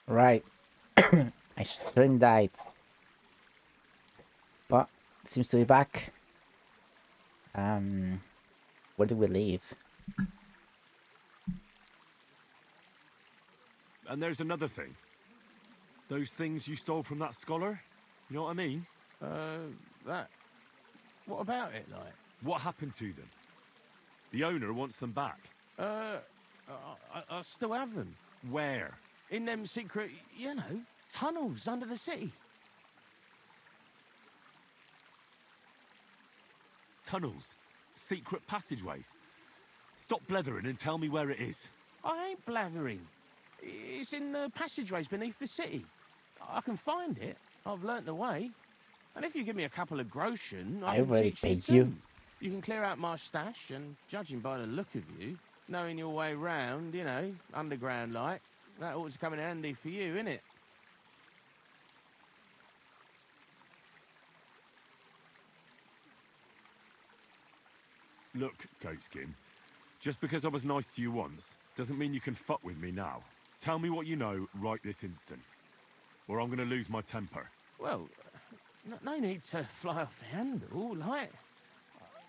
Right. My stream died, but it seems to be back. Where do we leave? And there's another thing. Those things you stole from that scholar? You know what I mean? That... What about it, like? What happened to them? The owner wants them back. I still have them. Where? In them secret, you know, tunnels under the city. Tunnels? Secret passageways? Stop blethering and tell me where it is. I ain't blathering. It's in the passageways beneath the city. I can find it. I've learnt the way. And if you give me a couple of groschen, I can already teach you paid too. you. You can clear out my stash, and judging by the look of you, knowing your way round, you know, underground like, that ought to come in handy for you, innit? Look, Goatskin, just because I was nice to you once, doesn't mean you can fuck with me now. Tell me what you know right this instant, or I'm gonna lose my temper. Well, no need to fly off the handle, like...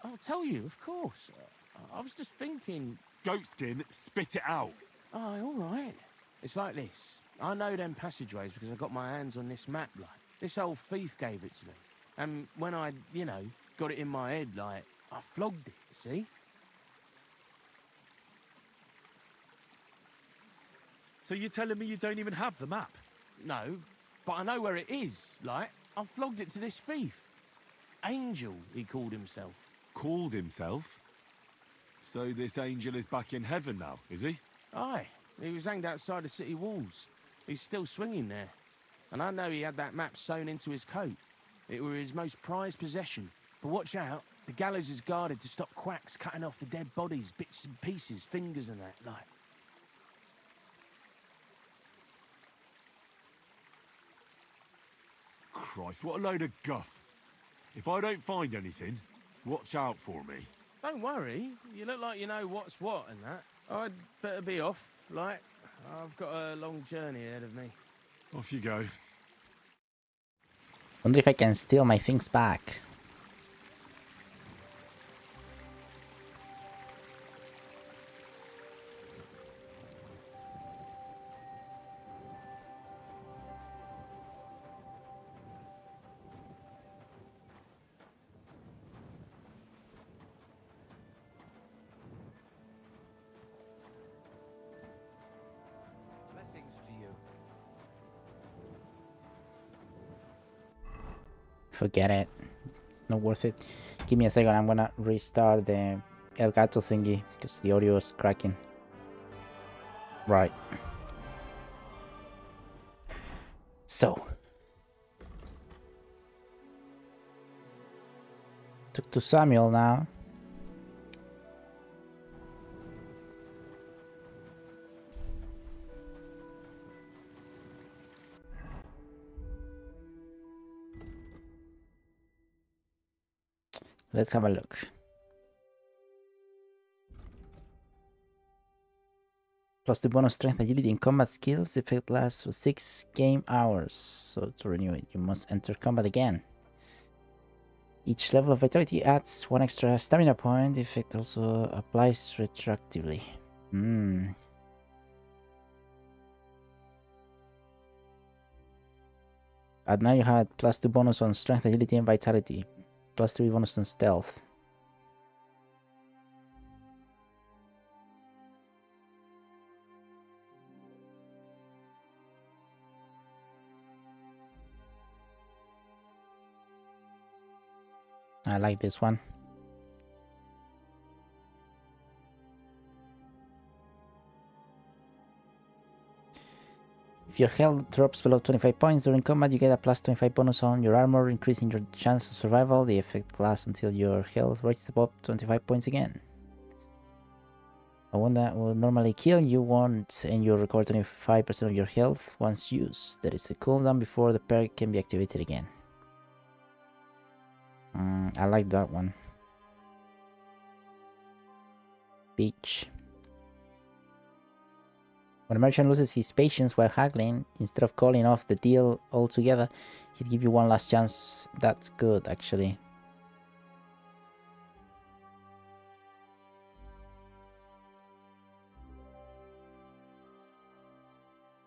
I'll tell you, of course. I was just thinking... Goatskin, spit it out! Oh, all right. It's like this. I know them passageways because I got my hands on this map, like. This old thief gave it to me. And when I, you know, got it in my head, like, I flogged it, see? So you're telling me you don't even have the map? No, but I know where it is, like. I flogged it to this thief. Angel, he called himself. Called himself? So this angel is back in heaven now, is he? Aye, he was hanged outside the city walls. He's still swinging there. And I know he had that map sewn into his coat. It were his most prized possession. But watch out, the gallows is guarded to stop quacks cutting off the dead bodies, bits and pieces, fingers and that, like. Christ, what a load of guff. If I don't find anything, watch out for me. Don't worry, you look like you know what's what and that. I'd better be off, like. I've got a long journey ahead of me. Off you go. Wonder if I can steal my things back. Blessings to you. Forget it. Not worth it. Give me a second. I'm gonna restart the El Gato thingy because the audio is cracking. Right. So. Talk to Samuel now. Let's have a look. Plus the bonus strength, agility, and combat skills. Effect lasts for 6 game hours. So to renew it, you must enter combat again. Each level of vitality adds 1 extra stamina point. The effect also applies retroactively. And now you had plus 2 bonus on strength, agility, and vitality. Plus 3 bonus on stealth. I like this one. If your health drops below 25 points during combat, you get a plus 25 bonus on your armor, increasing your chance of survival. The effect lasts until your health reaches above 25 points again. A one that will normally kill you won't, and you recover 25% of your health once used. There is a cooldown before the perk can be activated again. I like that one. Beach. When a merchant loses his patience while haggling, instead of calling off the deal altogether, he'd give you one last chance. That's good, actually.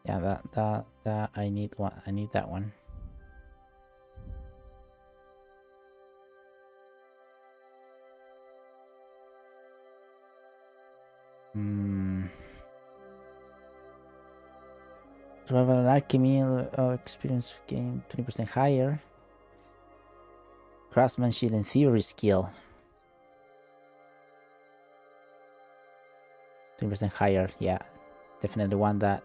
Yeah, that I need one. I need that one. Survival and alchemy experience gain 20% higher. Craftsmanship and theory skill 20% higher. Yeah, definitely want that.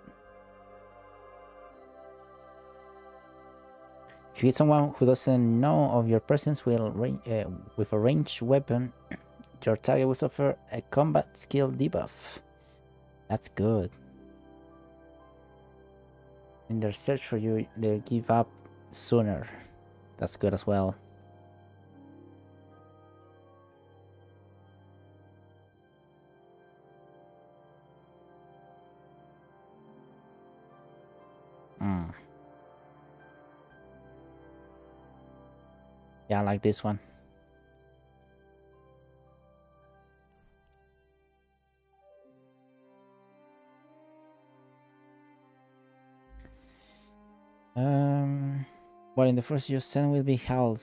If you hit someone who doesn't know of your presence with a ranged weapon, your target will suffer a combat skill debuff. That's good. In their search for you, they'll give up sooner. That's good as well. Yeah, I like this one. Well, in the first your send will be held.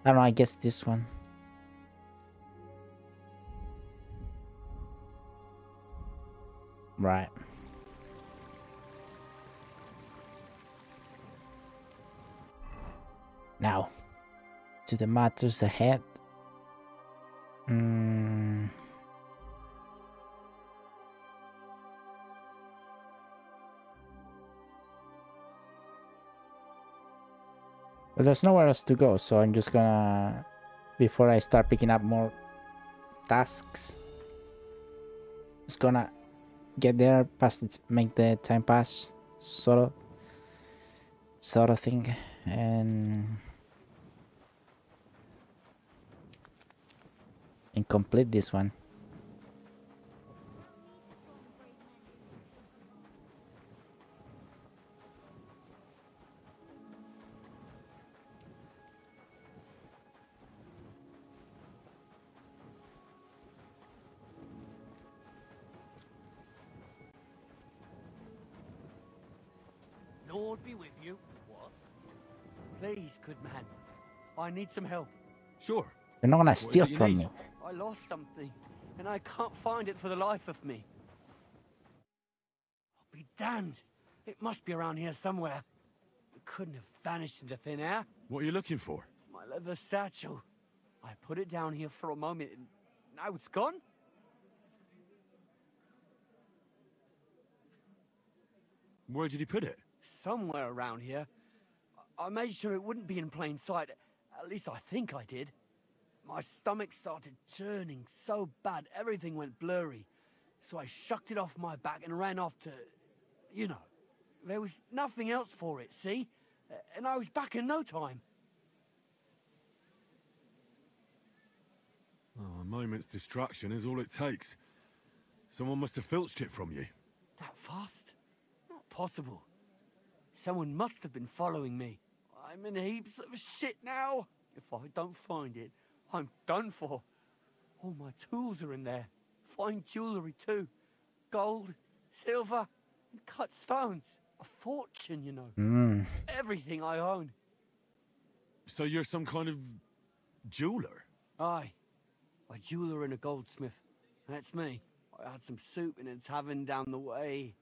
I don't know, I guess this one. Right. Now, to the matters ahead. Well, there's nowhere else to go, so I'm just gonna, before I start picking up more tasks, just gonna get there, pass it, make the time pass, sort of thing, and complete this one. Lord be with you. What? Please, good man. I need some help. Sure. You're not gonna What is steal it you from need? me. I lost something, and I can't find it for the life of me. I'll be damned. It must be around here somewhere. It couldn't have vanished into thin air. What are you looking for? My leather satchel. I put it down here for a moment, and now it's gone? Where did he put it? Somewhere around here. I made sure it wouldn't be in plain sight. At least I think I did. My stomach started churning so bad, everything went blurry. So I shucked it off my back and ran off to... You know. There was nothing else for it, see? And I was back in no time. Oh, a moment's distraction is all it takes. Someone must have filched it from you. That fast? Not possible. Someone must have been following me. I'm in heaps of shit now. If I don't find it, I'm done for. All my tools are in there. Fine jewellery too. Gold, silver, and cut stones. A fortune, you know. Everything I own. So you're some kind of jeweler? Aye. A jeweler and a goldsmith. That's me. I had some soup in a tavern down the way.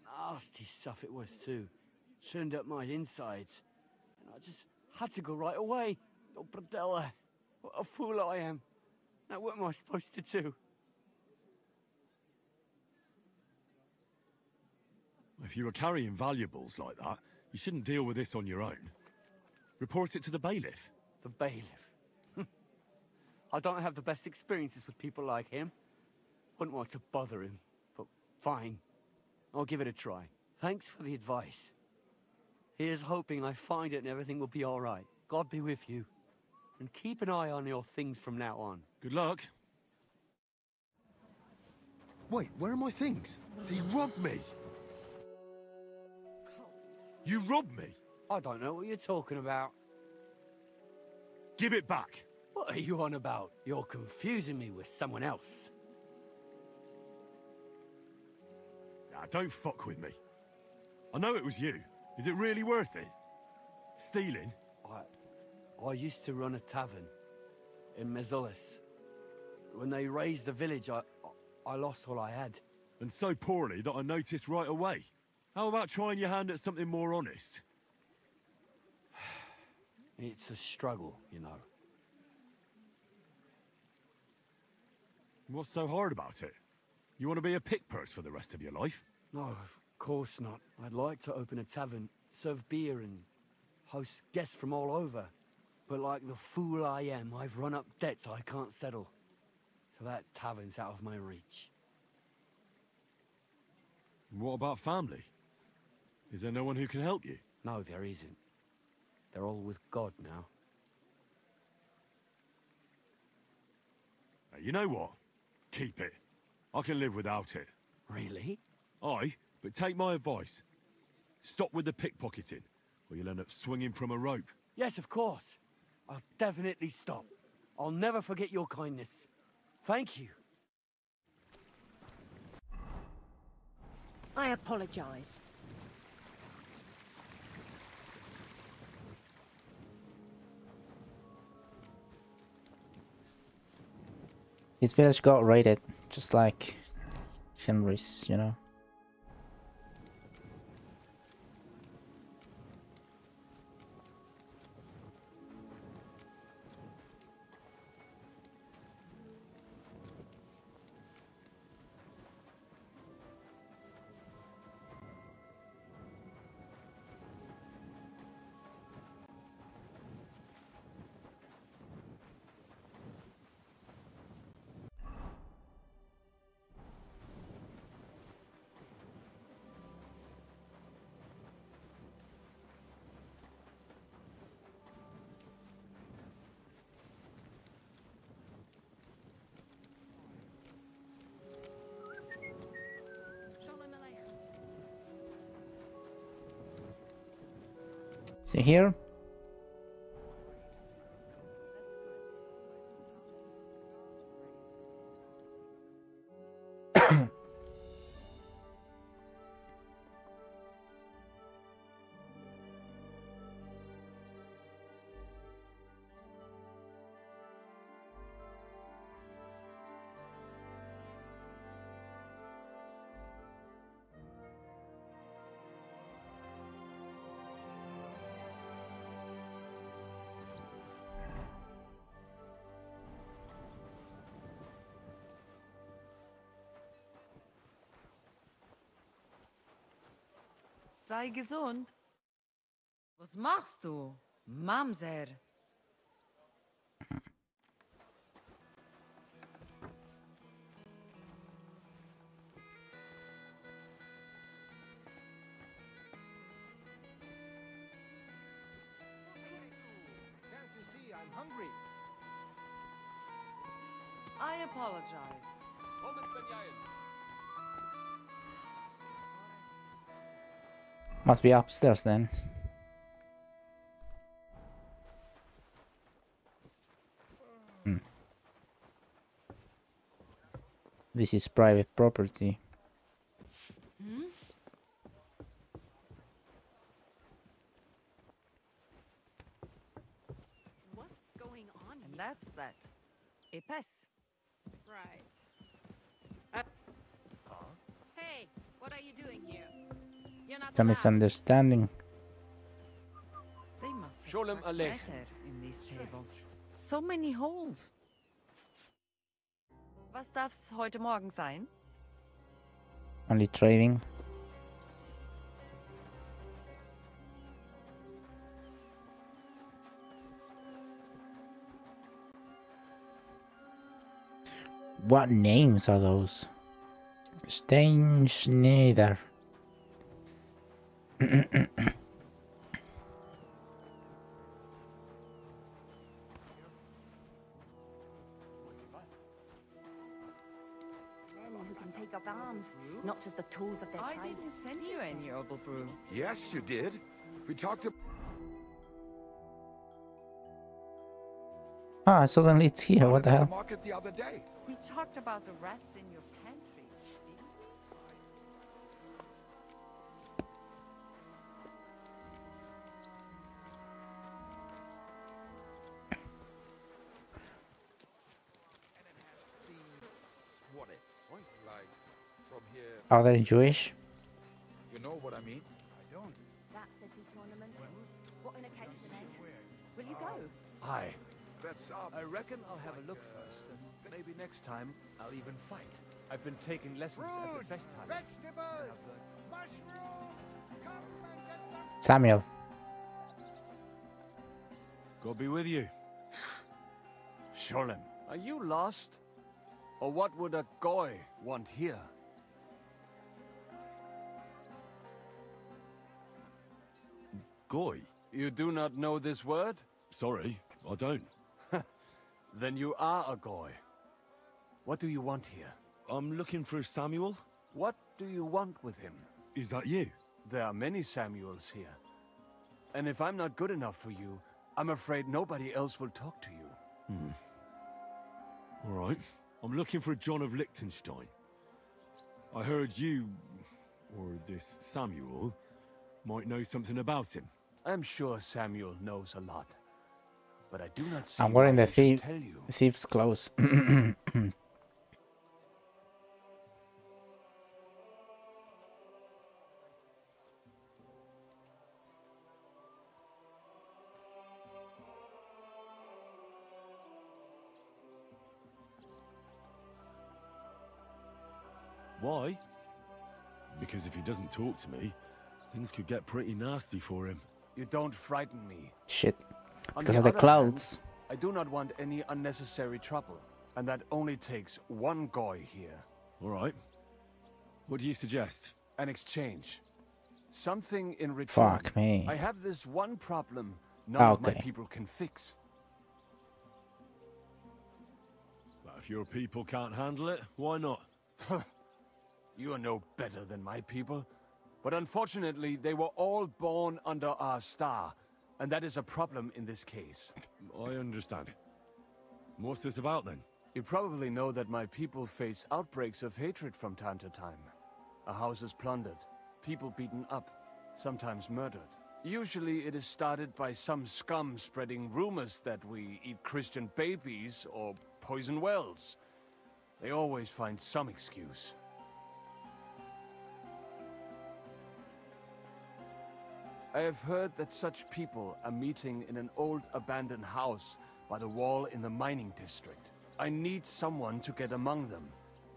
Nasty stuff it was too. Churned up my insides. And I just had to go right away. Oh, Bradella. What a fool I am. Now what am I supposed to do? If you were carrying valuables like that, you shouldn't deal with this on your own. Report it to the bailiff. The bailiff. I don't have the best experiences with people like him. Wouldn't want to bother him, but fine. I'll give it a try. Thanks for the advice. Here's hoping I find it and everything will be all right. God be with you. And keep an eye on your things from now on. Good luck. Wait, where are my things? He robbed me! You robbed me? I don't know what you're talking about. Give it back! What are you on about? You're confusing me with someone else. Nah, don't fuck with me. I know it was you. Is it really worth it? Stealing? I used to run a tavern in Mezolis. When they razed the village, I lost all I had. And so poorly that I noticed right away. How about trying your hand at something more honest? It's a struggle, you know. What's so hard about it? You want to be a pickpurse for the rest of your life? No, of course not. I'd like to open a tavern, serve beer and host guests from all over. But like the fool I am, I've run up debts I can't settle. So that tavern's out of my reach. What about family? Is there no one who can help you? No, there isn't. They're all with God now. You know what? Keep it. I can live without it. Really? Aye, but take my advice. Stop with the pickpocketing, or you'll end up swinging from a rope. Yes, of course. I'll definitely stop. I'll never forget your kindness. Thank you. I apologize. His village got raided, just like Henry's, you know. See here? Sei gesund. Was machst du, Mamser? Can't you see I'm hungry? I apologize. Must be upstairs then. This is private property. What's going on And here? that's that. A pest. Right. Hey, what are you doing here? You're not It's a allowed. misunderstanding. They must have Sholem struck Alech. better in these tables. So many holes. Was darf's heute Morgen sein? Only trading. What names are those? Stein Schneider. Men who can take up arms, not just the tools of their I trade. didn't send you any, Noble Brew. Yes, you did. We talked about Ah, suddenly it's here. What it the at the hell? market the other day. We talked about the rats in your pantry, didn't What it's like from here. Are they Jewish? You know what I mean? That city tournament. What an occasion, eh? Will you go? Aye. That's I reckon I'll have a look first, and maybe next time I'll even fight. I've been taking lessons at the Festheim. Vegetables! Mushrooms! Come and get some. Samuel. God be with you. Sholem, are you lost? Or what would a goy want here? Goy? You do not know this word? Sorry, I don't. Then you are a goy. What do you want here? I'm looking for Samuel. What do you want with him? Is that you? There are many Samuels here. And if I'm not good enough for you, I'm afraid nobody else will talk to you. All right. I'm looking for John of Liechtenstein. I heard you, or this Samuel, might know something about him. I'm sure Samuel knows a lot. But I do not see I'm wearing why the I should tell you. thief's clothes. Why? Because if he doesn't talk to me, things could get pretty nasty for him. You don't frighten me. Shit. On Because of the other clouds. hand, I do not want any unnecessary trouble. And that only takes one goy here. All right. What do you suggest? An exchange. Something in return. Fuck me. I have this one problem none of my Okay. people can fix. Well, if your people can't handle it, why not? You are no better than my people. But unfortunately, they were all born under our star. And that is a problem in this case. I understand. What's this about then? You probably know that my people face outbreaks of hatred from time to time. A house is plundered, people beaten up, sometimes murdered. Usually it is started by some scum spreading rumors that we eat Christian babies or poison wells. They always find some excuse. I have heard that such people are meeting in an old abandoned house by the wall in the mining district. I need someone to get among them,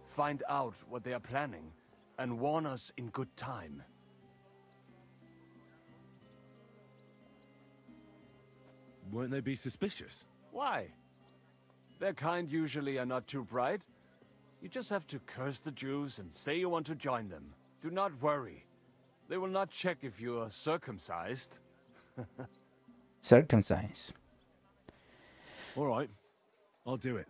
find out what they are planning, and warn us in good time. Won't they be suspicious? Why? Their kind usually are not too bright. You just have to curse the Jews and say you want to join them. Do not worry. They will not check if you are circumcised. Circumcised. All right. I'll do it.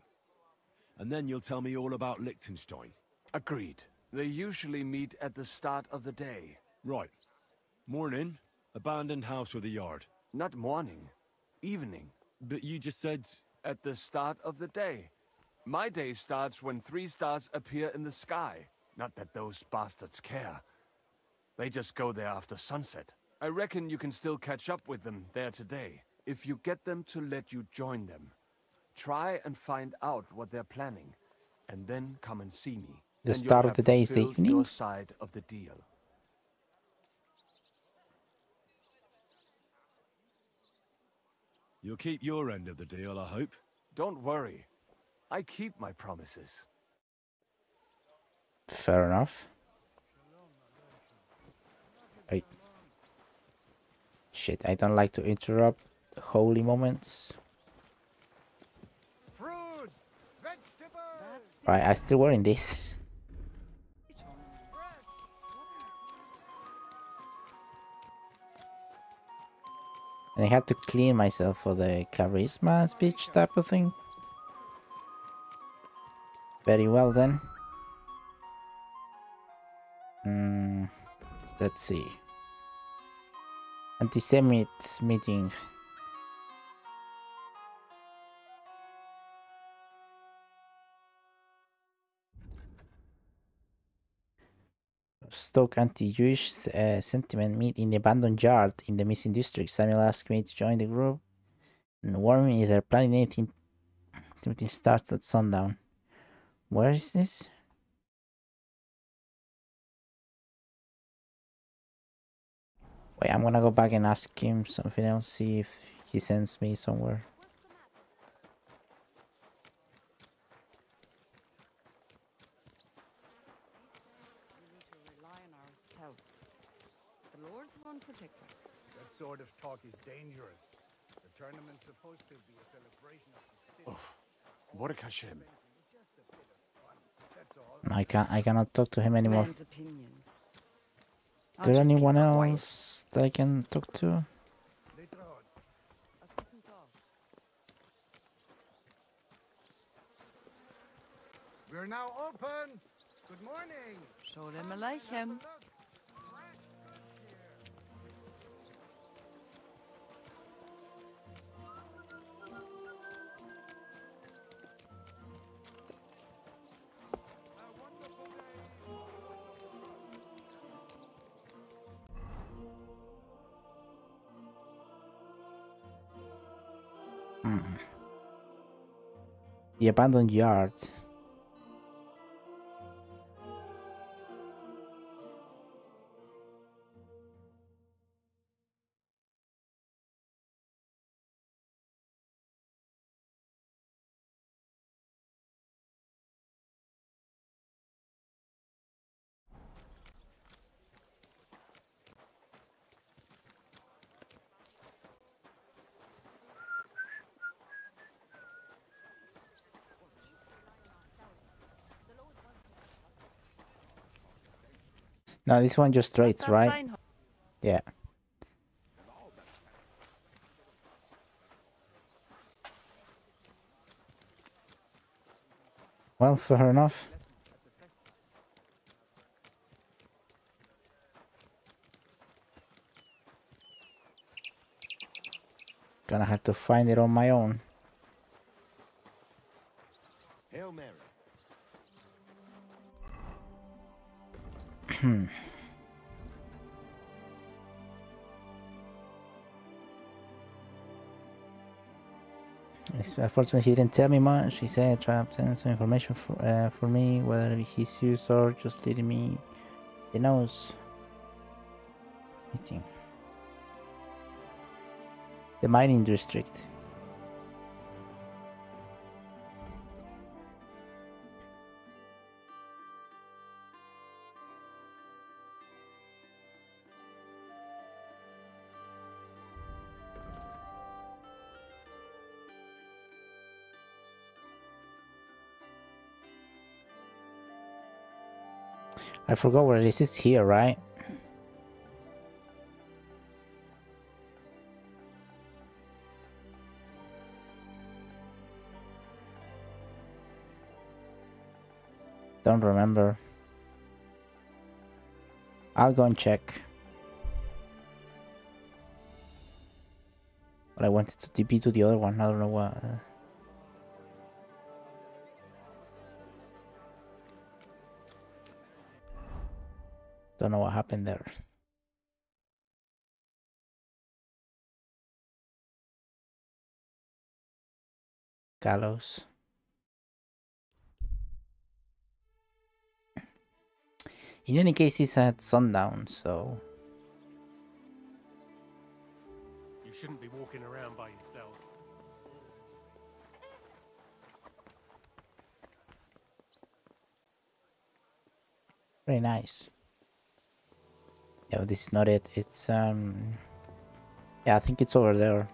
And then you'll tell me all about Liechtenstein. Agreed. They usually meet at the start of the day. Right. Morning, abandoned house with a yard. Not morning. Evening. But you just said... At the start of the day. My day starts when 3 stars appear in the sky. Not that those bastards care. They just go there after sunset. I reckon you can still catch up with them there today, if you get them to let you join them. Try and find out what they're planning, and then come and see me. The And you'll start of have the day is the fulfilled evening? your side of the deal. You'll keep your end of the deal, I hope. Don't worry. I keep my promises. Fair enough. Wait. Shit, I don't like to interrupt holy moments. Fruit! Vegetables! That's Right, I'm still wearing this. And I had to clean myself for the charisma speech type of thing. Very well then. Let's see. Anti-Semite meeting. Stoke anti-Jewish sentiment meet in the abandoned yard in the missing district. Samuel asked me to join the group and warned me if they're planning anything. The meeting starts at sundown. Where is this? Wait, I'm gonna go back and ask him something else, see if he sends me somewhere. That sort of talk is dangerous. The tournament's supposed to be a celebration of the city. Oof. What a Hashem. I cannot talk to him anymore. Is there anyone else that I can talk to? We're now open. Good morning. Sholem Aleichem. The abandoned yard. No, this one just straight, right? Yeah. Well, fair enough. Gonna have to find it on my own. Hail Mary. Unfortunately, he didn't tell me much. He said try to obtain some information for me, whether he's used or just leading me. He knows. Meeting. The mining district. I forgot where this is here, right? Don't remember. I'll go and check. But I wanted to TP to the other one. I don't know what. Don't know what happened there. Gallows. In any case, it's at sundown, so... You shouldn't be walking around by yourself. Very nice. Yeah, this is not it. It's, yeah, I think it's over there.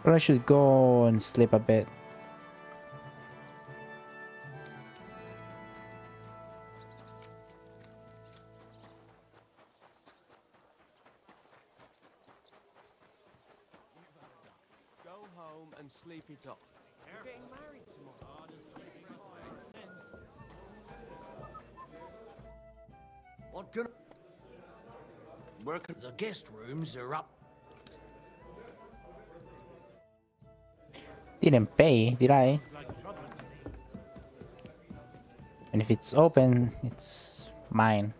Or I should go and sleep a bit. Go home and sleep it off. We're getting married tomorrow. What can... The guest rooms are up. Didn't pay, did I? And if it's open, it's mine.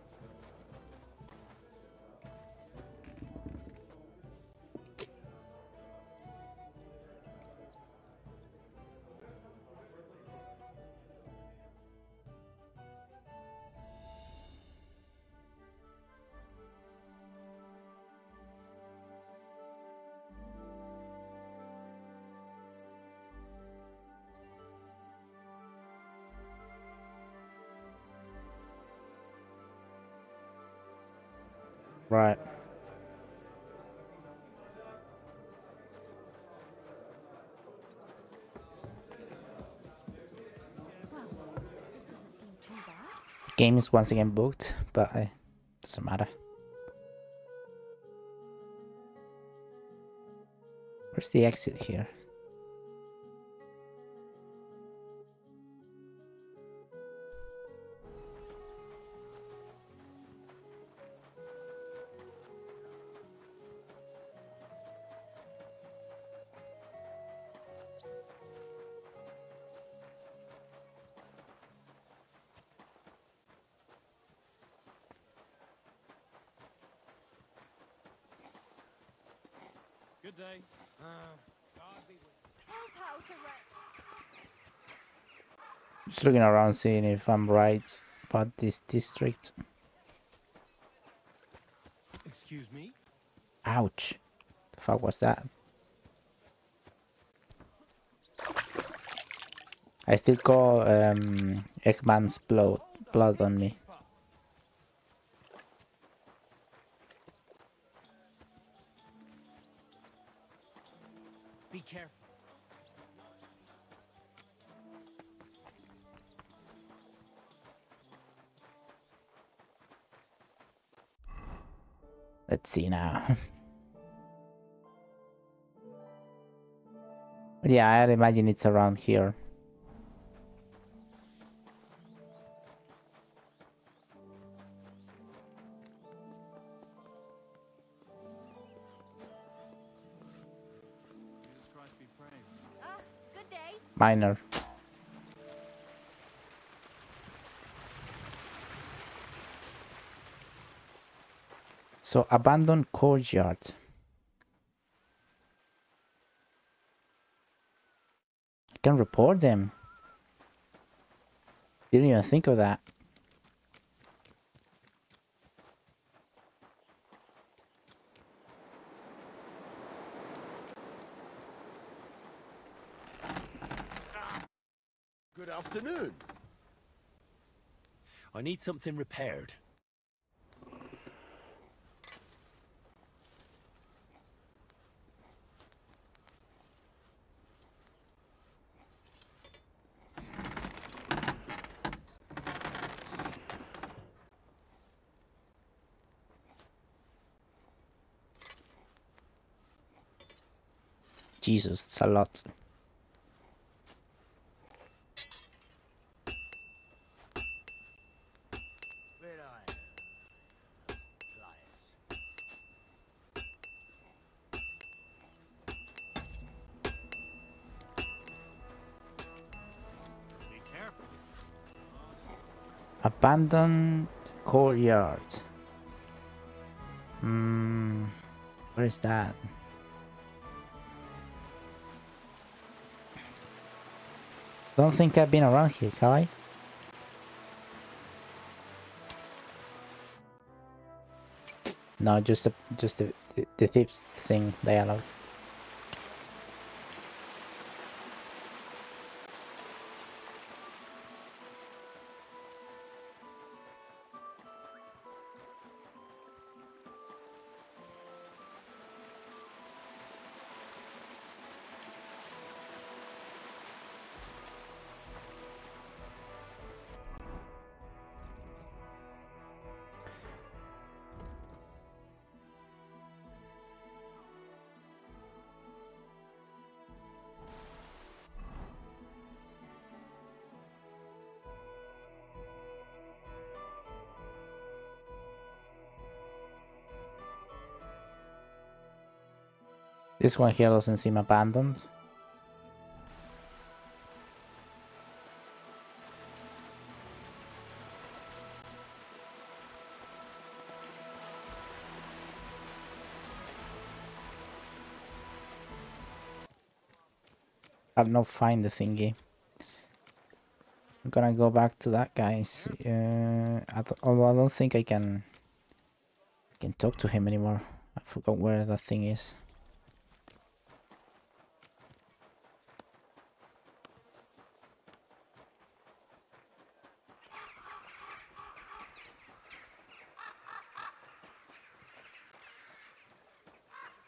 Right. Game is once again booked, but it doesn't matter. Where's the exit here? Good day. Just looking around, seeing if I'm right about this district. Excuse me? Ouch. The fuck was that? I still got Eggman's blood on me. Be careful. Let's see now. Yeah, I imagine it's around here. Good day. Minor. So, abandoned courtyard. I can report them. Didn't even think of that. Good afternoon. I need something repaired. Jesus, it's a lot. Abandoned courtyard. Where is that? Don't think I've been around here, can I? No, just the tips thing dialogue. This one here doesn't seem abandoned. I've not find the thingy. I'm gonna go back to that guy's. Although I don't think I can talk to him anymore. I forgot where that thing is.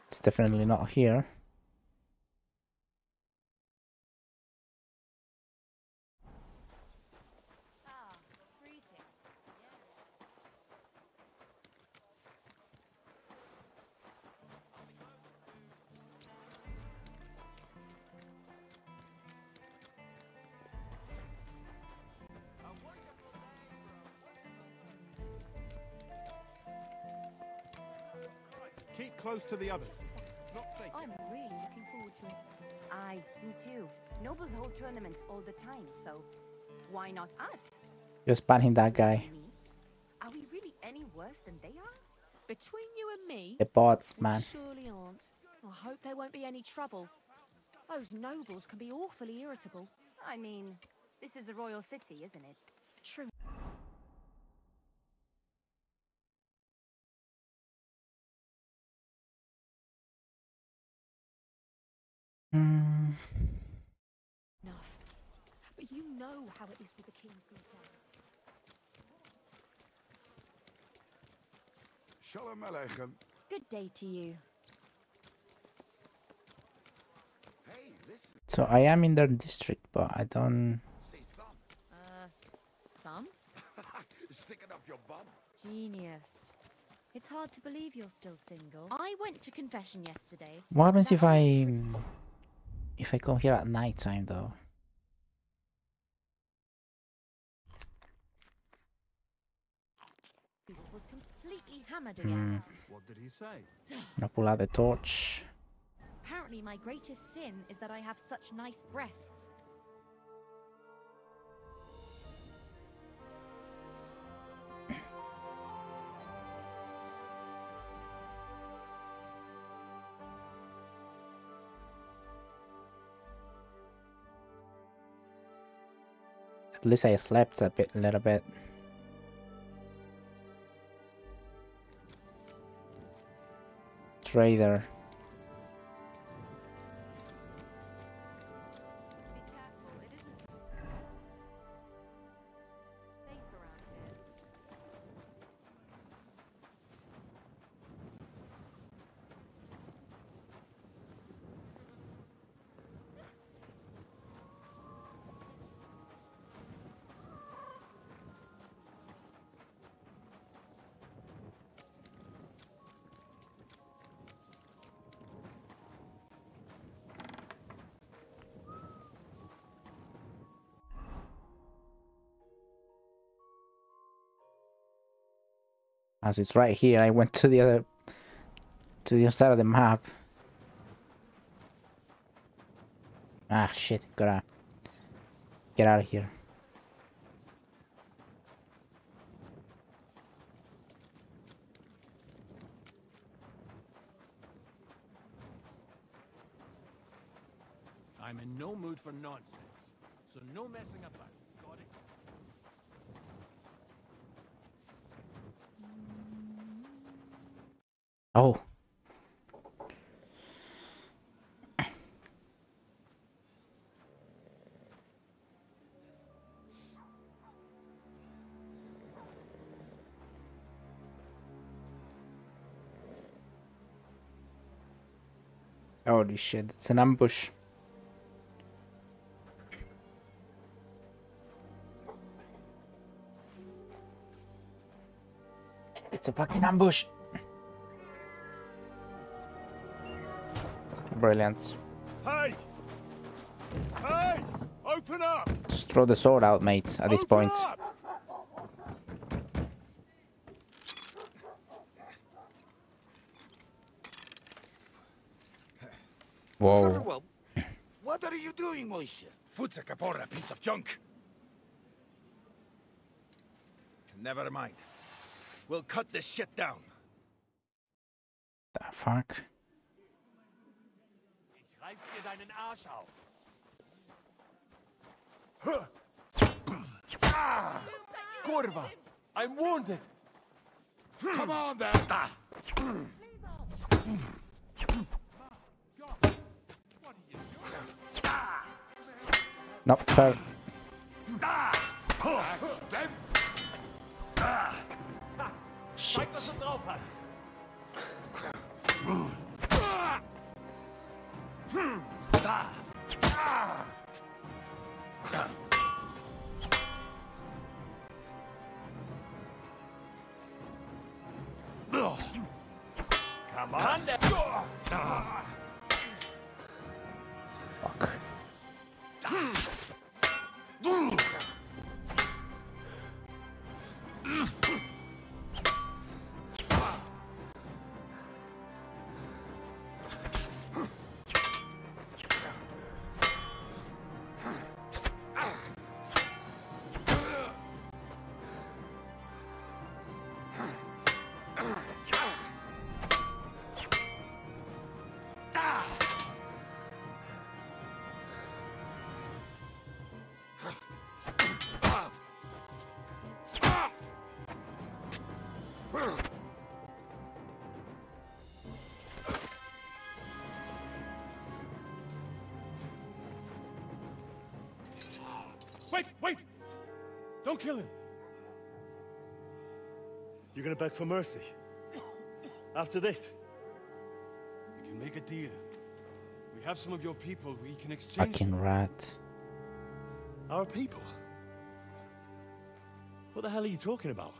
It's definitely not here. Keep close to the others. It's not safe. I'm really looking forward to it. Aye, me too. Nobles hold tournaments all the time, so why not us? Just banning that guy. Are we really any worse than they are? Between you and me, The bots, we man. surely aren't. I hope there won't be any trouble. Those nobles can be awfully irritable. I mean, this is a royal city, isn't it? True. Enough. But you know how it is with the kings these days. Shalom Aleichem. Good day to you. Hey, listen. So I am in their district, but I don't. Thumb? Sticking up your bum. Genius. It's hard to believe you're still single. I went to confession yesterday. What happens if I come here at night time though? Was completely hammered again. What did he say? Gonna pull out the torch. Apparently my greatest sin is that I have such nice breasts. At least I slept a little bit. Trader. As it's right here, I went to the other side of the map. Ah shit, gotta get out of here. I'm in no mood for nonsense, so no messing about. Got it? Oh. Holy shit, it's an ambush. It's a fucking ambush. Brilliant. Hey! Hey! Open up! Just throw the sword out, mate, at this point. Up! Whoa. Well, what are you doing, Moishe? Futsa Capora, piece of junk. Never mind. We'll cut this shit down. The fuck? Ich reiß dir deinen Arsch auf. Kurva, I'm wounded. Come on, then. Not fair. Zeig, was du drauf hast. Come on. Fuck. Wait! Don't kill him! You're gonna beg for mercy? After this? We can make a deal. We have some of your people we can exchange. Fucking rat. Our people? What the hell are you talking about?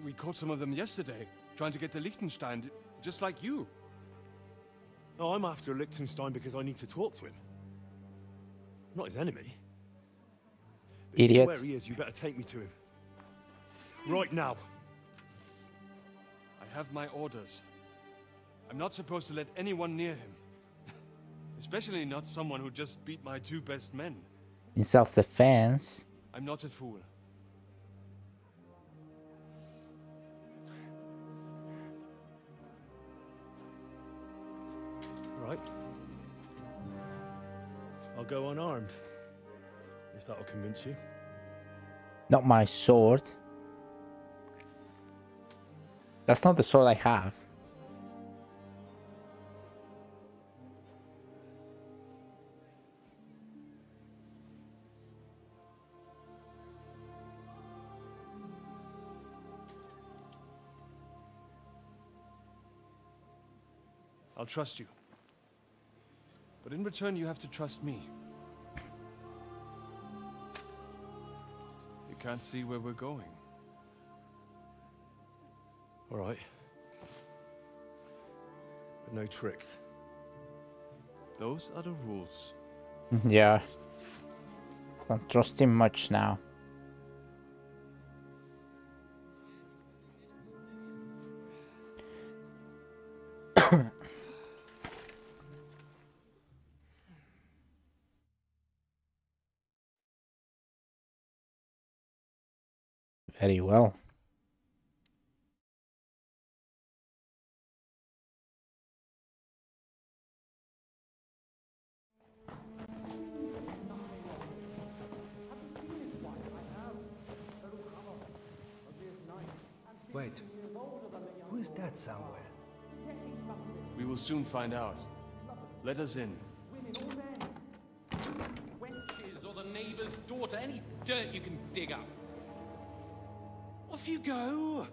We caught some of them yesterday, trying to get to Liechtenstein, just like you. No, I'm after Liechtenstein because I need to talk to him. I'm not his enemy. If you know Idiot. where he is, you better take me to him. Right now. I have my orders. I'm not supposed to let anyone near him. Especially not someone who just beat my two best men. In self-defense. I'm not a fool. Right. I'll go unarmed. If that'll convince you. Not my sword. That's not the sword I have. I'll trust you. But in return, you have to trust me. You can't see where we're going. All right. But no tricks. Those are the rules. Yeah. Don't trust him much now. Very well. Wait, who is that somewhere? We will soon find out. Let us in. Wenches or the neighbor's daughter, any dirt you can dig up. Off you go!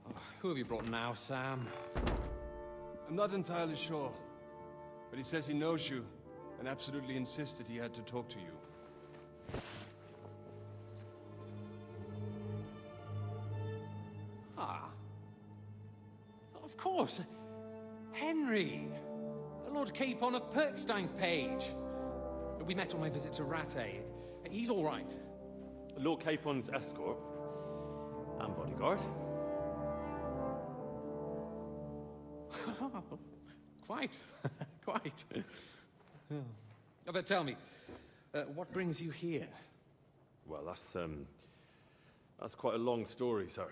Oh, who have you brought now, Sam? I'm not entirely sure, but he says he knows you and absolutely insisted he had to talk to you. Ah. Of course. Henry. Lord Capon of Perkstein's page. We met on my visit to Rattay. He's all right. Lord Capon's escort and bodyguard. quite. Quite. Oh, but tell me, what brings you here? Well, that's quite a long story, sir.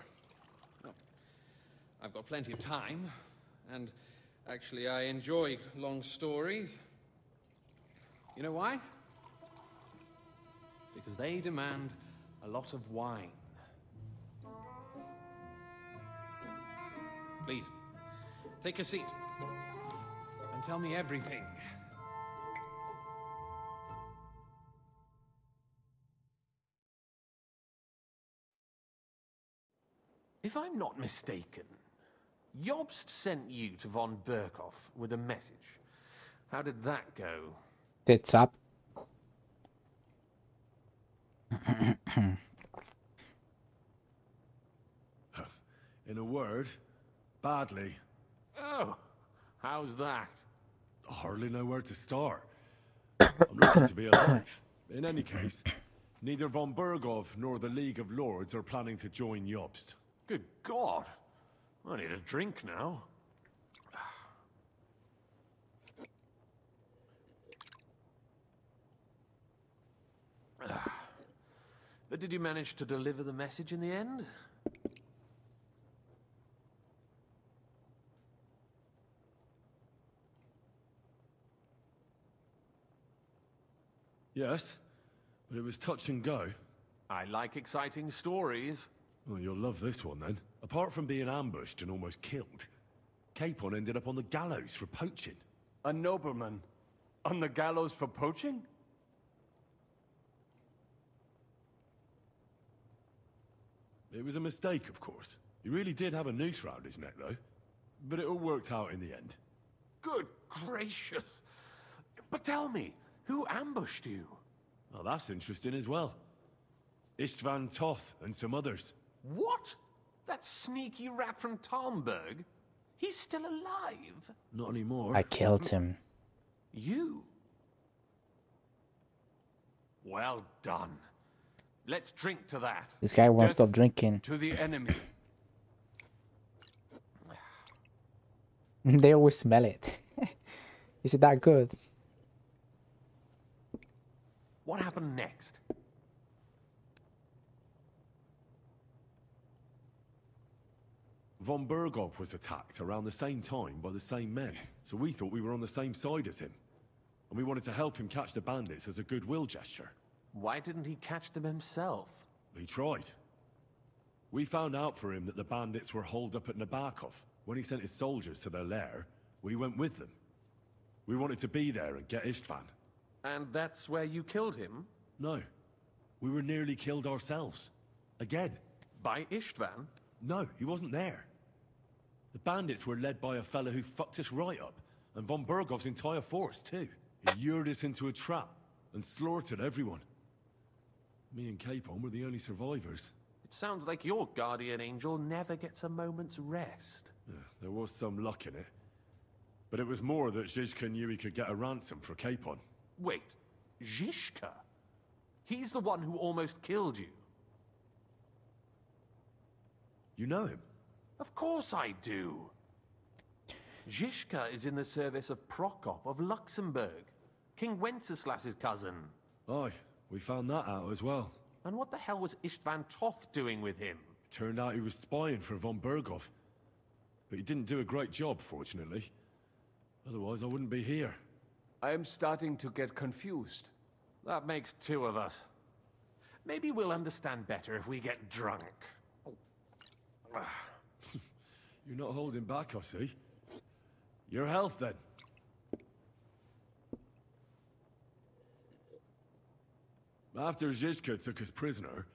Oh, I've got plenty of time, and actually I enjoy long stories. You know why? Because they demand a lot of wine. Please, take a seat and tell me everything. If I'm not mistaken, Jobst sent you to von Berkhoff with a message. How did that go? Tits up. In a word, badly. Oh, how's that? I hardly know where to start. I'm lucky to be alive. In any case, neither von Berkhoff nor the League of Lords are planning to join Jobst. Good God. I need a drink now. But did you manage to deliver the message in the end? Yes, but it was touch and go. I like exciting stories. Well, you'll love this one then. Apart from being ambushed and almost killed, Capon ended up on the gallows for poaching. A nobleman on the gallows for poaching? It was a mistake, of course. He really did have a noose round his neck, though. But it all worked out in the end. Good gracious. But tell me, who ambushed you? Well, that's interesting as well. Istvan Toth and some others. What? That sneaky rat from Talmberg? He's still alive? Not anymore. I killed him. You? Well done. Let's drink to that. This guy won't Death stop drinking. to the enemy. They always smell it. Is it that good? What happened next? Von Berkhoff was attacked around the same time by the same men, so we thought we were on the same side as him. And we wanted to help him catch the bandits as a goodwill gesture. Why didn't he catch them himself? He tried. We found out for him that the bandits were holed up at Nabokov. When he sent his soldiers to their lair, we went with them. We wanted to be there and get Istvan. And that's where you killed him? No. We were nearly killed ourselves. Again. By Istvan? No, he wasn't there. The bandits were led by a fella who fucked us right up, and von Berkhoff's entire force, too. He lured us into a trap and slaughtered everyone. Me and Capon were the only survivors. It sounds like your guardian angel never gets a moment's rest. Yeah, there was some luck in it. But it was more that Zizka knew he could get a ransom for Capon. Wait, Zizka? He's the one who almost killed you. You know him? Of course I do. Zizka is in the service of Prokop of Luxembourg, King Wenceslas's cousin. Aye, we found that out as well. And what the hell was Istvan Toth doing with him? Turned out he was spying for von Berkhoff. But he didn't do a great job, fortunately. Otherwise, I wouldn't be here. I am starting to get confused. That makes two of us. Maybe we'll understand better if we get drunk. You're not holding back, I see. Your health, then. After Zizka took us prisoner,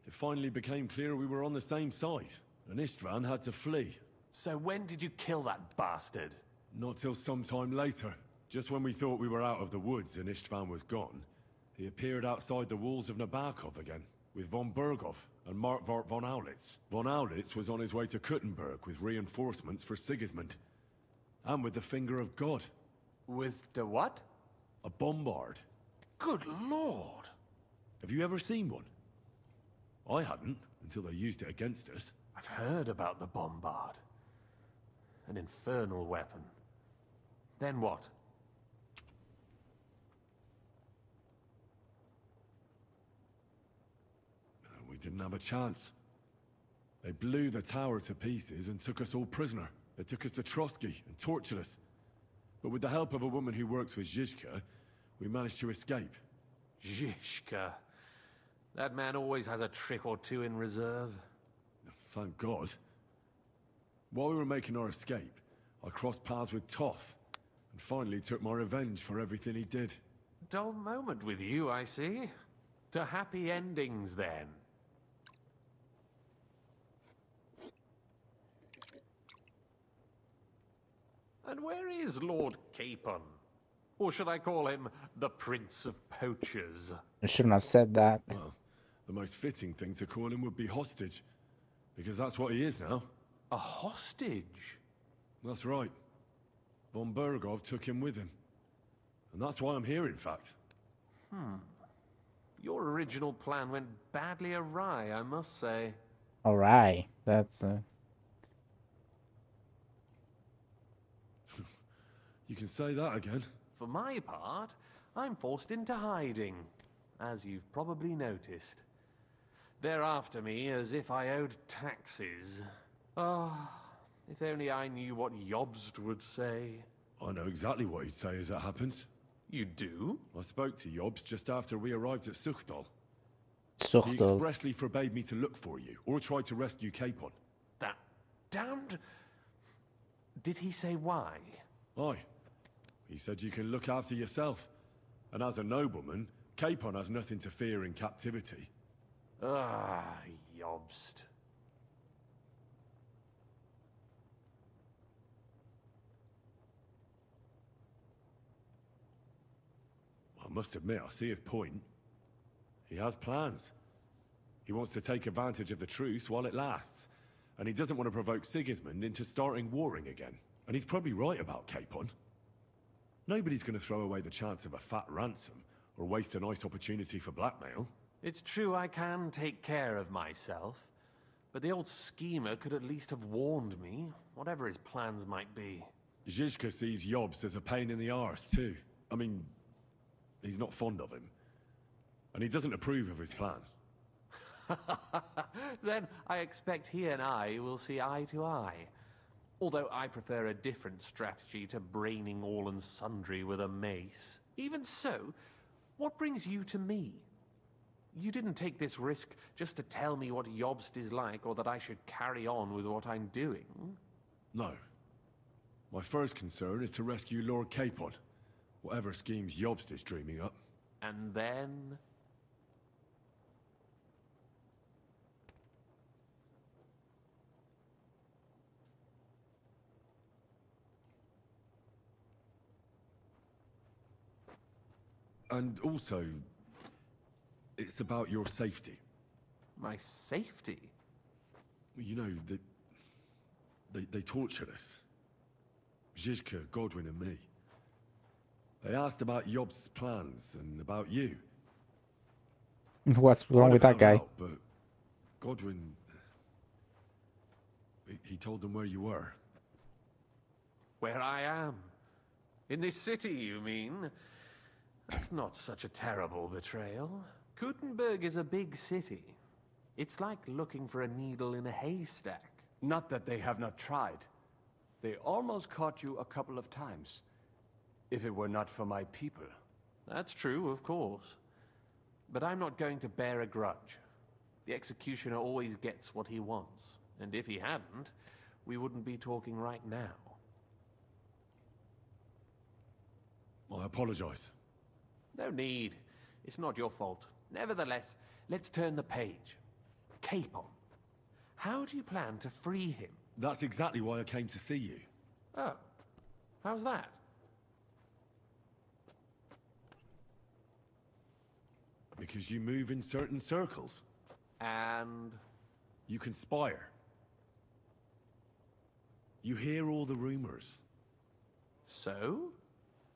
it finally became clear we were on the same side, and Istvan had to flee. So when did you kill that bastard? Not till some time later. Just when we thought we were out of the woods and Istvan was gone, he appeared outside the walls of Nabokov again, with von Berkhoff and Markvart von Aulitz. Von Aulitz was on his way to Kuttenberg with reinforcements for Sigismund. And with the finger of God. With the what? A bombard. Good lord! Have you ever seen one? I hadn't, until they used it against us. I've heard about the bombard. An infernal weapon. Then what? We didn't have a chance. They blew the tower to pieces and took us all prisoner. They took us to Trotsky and tortured us. But with the help of a woman who works with Zizka, we managed to escape. Zizka. That man always has a trick or two in reserve. Thank God. While we were making our escape, I crossed paths with Toth, and finally took my revenge for everything he did. Dull moment with you, I see. To happy endings, then. And where is Lord Capon? Or should I call him the Prince of Poachers? I shouldn't have said that. Well, the most fitting thing to call him would be hostage, because that's what he is now. A hostage? That's right. Von Bergov took him with him. And that's why I'm here, in fact. Your original plan went badly awry, I must say. Alright, that's You can say that again. For my part, I'm forced into hiding, as you've probably noticed. They're after me as if I owed taxes. Ah, if only I knew what Jobst would say. I know exactly what he'd say as it happens. You do? I spoke to Jobst just after we arrived at Suchdal. He Suchdal. expressly forbade me to look for you, or try to rescue Capon. That damned... Did he say why? Aye. He said you can look after yourself. And as a nobleman, Capon has nothing to fear in captivity. Ah, Jobst. I must admit, I see his point. He has plans. He wants to take advantage of the truce while it lasts. And he doesn't want to provoke Sigismund into starting warring again. And he's probably right about Capon. Nobody's going to throw away the chance of a fat ransom, or waste a nice opportunity for blackmail. It's true I can take care of myself, but the old schemer could at least have warned me, whatever his plans might be. Zizka sees Jobst as a pain in the arse, too. I mean, he's not fond of him. And he doesn't approve of his plan. Then I expect he and I will see eye to eye. Although I prefer a different strategy to braining all and sundry with a mace. Even so, what brings you to me? You didn't take this risk just to tell me what Jobst is like, or that I should carry on with what I'm doing. No. My first concern is to rescue Lord Capon, whatever schemes Jobst is dreaming up. And then... And also, it's about your safety. My safety? You know, they tortured us. Zizka, Godwin and me. They asked about Jobst's plans and about you. What's wrong with that guy? But Godwin... He told them where you were. Where I am? In this city, you mean? That's not such a terrible betrayal. Gutenberg is a big city. It's like looking for a needle in a haystack. Not that they have not tried. They almost caught you a couple of times. If it were not for my people. That's true, of course. But I'm not going to bear a grudge. The executioner always gets what he wants. And if he hadn't, we wouldn't be talking right now. I apologize. No need. It's not your fault. Nevertheless, let's turn the page. Capon. How do you plan to free him? That's exactly why I came to see you. Oh. How's that? Because you move in certain circles. And? You conspire. You hear all the rumors. So?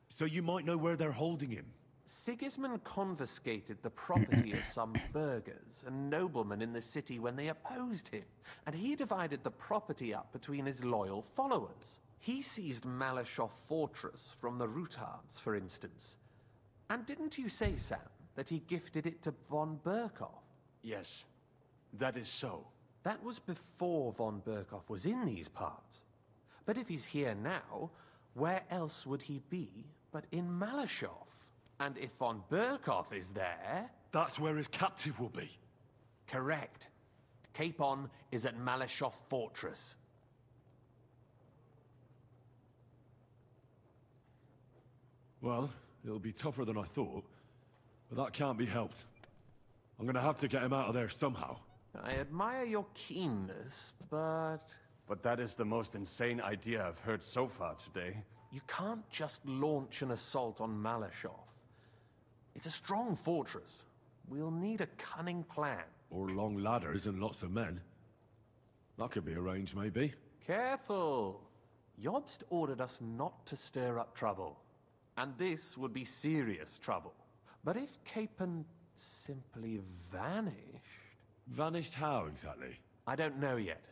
So you might know where they're holding him. Sigismund confiscated the property of some burghers and noblemen in the city when they opposed him, and he divided the property up between his loyal followers. He seized Malashov Fortress from the Rutards, for instance. And didn't you say, Sam, that he gifted it to von Berkhoff? Yes, that is so. That was before von Berkhoff was in these parts. But if he's here now, where else would he be but in Malashov? And if von Berkhoff is there... That's where his captive will be. Correct. Capon is at Malashov Fortress. Well, it'll be tougher than I thought, but that can't be helped. I'm gonna have to get him out of there somehow. I admire your keenness, but... But that is the most insane idea I've heard so far today. You can't just launch an assault on Malashov. It's a strong fortress. We'll need a cunning plan. Or long ladders and lots of men. That could be arranged, maybe. Careful! Jobst ordered us not to stir up trouble. And this would be serious trouble. But if Capon simply vanished... Vanished how, exactly? I don't know yet.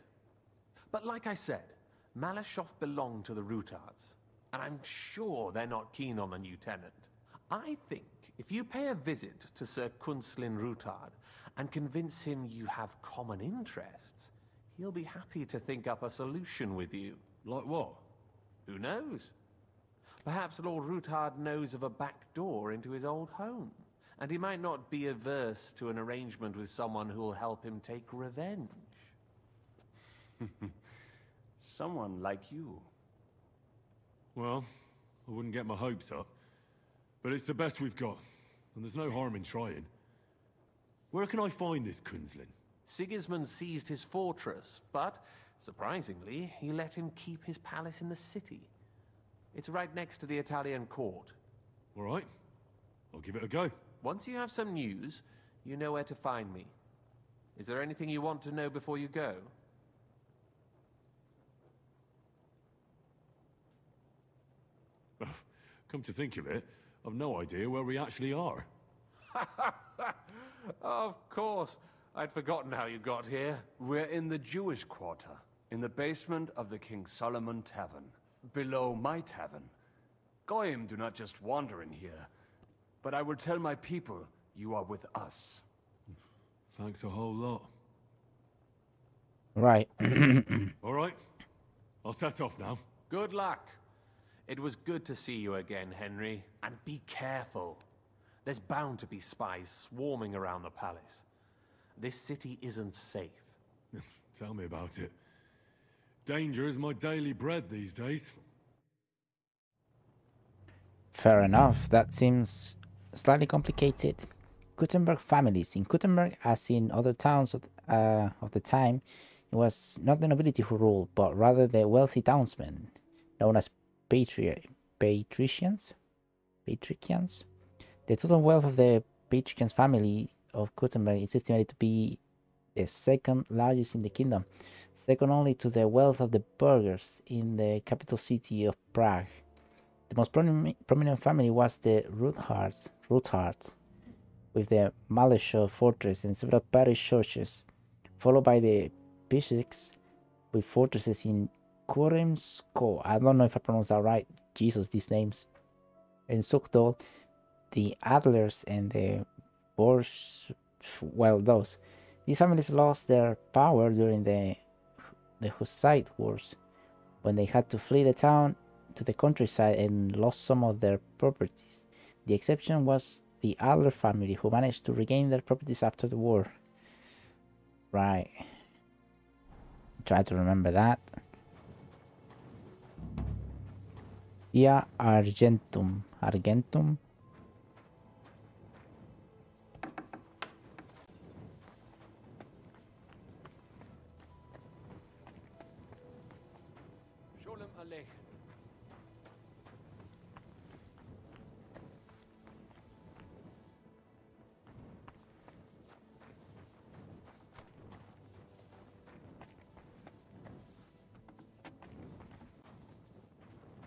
But like I said, Malashov belonged to the Rutards. And I'm sure they're not keen on the new tenant. I think if you pay a visit to Sir Kunslin Rutard and convince him you have common interests, he'll be happy to think up a solution with you. Like what? Who knows? Perhaps Lord Rutard knows of a back door into his old home, and he might not be averse to an arrangement with someone who'll help him take revenge. Someone like you. Well, I wouldn't get my hopes up. But it's the best we've got, and there's no harm in trying. Where can I find this Kunslin? Sigismund seized his fortress, but, surprisingly, he let him keep his palace in the city. It's right next to the Italian court. All right. I'll give it a go. Once you have some news, you know where to find me. Is there anything you want to know before you go? Come to think of it, I've no idea where we actually are. Of course. I'd forgotten how you got here. We're in the Jewish quarter, in the basement of the King Solomon Tavern, below my tavern. Goyim do not just wander in here, but I will tell my people you are with us. Thanks a whole lot. Right. All right. I'll set off now. Good luck. It was good to see you again, Henry. And be careful. There's bound to be spies swarming around the palace. This city isn't safe. Tell me about it. Danger is my daily bread these days. Fair enough. That seems slightly complicated. Gutenberg families. In Gutenberg, as in other towns of the time, it was not the nobility who ruled, but rather the wealthy townsmen, known as patricians. The total wealth of the patricians family of Gutenberg is estimated to be the second largest in the kingdom, second only to the wealth of the burghers in the capital city of Prague. The most prominent family was the Ruthards, with the Malashov fortress and several parish churches, followed by the Pishiks with fortresses in Kuremsko, I don't know if I pronounced that right, Jesus, these names, and Sukdol, the Adlers, and the Bors, well, those. These families lost their power during the Hussite wars, when they had to flee the town to the countryside and lost some of their properties. The exception was the Adler family, who managed to regain their properties after the war. Right. Try to remember that. Via Argentum. Sholem Aleichem.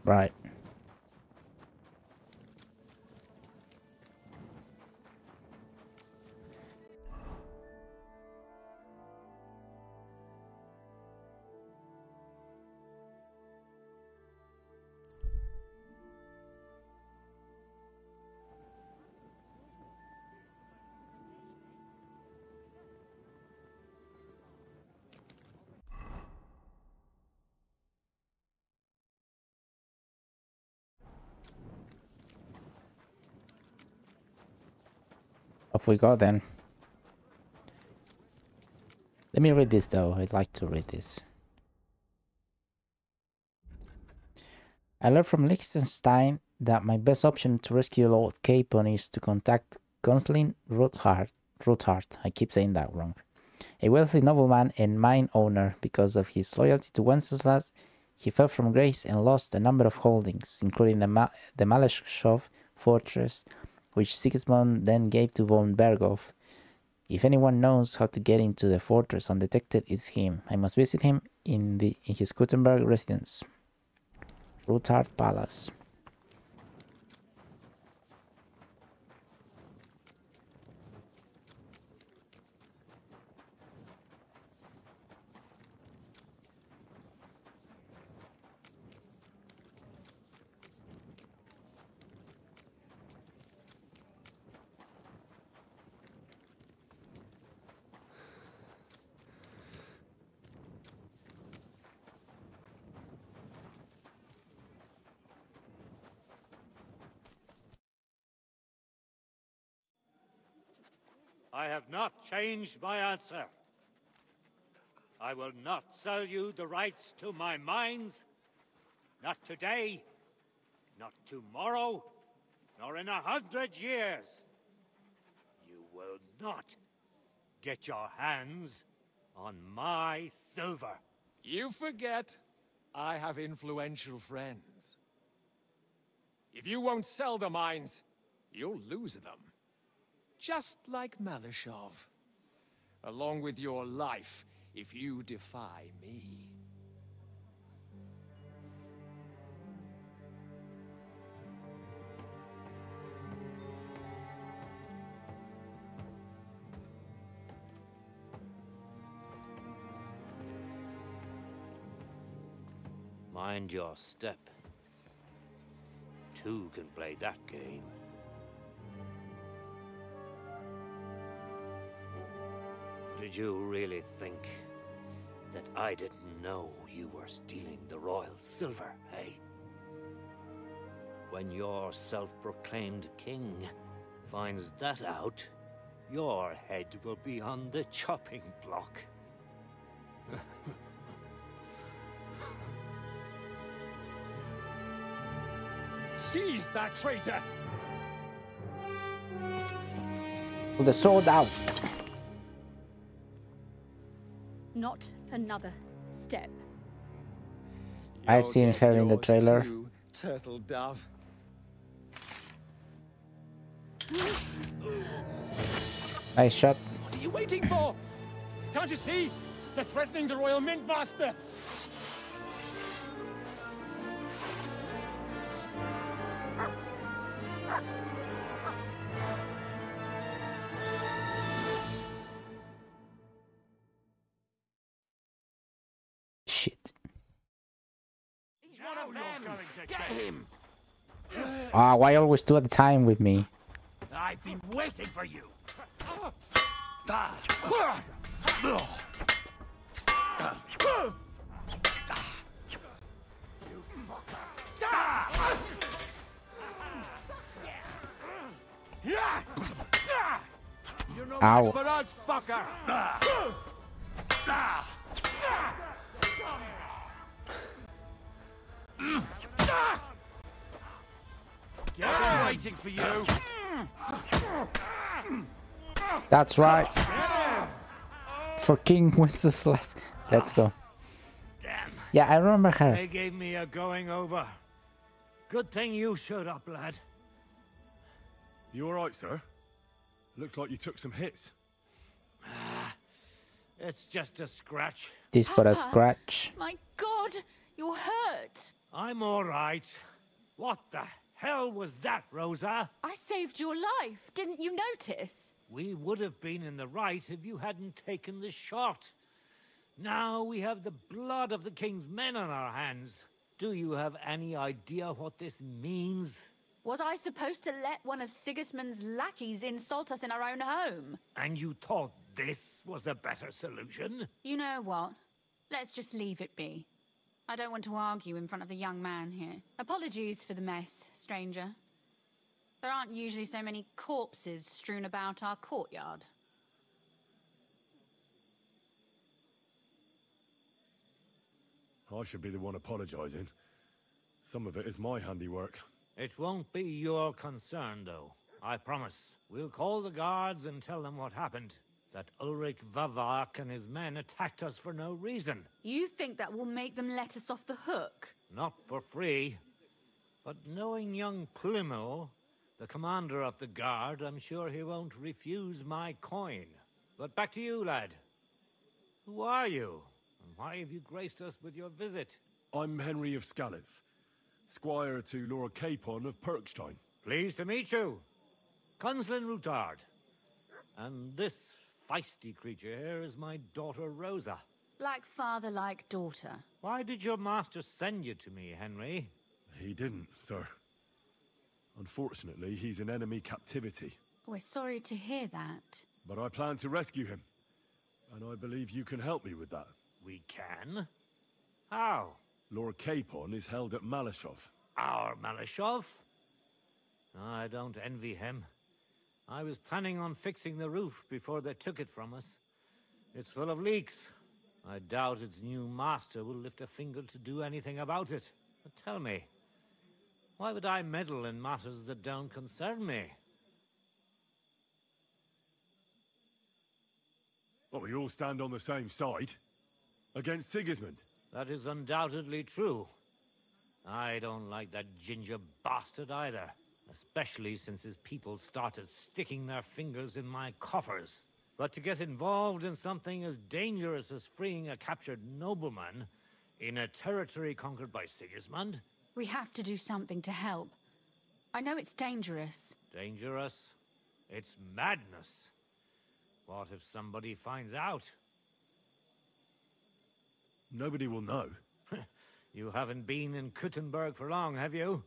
Right. Off we go then. Let me read this though. I'd like to read this. I learned from Liechtenstein that my best option to rescue Lord Capon is to contact Gonslin Rothart. I keep saying that wrong. A wealthy nobleman and mine owner. Because of his loyalty to Wenceslas, he fell from grace and lost a number of holdings, including the Maleshov fortress, which Sigismund then gave to von Berghof. If anyone knows how to get into the fortress undetected, it's him. I must visit him in his Gutenberg residence. Rothart Palace. I have not changed my answer. I will not sell you the rights to my mines. Not today, not tomorrow, nor in 100 years. You will not get your hands on my silver. You forget I have influential friends. If you won't sell the mines, you'll lose them. Just like Maleshov. Along with your life, if you defy me. Mind your step. Two can play that game. Did you really think that I didn't know you were stealing the royal silver, eh? When your self-proclaimed king finds that out, your head will be on the chopping block. Seize that traitor! Pull the sword out. Not another step. I've seen her in the trailer. Too, turtle dove. Nice shot. What are you waiting for? Can't you see? They're threatening the Royal Mint Master. Shit. He's one of them. Get him. Ah, why always two at a time with me? I've been waiting for you. Ow. Fucker. I'm waiting for you. That's right. For King Wenceslas. Let's go. Damn. Yeah, I remember her. They gave me a going over. Good thing you showed up, lad. You alright, sir? Looks like you took some hits. It's just a scratch. This but a scratch. My God, you're hurt. I'm alright. What the hell was that, Rosa? I saved your life. Didn't you notice? We would have been in the right if you hadn't taken the shot. Now we have the blood of the king's men on our hands. Do you have any idea what this means? Was I supposed to let one of Sigismund's lackeys insult us in our own home? And you thought this was a better solution? You know what? Let's just leave it be. I don't want to argue in front of the young man here. Apologies for the mess, stranger. There aren't usually so many corpses strewn about our courtyard. I should be the one apologizing. Some of it is my handiwork. It won't be your concern, though. I promise. We'll call the guards and tell them what happened. That Ulrich Vavak and his men attacked us for no reason. You think that will make them let us off the hook? Not for free. But knowing young Plimo, the commander of the guard, I'm sure he won't refuse my coin. But back to you, lad. Who are you? And why have you graced us with your visit? I'm Henry of Skalitz, squire to Lord Capon of Perkstein. Pleased to meet you. Conslin Routard. And this feisty creature here is my daughter Rosa. Like father, like daughter. Why did your master send you to me, Henry? He didn't, sir. Unfortunately, he's in enemy captivity. We're sorry to hear that. But I plan to rescue him. And I believe you can help me with that. We can? How? Lord Capon is held at Malashov. Our Malashov? I don't envy him. I was planning on fixing the roof before they took it from us. It's full of leaks. I doubt its new master will lift a finger to do anything about it. But tell me, why would I meddle in matters that don't concern me? Well, we all stand on the same side. Against Sigismund. That is undoubtedly true. I don't like that ginger bastard either. Especially since his people started sticking their fingers in my coffers. But to get involved in something as dangerous as freeing a captured nobleman in a territory conquered by Sigismund? We have to do something to help. I know it's dangerous. Dangerous? It's madness. What if somebody finds out? Nobody will know. You haven't been in Kuttenberg for long, have you?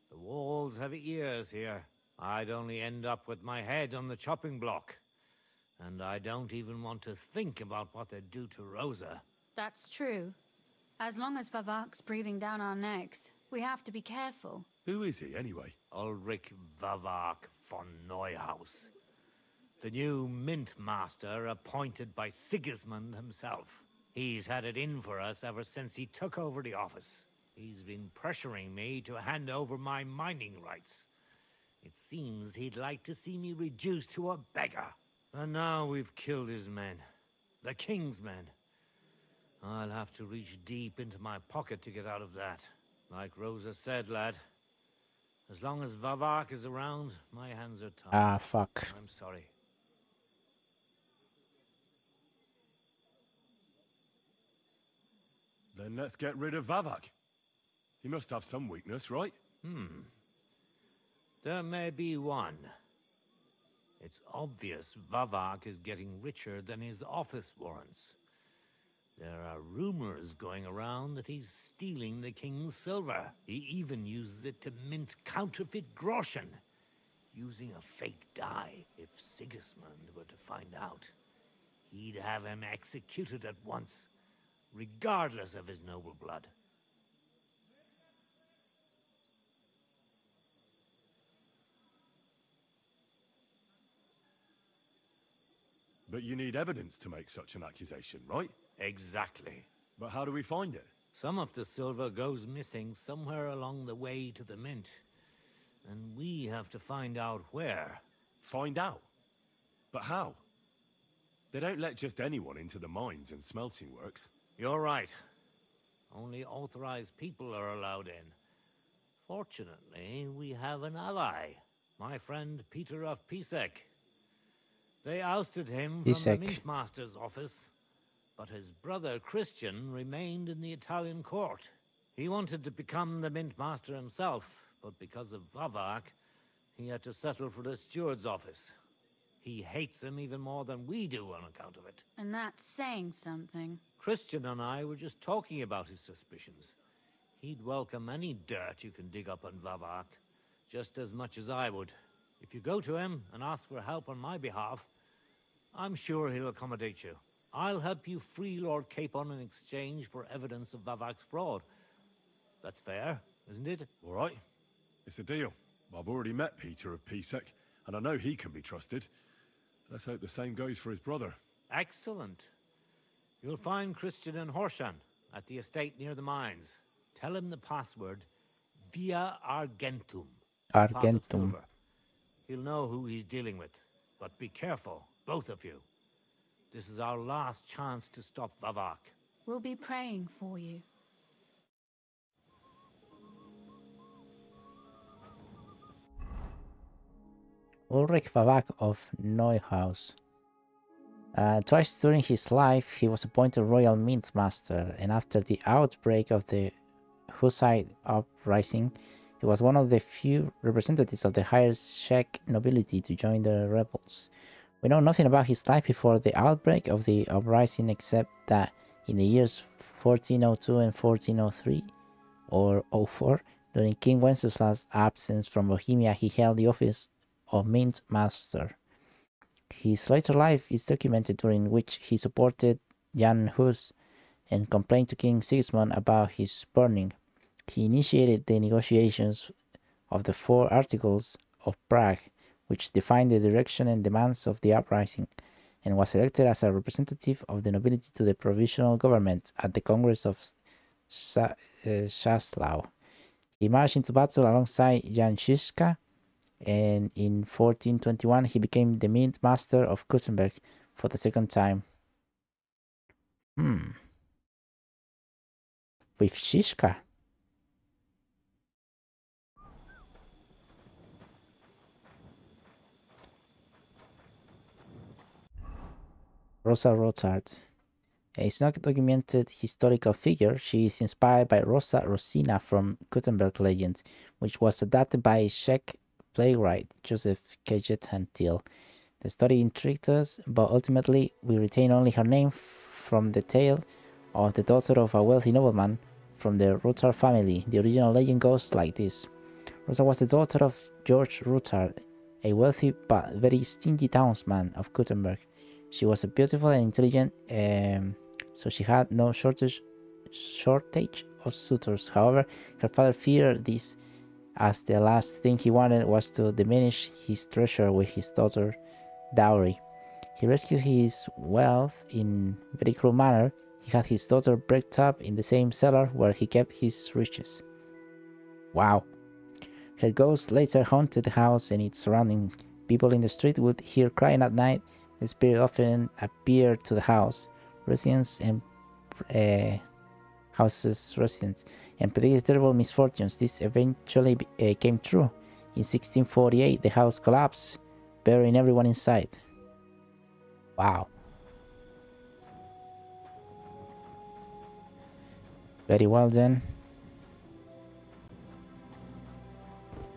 The walls have ears here. I'd only end up with my head on the chopping block. And I don't even want to think about what they'd do to Rosa. That's true. As long as Vavak's breathing down our necks, we have to be careful. Who is he, anyway? Ulrich Vavak von Neuhaus. The new mint master appointed by Sigismund himself. He's had it in for us ever since he took over the office. He's been pressuring me to hand over my mining rights. It seems he'd like to see me reduced to a beggar. And now we've killed his men. The king's men. I'll have to reach deep into my pocket to get out of that. Like Rosa said, lad. As long as Vavak is around, my hands are tied. Ah, fuck. I'm sorry. Then let's get rid of Vavak. He must have some weakness, right? There may be one. It's obvious Vavak is getting richer than his office warrants. There are rumors going around that he's stealing the king's silver. He even uses it to mint counterfeit groschen, using a fake dye. If Sigismund were to find out, he'd have him executed at once, regardless of his noble blood. But you need evidence to make such an accusation, right? Exactly. But how do we find it? Some of the silver goes missing somewhere along the way to the mint. And we have to find out where. Find out? But how? They don't let just anyone into the mines and smelting works. You're right. Only authorized people are allowed in. Fortunately, we have an ally. My friend Peter of Pisek. They ousted him from the Mint Master's office, but his brother Christian remained in the Italian court. He wanted to become the Mint Master himself, but because of Vavak, he had to settle for the steward's office. He hates him even more than we do on account of it. And that's saying something. Christian and I were just talking about his suspicions. He'd welcome any dirt you can dig up on Vavak, just as much as I would. If you go to him and ask for help on my behalf, I'm sure he'll accommodate you. I'll help you free Lord Capon in exchange for evidence of Vavak's fraud. That's fair, isn't it? All right. It's a deal. I've already met Peter of Pisek, and I know he can be trusted. Let's hope the same goes for his brother. Excellent. You'll find Christian and Horshan at the estate near the mines. Tell him the password, Via Argentum. Pot of Argentum. silver. He'll know who he's dealing with. But be careful, both of you. This is our last chance to stop Vavak. We'll be praying for you. Ulrich Vavak of Neuhaus. Twice during his life, he was appointed Royal Mint Master, and after the outbreak of the Hussite uprising, he was one of the few representatives of the higher Czech nobility to join the rebels. We know nothing about his life before the outbreak of the uprising except that in the years 1402 and 1403 or 04, during King Wenceslaus' absence from Bohemia, he held the office of Mint Master. His later life is documented, during which he supported Jan Hus and complained to King Sigismund about his burning. He initiated the negotiations of the 4 Articles of Prague, which defined the direction and demands of the uprising, and was elected as a representative of the nobility to the provisional government at the Congress of Czaslau. He marched into battle alongside Jan Žižka, and in 1421 he became the Mint Master of Kuttenberg for the second time. With Žižka? Rosa Rothard. It's not a documented historical figure. She is inspired by Rosa Rosina from Gutenberg legend, which was adapted by Czech playwright Joseph Kajetantil. The story intrigued us, but ultimately we retain only her name from the tale of the daughter of a wealthy nobleman from the Rothard family. The original legend goes like this. Rosa was the daughter of George Rothard, a wealthy but very stingy townsman of Gutenberg. She was a beautiful and intelligent, so she had no shortage of suitors. However, her father feared this, as the last thing he wanted was to diminish his treasure with his daughter's dowry. He rescued his wealth in a very cruel manner. He had his daughter bricked up in the same cellar where he kept his riches. Wow. Her ghost later haunted the house and its surroundings. People in the street would hear crying at night. The spirit often appeared to the house residents and predicted terrible misfortunes. This eventually came true. In 1648, the house collapsed, burying everyone inside. Wow. Very well then.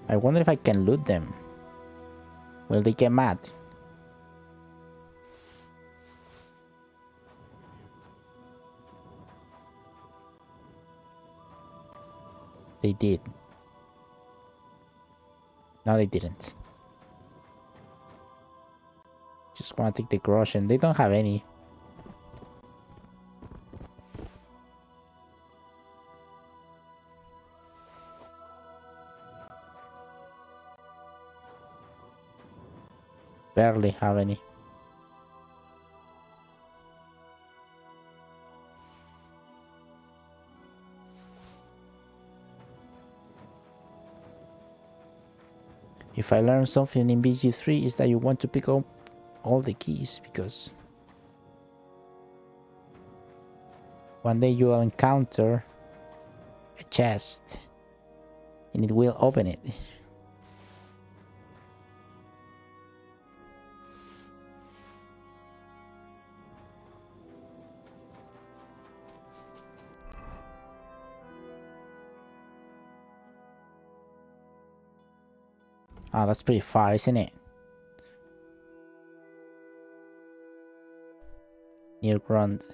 I wonder if I can loot them. Will they get mad? They did. No, they didn't. Just want to take the grosh, and they don't have any. Barely have any. If I learn something in BG3 is that you want to pick up all the keys, because one day you will encounter a chest and it will open it. Oh, that's pretty far, isn't it? Near Grund.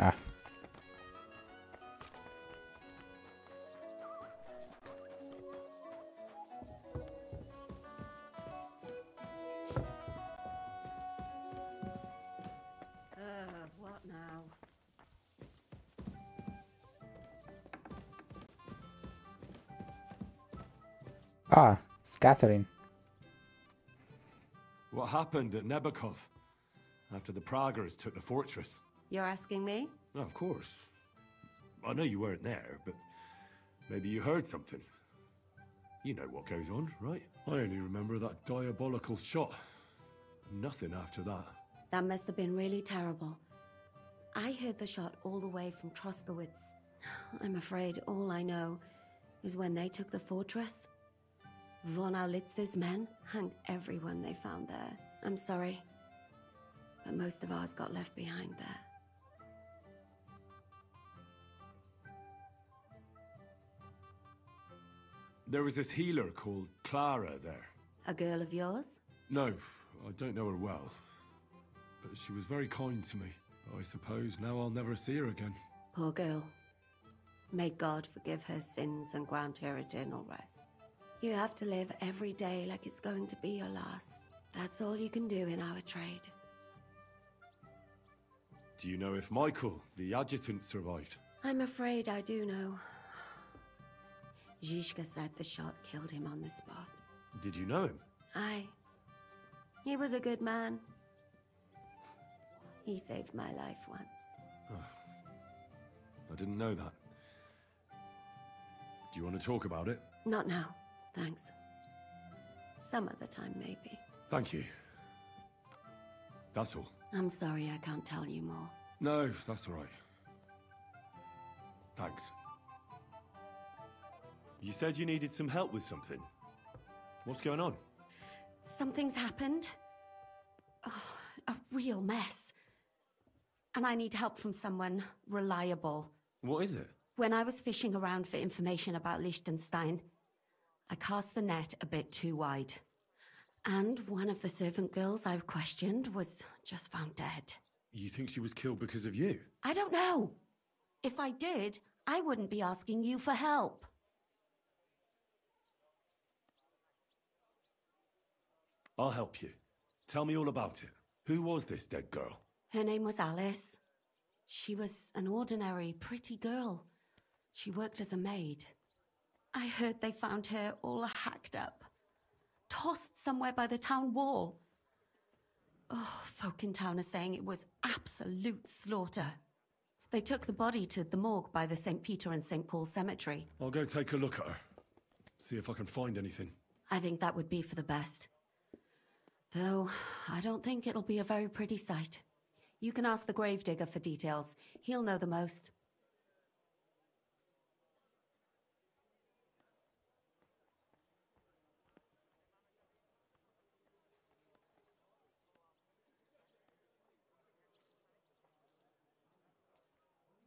Ah. What now? Ah, it's Catherine. What happened at Nebakov after the Praguers took the fortress? You're asking me? No, of course. I know you weren't there, but maybe you heard something. You know what goes on, right? I only remember that diabolical shot. Nothing after that. That must have been really terrible. I heard the shot all the way from Troskowitz. I'm afraid all I know is when they took the fortress, von Aulitz's men hanged everyone they found there. I'm sorry, but most of ours got left behind there. There was this healer called Clara there. A girl of yours? No, I don't know her well. But she was very kind to me. I suppose now I'll never see her again. Poor girl. May God forgive her sins and grant her eternal rest. You have to live every day like it's going to be your last. That's all you can do in our trade. Do you know if Michael, the adjutant, survived? I'm afraid I do know. Zhishka said the shot killed him on the spot. Did you know him? Aye. He was a good man. He saved my life once. Oh, I didn't know that. Do you want to talk about it? Not now, thanks. Some other time, maybe. Thank you. That's all. I'm sorry I can't tell you more. No, that's all right. Thanks. You said you needed some help with something. What's going on? Something's happened. Oh, a real mess. And I need help from someone reliable. What is it? When I was fishing around for information about Liechtenstein, I cast the net a bit too wide. And one of the servant girls I questioned was just found dead. You think she was killed because of you? I don't know. If I did, I wouldn't be asking you for help. I'll help you. Tell me all about it. Who was this dead girl? Her name was Alice. She was an ordinary, pretty girl. She worked as a maid. I heard they found her all hacked up, tossed somewhere by the town wall. Oh, folk in town are saying it was absolute slaughter. They took the body to the morgue by the St. Peter and St. Paul cemetery. I'll go take a look at her. See if I can find anything. I think that would be for the best. Though, I don't think it'll be a very pretty sight. You can ask the gravedigger for details. He'll know the most.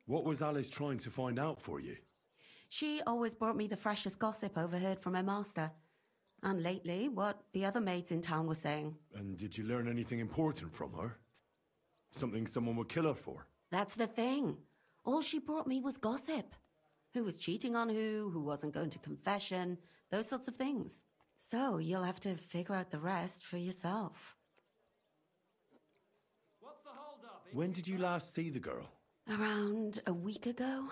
What was Alice trying to find out for you? She always brought me the freshest gossip overheard from her master. And lately, what the other maids in town were saying. And did you learn anything important from her? Something someone would kill her for? That's the thing. All she brought me was gossip. Who was cheating on who wasn't going to confession, those sorts of things. So you'll have to figure out the rest for yourself. When did you last see the girl? Around a week ago.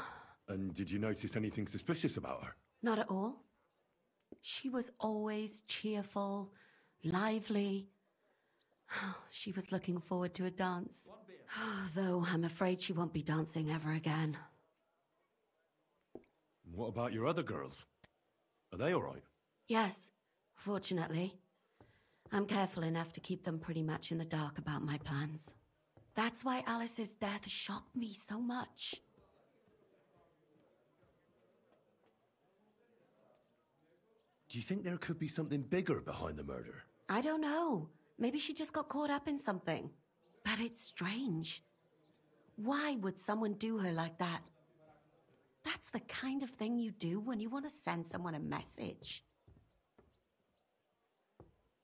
And did you notice anything suspicious about her? Not at all. She was always cheerful, lively. She was looking forward to a dance. Though I'm afraid she won't be dancing ever again. What about your other girls? Are they all right? Yes, fortunately. I'm careful enough to keep them pretty much in the dark about my plans. That's why Alice's death shocked me so much. Do you think there could be something bigger behind the murder? I don't know. Maybe she just got caught up in something. But it's strange. Why would someone do her like that? That's the kind of thing you do when you want to send someone a message.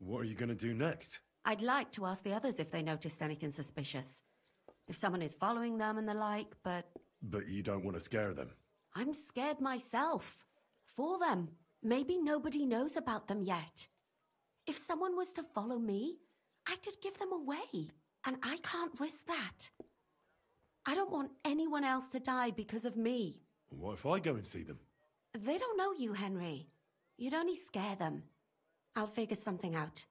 What are you going to do next? I'd like to ask the others if they noticed anything suspicious. if someone is following them and the like, but... But you don't want to scare them. I'm scared myself. For them. Maybe nobody knows about them yet. If someone was to follow me, I could give them away. And I can't risk that. I don't want anyone else to die because of me. What if I go and see them? They don't know you, Henry. You'd only scare them. I'll figure something out.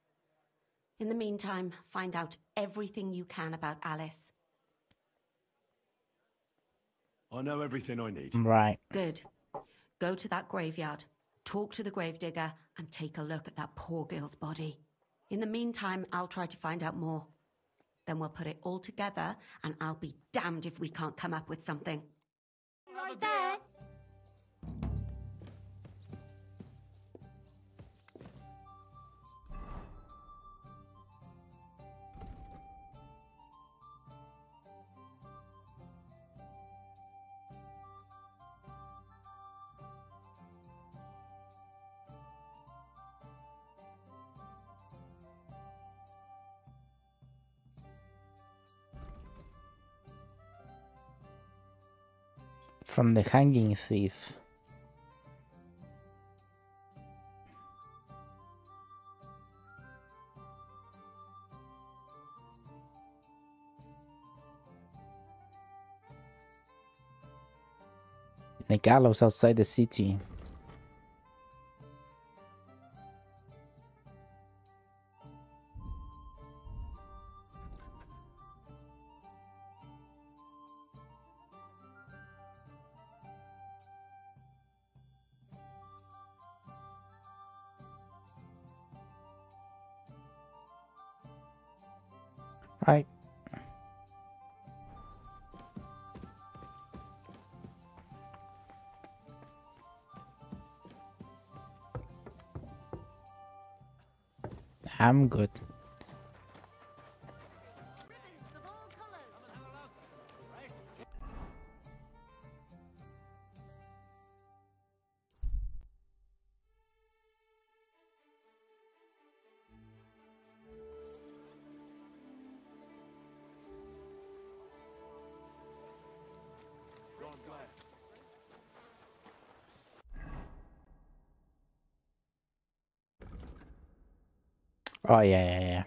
In the meantime, find out everything you can about Alice. I know everything I need. Right. Good. Go to that graveyard, talk to the gravedigger, and take a look at that poor girl's body. In the meantime, I'll try to find out more. Then we'll put it all together, and I'll be damned if we can't come up with something. Right there. From the hanging thief. The gallows outside the city. Right. I'm good. Oh yeah.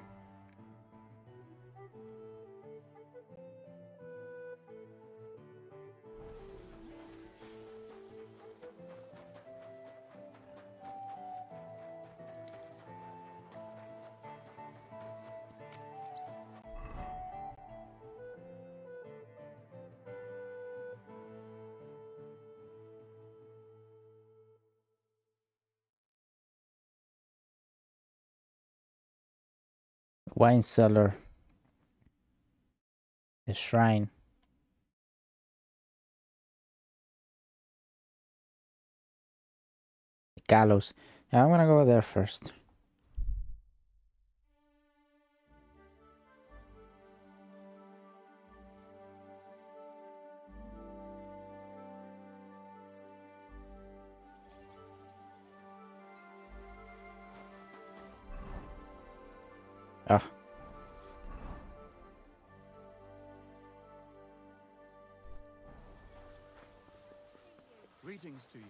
Wine cellar. The shrine. The gallows. Yeah, I'm gonna go there first. Ah. Greetings to you.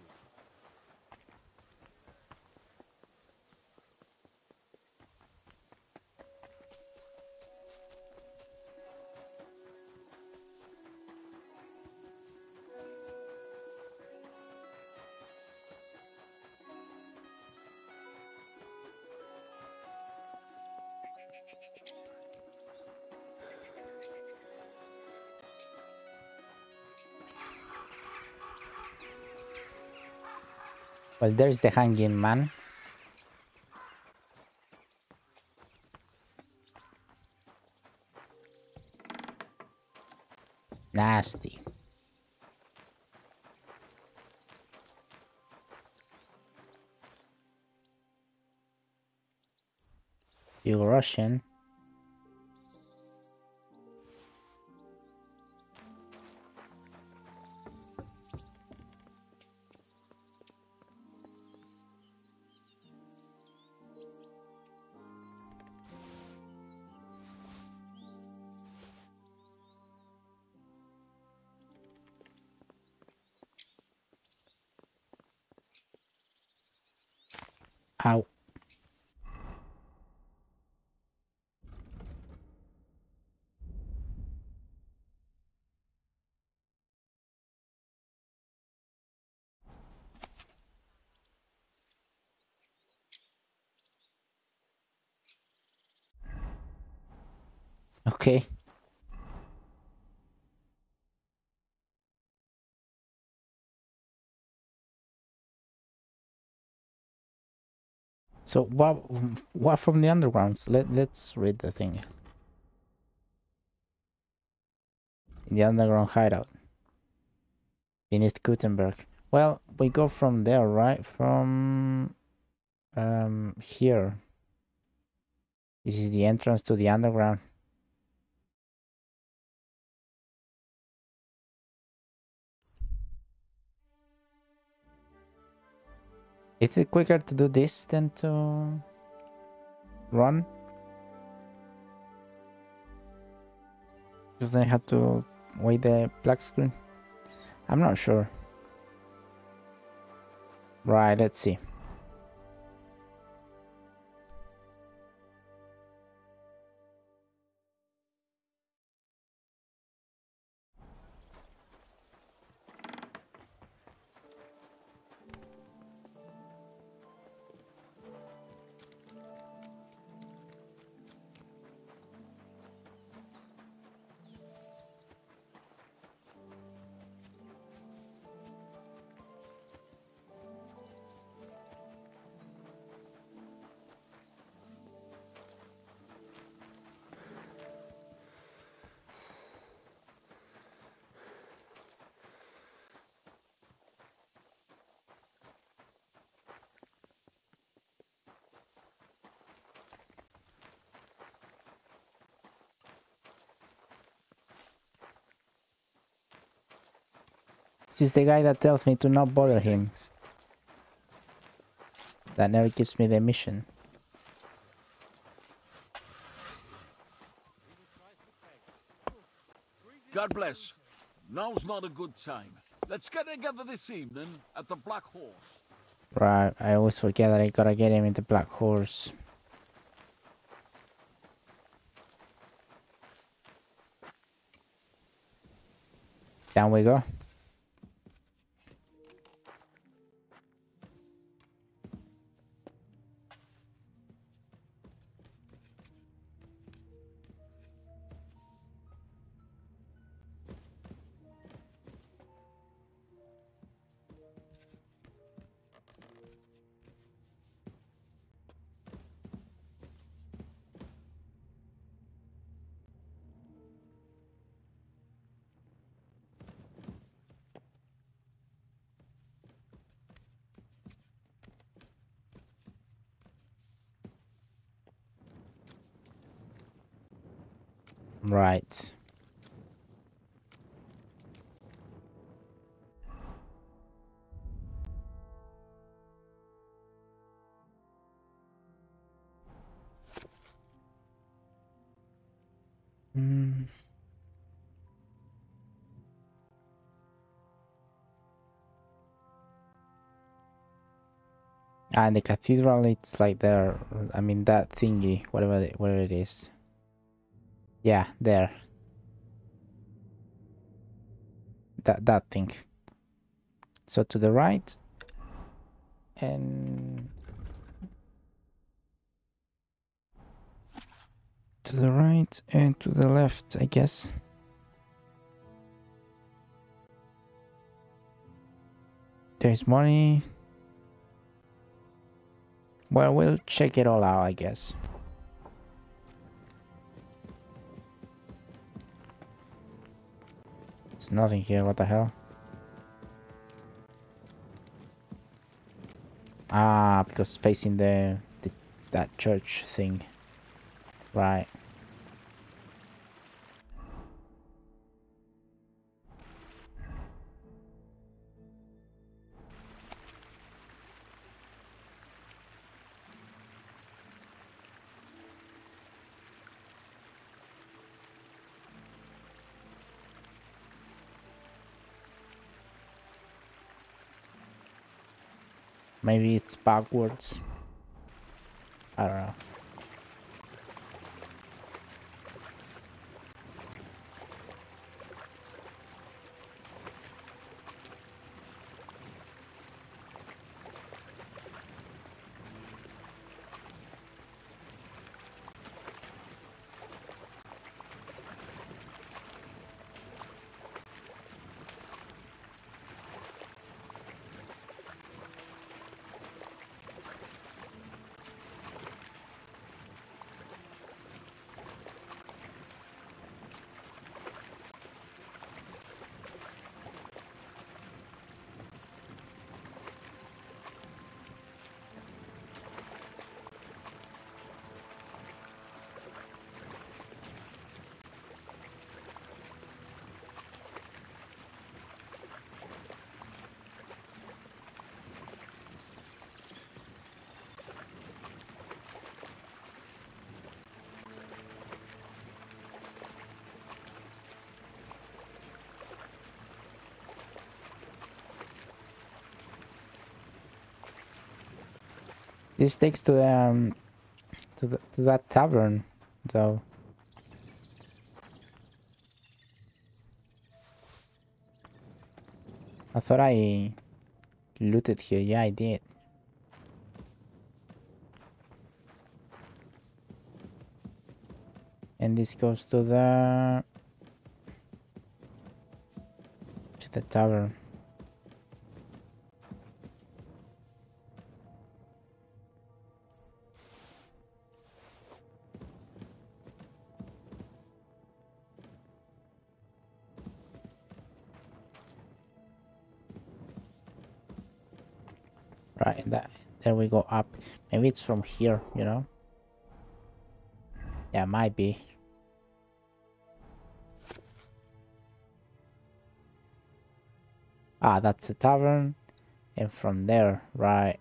Well, there's the hanging man. Nasty. You Russian. Ow. Okay. So what from the undergrounds? Let's read the thing. In the underground hideout. Beneath Gutenberg. Well, we go from there, right? From here. This is the entrance to the underground. Is it quicker to do this than to run? Because then I have to wait the black screen. I'm not sure. Right, let's see. This is the guy that tells me to not bother him. That never gives me the mission. God bless. Now's not a good time. Let's get together this evening at the Black Horse. Right, I always forget that I gotta get him in the Black Horse. Down we go. Right. Mm. And the cathedral, it's like there. I mean that thingy, whatever it is. Yeah, there. That thing. So to the right, and to the right and to the left, I guess. There's money. Well, we'll check it all out, I guess. There's nothing here, what the hell? Ah, because facing that church thing. Right. Maybe it's backwards. I don't know. This takes to to that tavern, though. I thought I looted here. Yeah, I did. And this goes to the tavern. Right, there we go up. Maybe it's from here, you know? Yeah, might be. Ah, that's the tavern. And from there, right.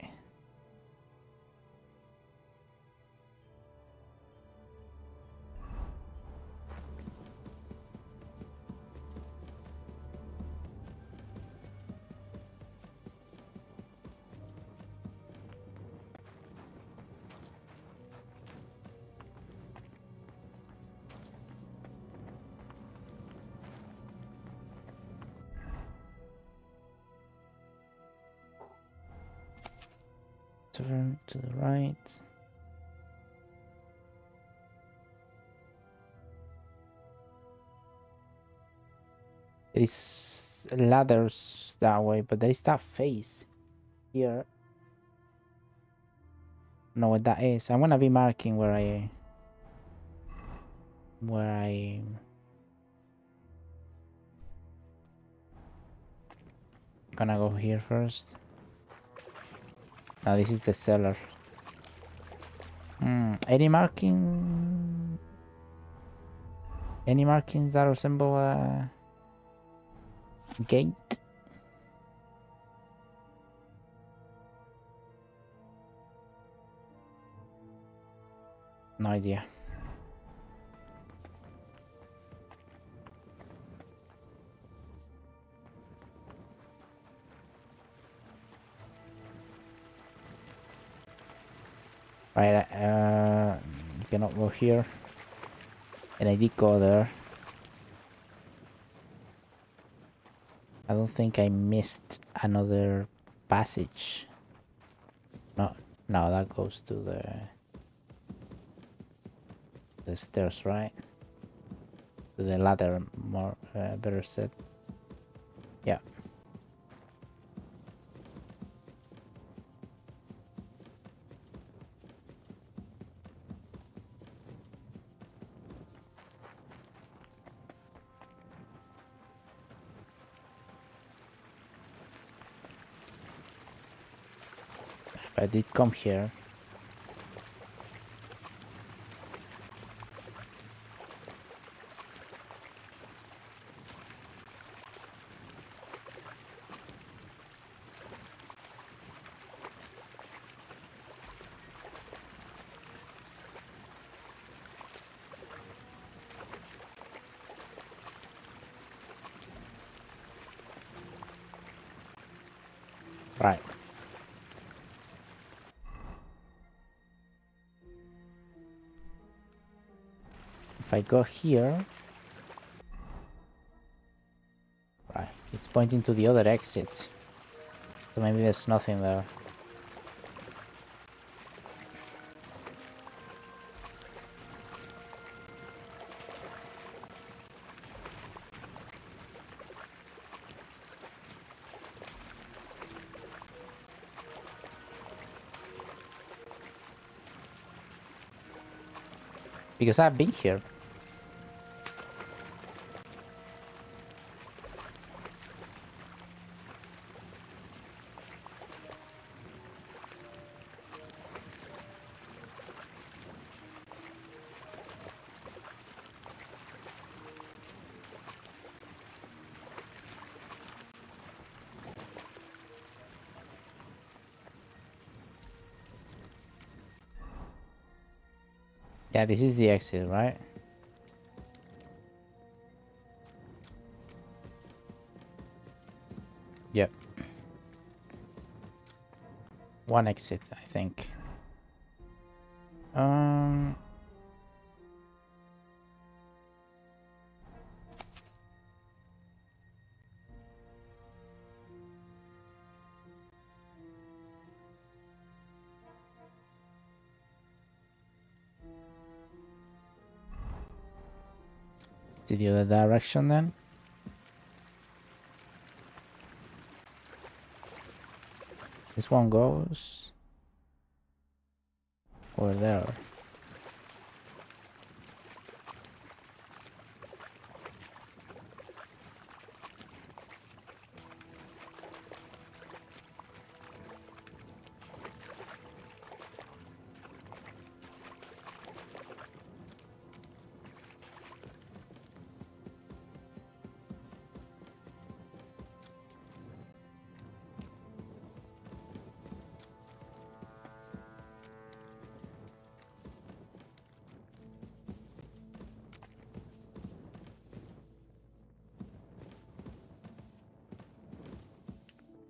Turn to the right. There is ladders that way, but there is that face here. Know what that is. I'm gonna be marking where I gonna go here first. Now this is the cellar. Any markings that resemble a gate? No idea. Right, you cannot go here. And I did go there. I don't think I missed another passage. No, that goes to the stairs, right? To the ladder, more better said. Yeah. I did come here. Right. If I go here... Right, it's pointing to the other exit. So maybe there's nothing there. Because I've been here. Yeah, this is the exit, right? Yep. One exit, I think. To the other direction then. This one goes over there.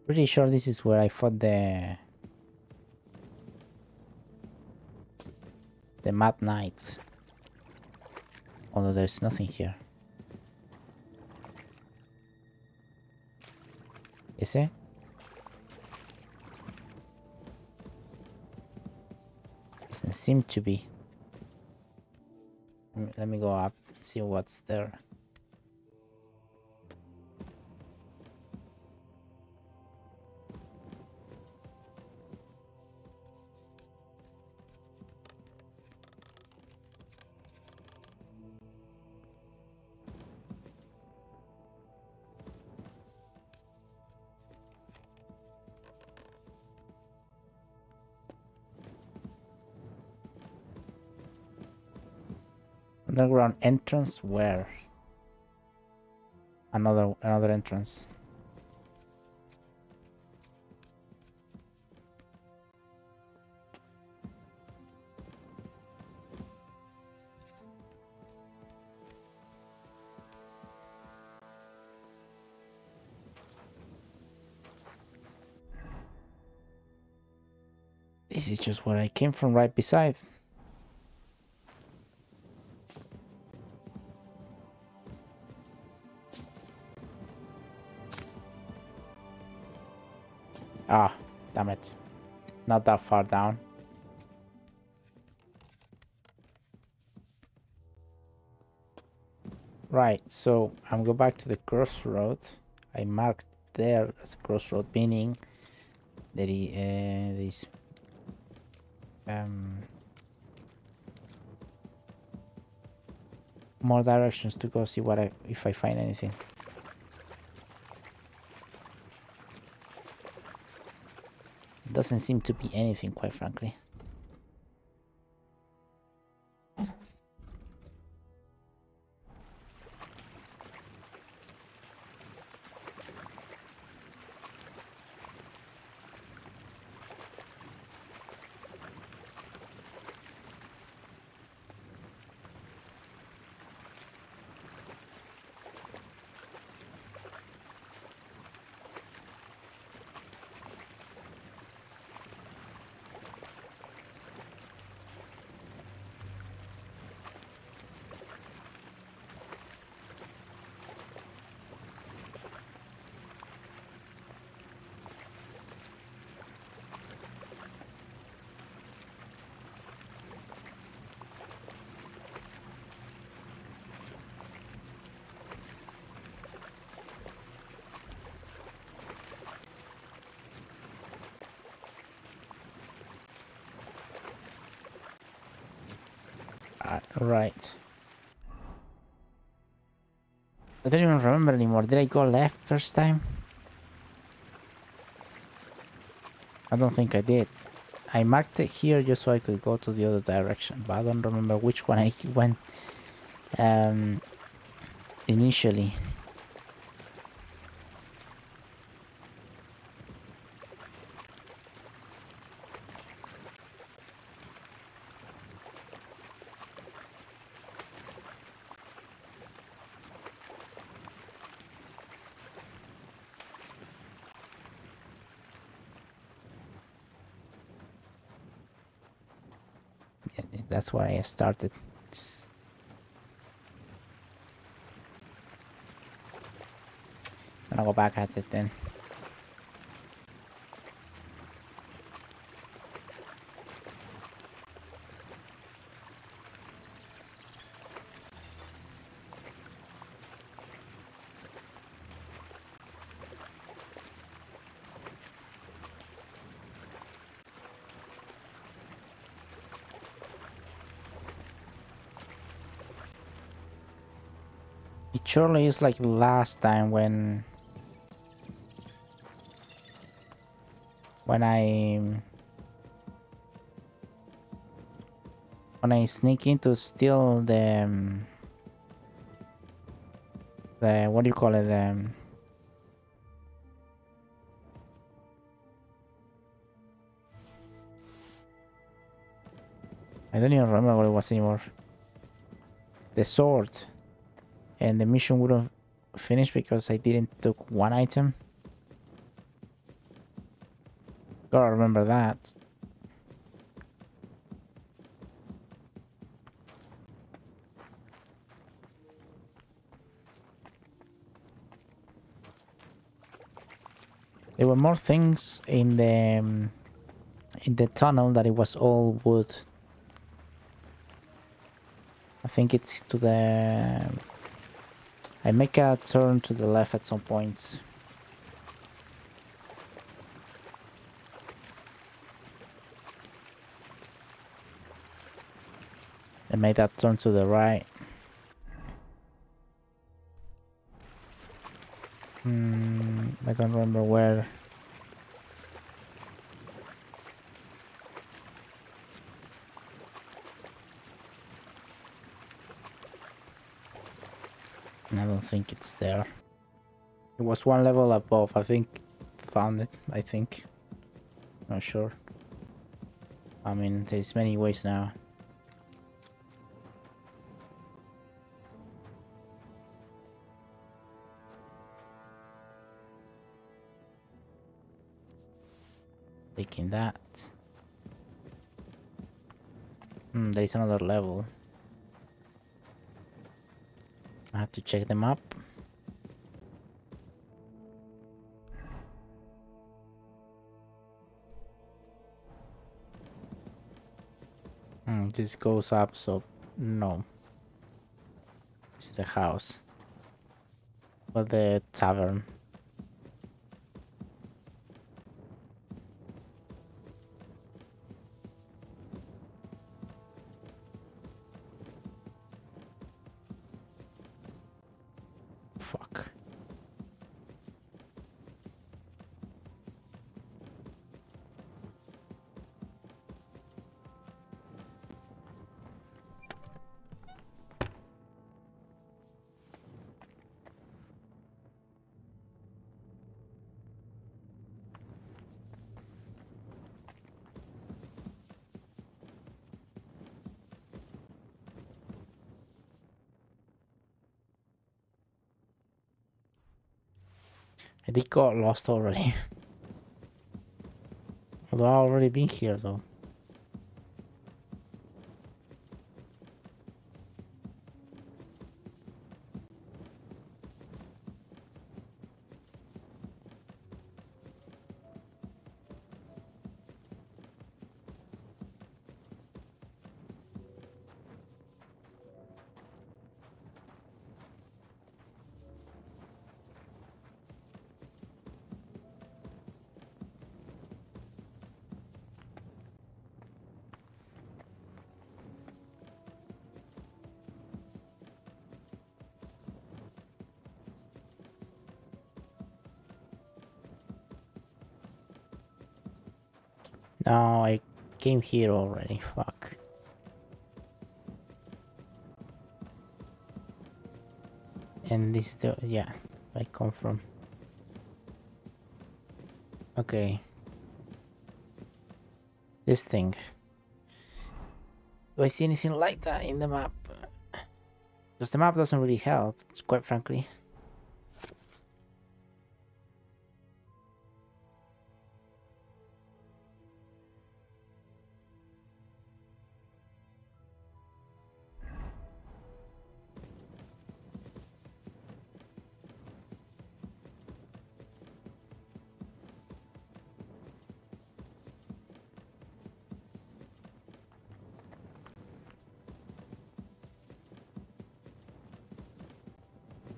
Pretty sure this is where I fought the Mad Knight. Although there's nothing here. Is it? Doesn't seem to be. Let me go up, see what's there. Underground entrance where? Another entrance. This is just where I came from, right beside. Ah, damn it. Not that far down. Right, so I'm going back to the crossroad. I marked there as a crossroad, meaning that there's more directions to go see what if I find anything. Doesn't seem to be anything, quite frankly. Right. I don't even remember anymore. Did I go left first time? I don't think I did. I marked it here just so I could go to the other direction, but I don't remember which one I went initially. Yeah, that's why I started. I'm gonna go back at it then. It surely is like last time when I sneak in to steal the what do you call it, I don't even remember what it was anymore. The sword, and the mission would have finished because I didn't took one item. Gotta remember that. There were more things in the tunnel that it was all wood. I think it's to the... I make a turn to the left at some points. I made that turn to the right. I don't remember where. I don't think it's there. It was one level above. I think found it. I think. Not sure. I mean, there's many ways now. Taking that. There is another level. I have to check them up. This goes up, so no. It's the house. Or the tavern. Fuck. I think got lost already. Although I already been here though. No, I came here already. Fuck. And this is the, yeah, I come from. Okay. This thing. Do I see anything like that in the map? Because the map doesn't really help, quite frankly.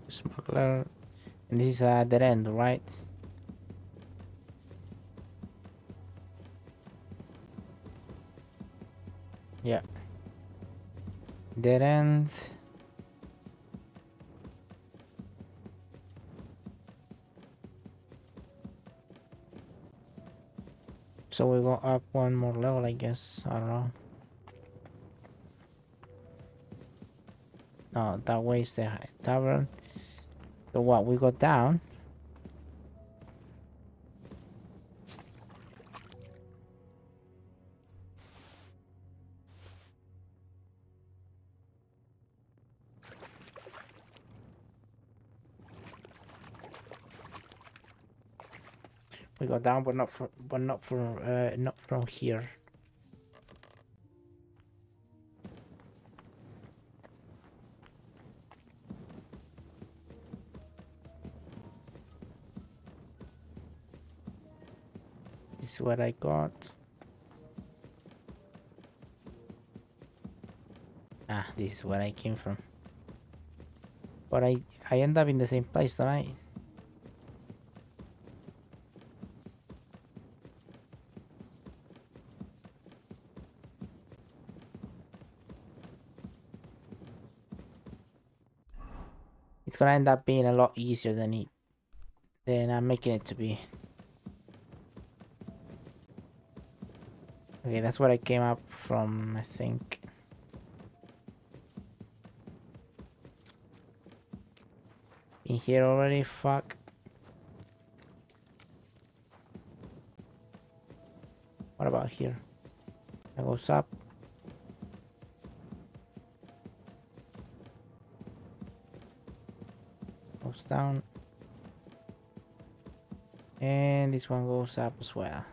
Smuggler. And this is a dead end, right? Yeah. Dead end. So we go up one more level, I guess. I don't know. No, that way is the tavern. So what? We go down. We go down, but not from here. This is what I got. Ah, this is where I came from. But I end up in the same place, don't I? It's gonna end up being a lot easier than I'm making it to be. Okay, that's where I came up from, I think. In here already, fuck. What about here? That goes up. Goes down. And this one goes up as well.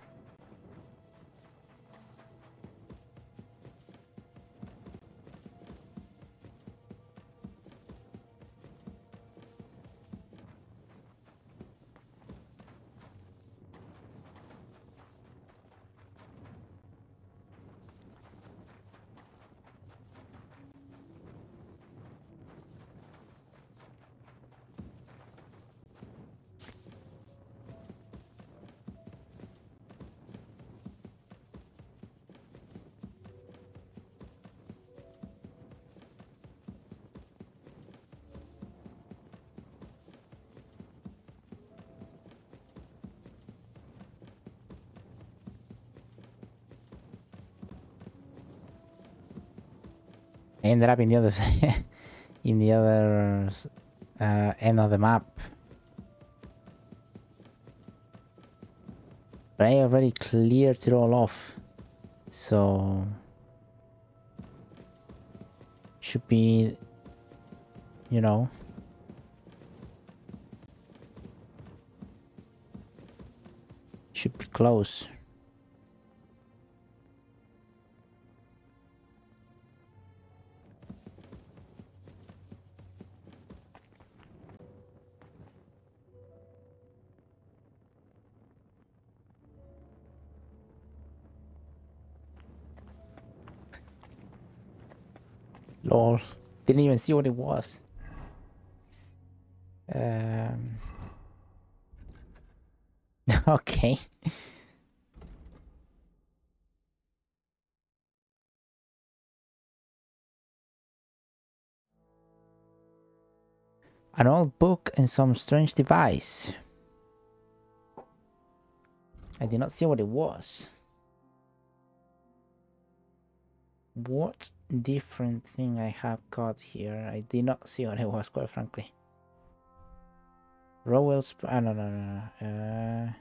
I ended up in the other in the other end of the map, but I already cleared it all off, so should be, you know, should be close. Lol, didn't even see what it was. Okay. An old book and some strange device. I did not see what it was. What different thing I have got here? I did not see what it was, quite frankly. Rowell's... Ah, no.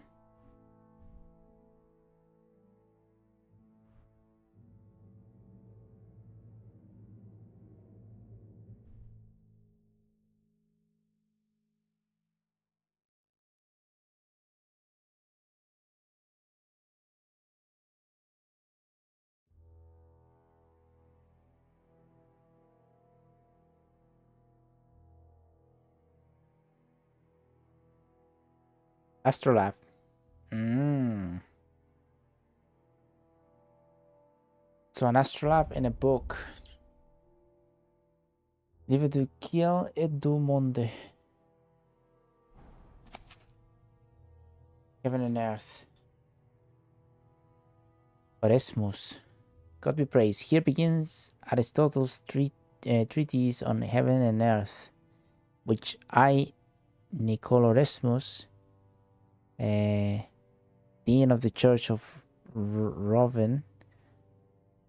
Astrolab. So an astrolab in a book. Live to kill Edu Monde. Heaven and earth. Oresmus. God be praised. Here begins Aristotle's treatise on heaven and earth, which I, Nicoloresmus, dean of the Church of Rouen,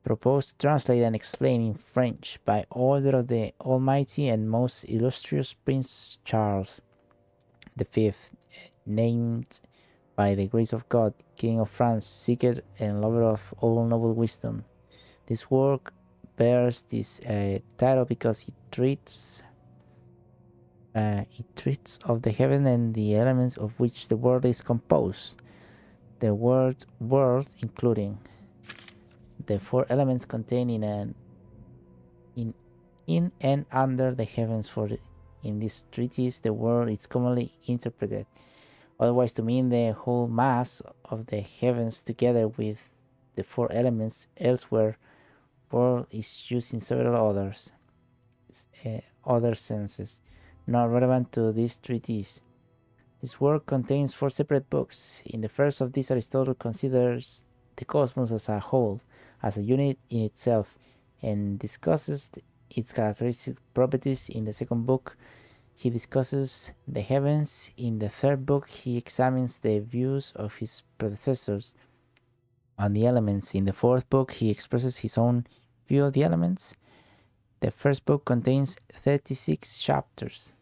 proposed to translate and explain in French by order of the Almighty and most illustrious Prince Charles V, named by the grace of God, King of France, seeker and lover of all noble wisdom. This work bears this title because it treats of the heaven and the elements of which the world is composed. The word world, including the four elements contained in and under the heavens. For in this treatise, the world is commonly interpreted otherwise to mean the whole mass of the heavens together with the four elements. Elsewhere, world is used in several other senses, not relevant to this treatise. This work contains 4 separate books. In the first of these, Aristotle considers the cosmos as a whole, as a unit in itself, and discusses its characteristic properties. In the second book, he discusses the heavens. In the third book, he examines the views of his predecessors on the elements. In the fourth book, he expresses his own view of the elements. The first book contains 36 chapters.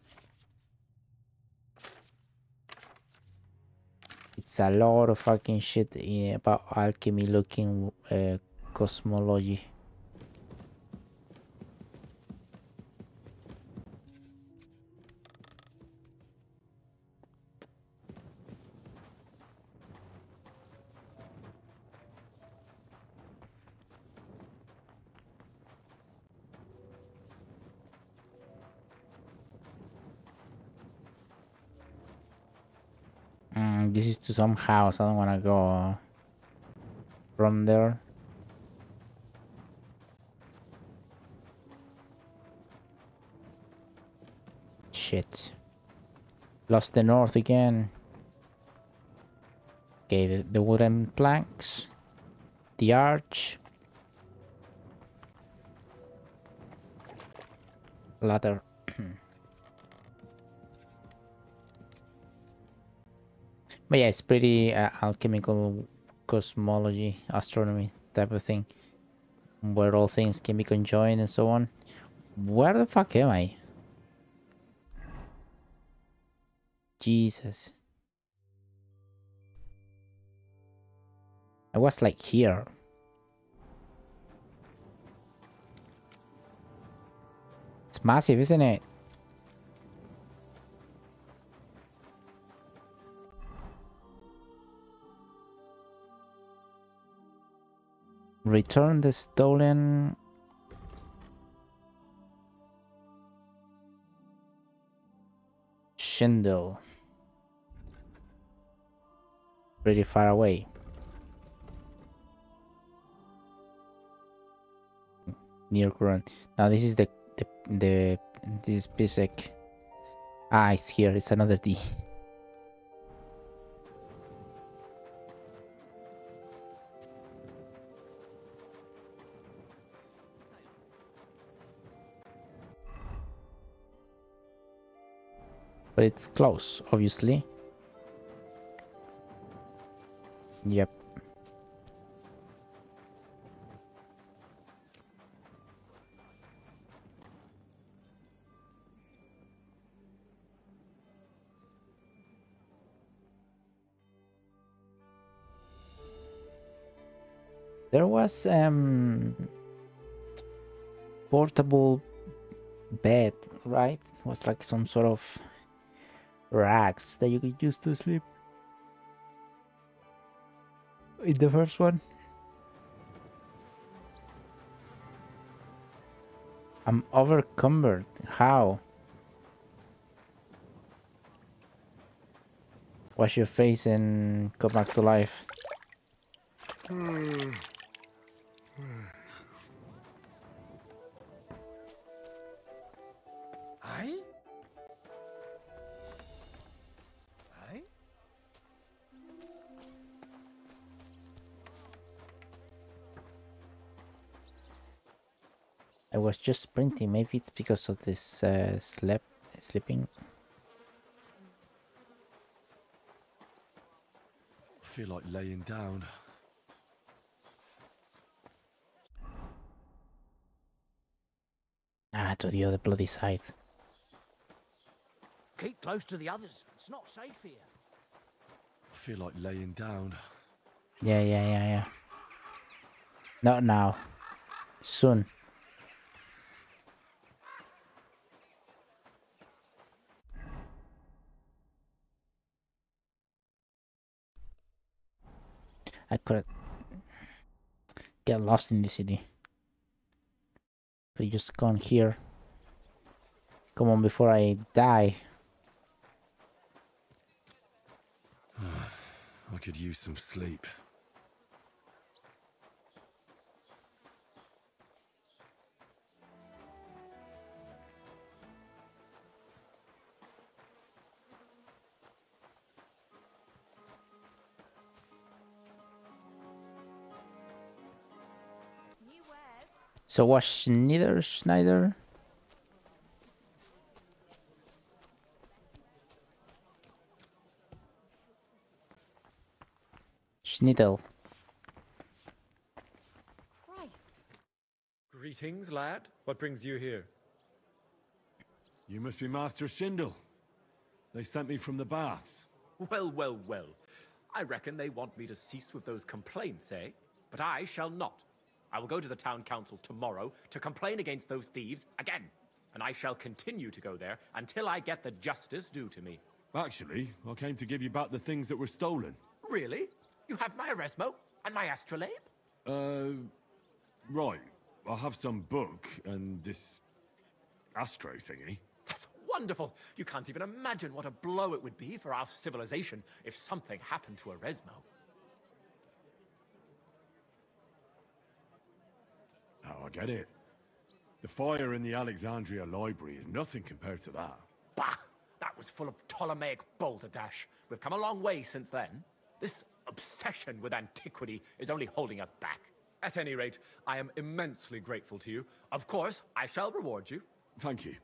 It's a lot of fucking shit about alchemy looking cosmology. This is to some house. I don't want to go from there. Shit. Lost the north again. Okay, the wooden planks. The arch. Ladder. But yeah, it's pretty alchemical cosmology, astronomy type of thing, where all things can be conjoined and so on. Where the fuck am I? Jesus. I was like here. It's massive, isn't it? Return the stolen Schindel. Pretty far away. Near current. Now this is this is Pisek. Ah, it's here. It's another D. But it's close, obviously. Yep. There was portable bed, right? It was like some sort of rags that you could use to sleep. In the first one. I'm overcumbered. How? Wash your face and come back to life. Aye? Aye? I was just sprinting. Maybe it's because of this sleeping. I feel like laying down. Ah, to the other bloody side. Keep close to the others. It's not safe here. I feel like laying down. Yeah. Not now. Soon. I could get lost in the city. Could just gone here. Come on, before I die. I could use some sleep. So was Schneider? Schniddle. Christ. Greetings, lad. What brings you here? You must be Master Schindel. They sent me from the baths. Well. I reckon they want me to cease with those complaints, eh? But I shall not. I will go to the town council tomorrow to complain against those thieves again. And I shall continue to go there until I get the justice due to me. Actually, I came to give you back the things that were stolen. Really? You have my Eresmo and my astrolabe? Right. I have some book and this astro thingy. That's wonderful. You can't even imagine what a blow it would be for our civilization if something happened to Eresmo. Oh, I get it. The fire in the Alexandria library is nothing compared to that. Bah! That was full of Ptolemaic balderdash. We've come a long way since then. This obsession with antiquity is only holding us back. At any rate, I am immensely grateful to you. Of course, I shall reward you. Thank you.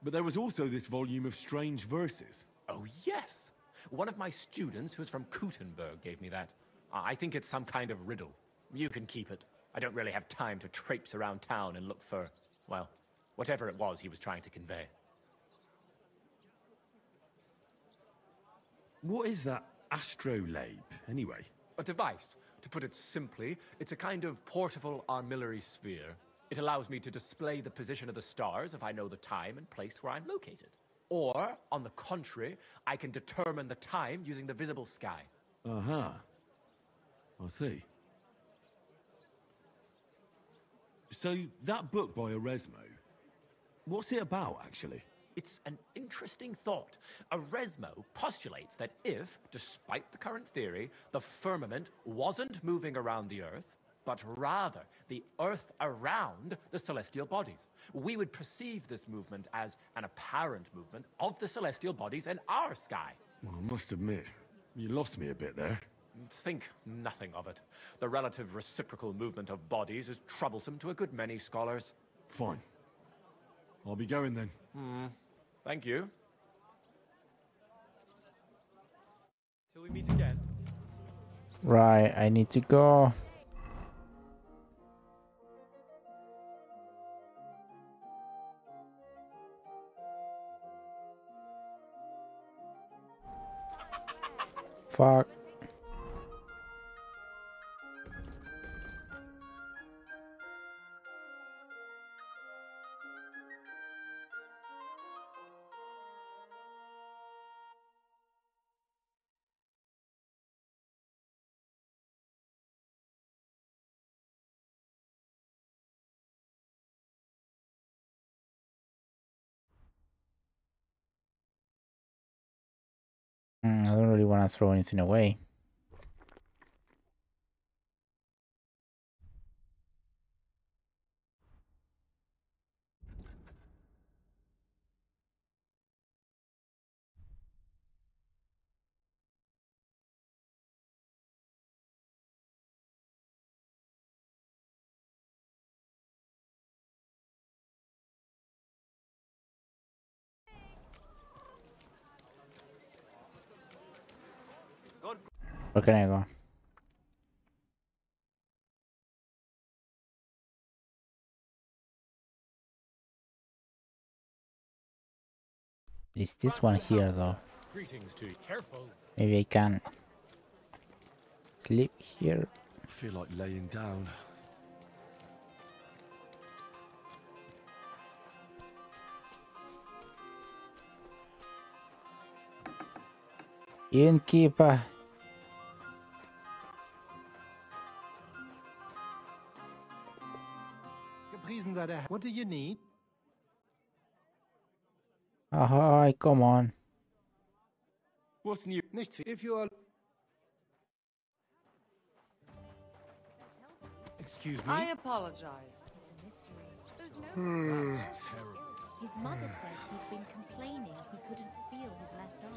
But there was also this volume of strange verses. Oh, yes. One of my students who's from Kuttenberg gave me that. I think it's some kind of riddle. You can keep it. I don't really have time to traipse around town and look for, well, whatever it was he was trying to convey. What is that astrolabe, anyway? A device. To put it simply, it's a kind of portable armillary sphere. It allows me to display the position of the stars if I know the time and place where I'm located. Or, on the contrary, I can determine the time using the visible sky. Uh-huh. I see. So, that book by Eresmo, what's it about, actually? It's an interesting thought. Eresmo postulates that if, despite the current theory, the firmament wasn't moving around the Earth, but rather the Earth around the celestial bodies, we would perceive this movement as an apparent movement of the celestial bodies in our sky. Well, I must admit, you lost me a bit there. Think nothing of it. The relative reciprocal movement of bodies is troublesome to a good many scholars. Fine. I'll be going then. Thank you. Till we meet again. Right, I need to go. Fuck. I don't really want to throw anything away. Where can I go? It's this one here though. Greetings to you. Careful. Maybe I can click here. I feel like laying down. Innkeeper. Gepriesen sei der Herr. What do you need? Hi, come on. What's new? Nicht viel. If you are... Excuse me? I apologize. It's a mystery. There's no... His mother said he'd been complaining he couldn't feel his left arm,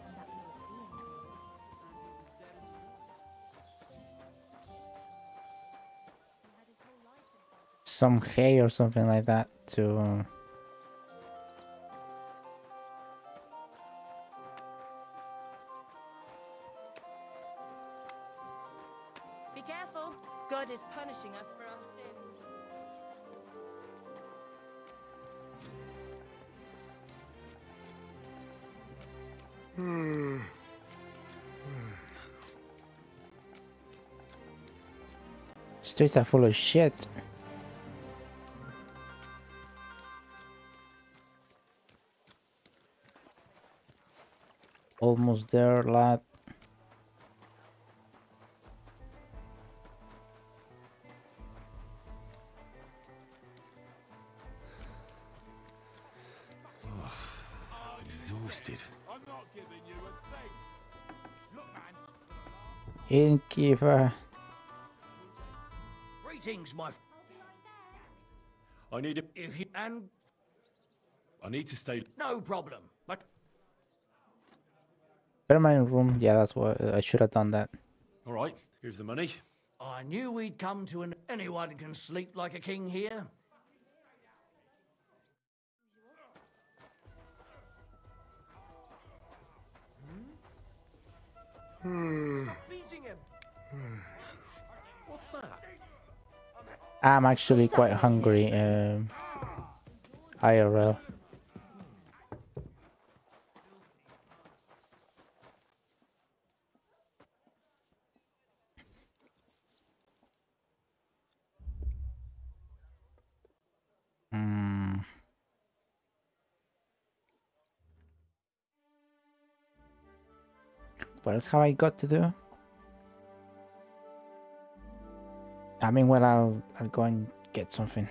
and that we were seeing him. Some hay or something like that to... Be careful. God is punishing us for our sins. Streets are full of shit. Almost there, lad. Exhausted. I'm not giving you a thing. Look, man. Innkeeper. Greetings, my... I need a... If you... And... I need to stay... No problem, but... Permanent room. Yeah, that's what I should have done that. All right, here's the money. I knew we'd come to an... Anyone can sleep like a king here. Beating him. What's that? I'm actually quite hungry. IRL. What else have I got to do? I mean, well, I'll go and get something.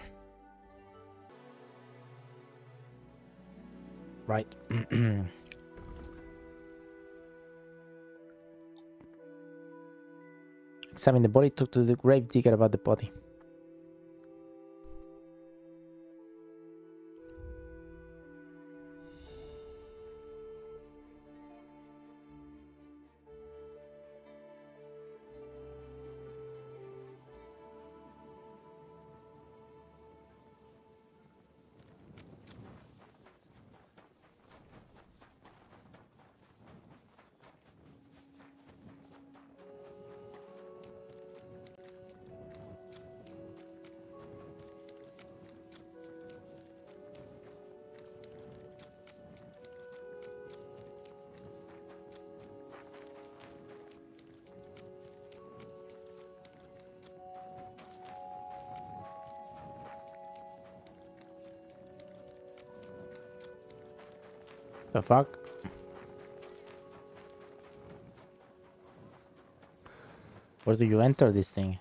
Right. Examine the body. Talk to the grave digger about the body. The fuck? Where do you enter this thing?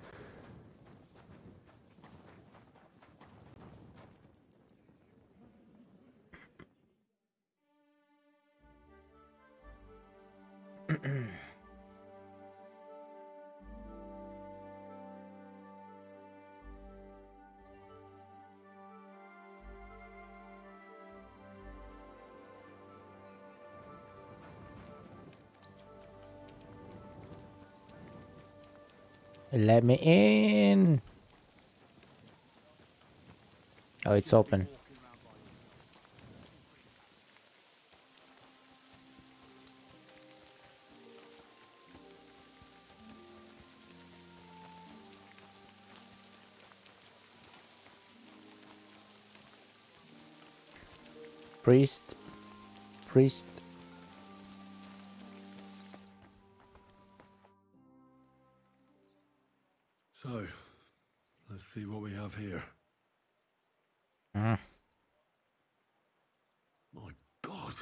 Let me in. Oh, it's open. Priest. So, let's see what we have here. Mm. My God.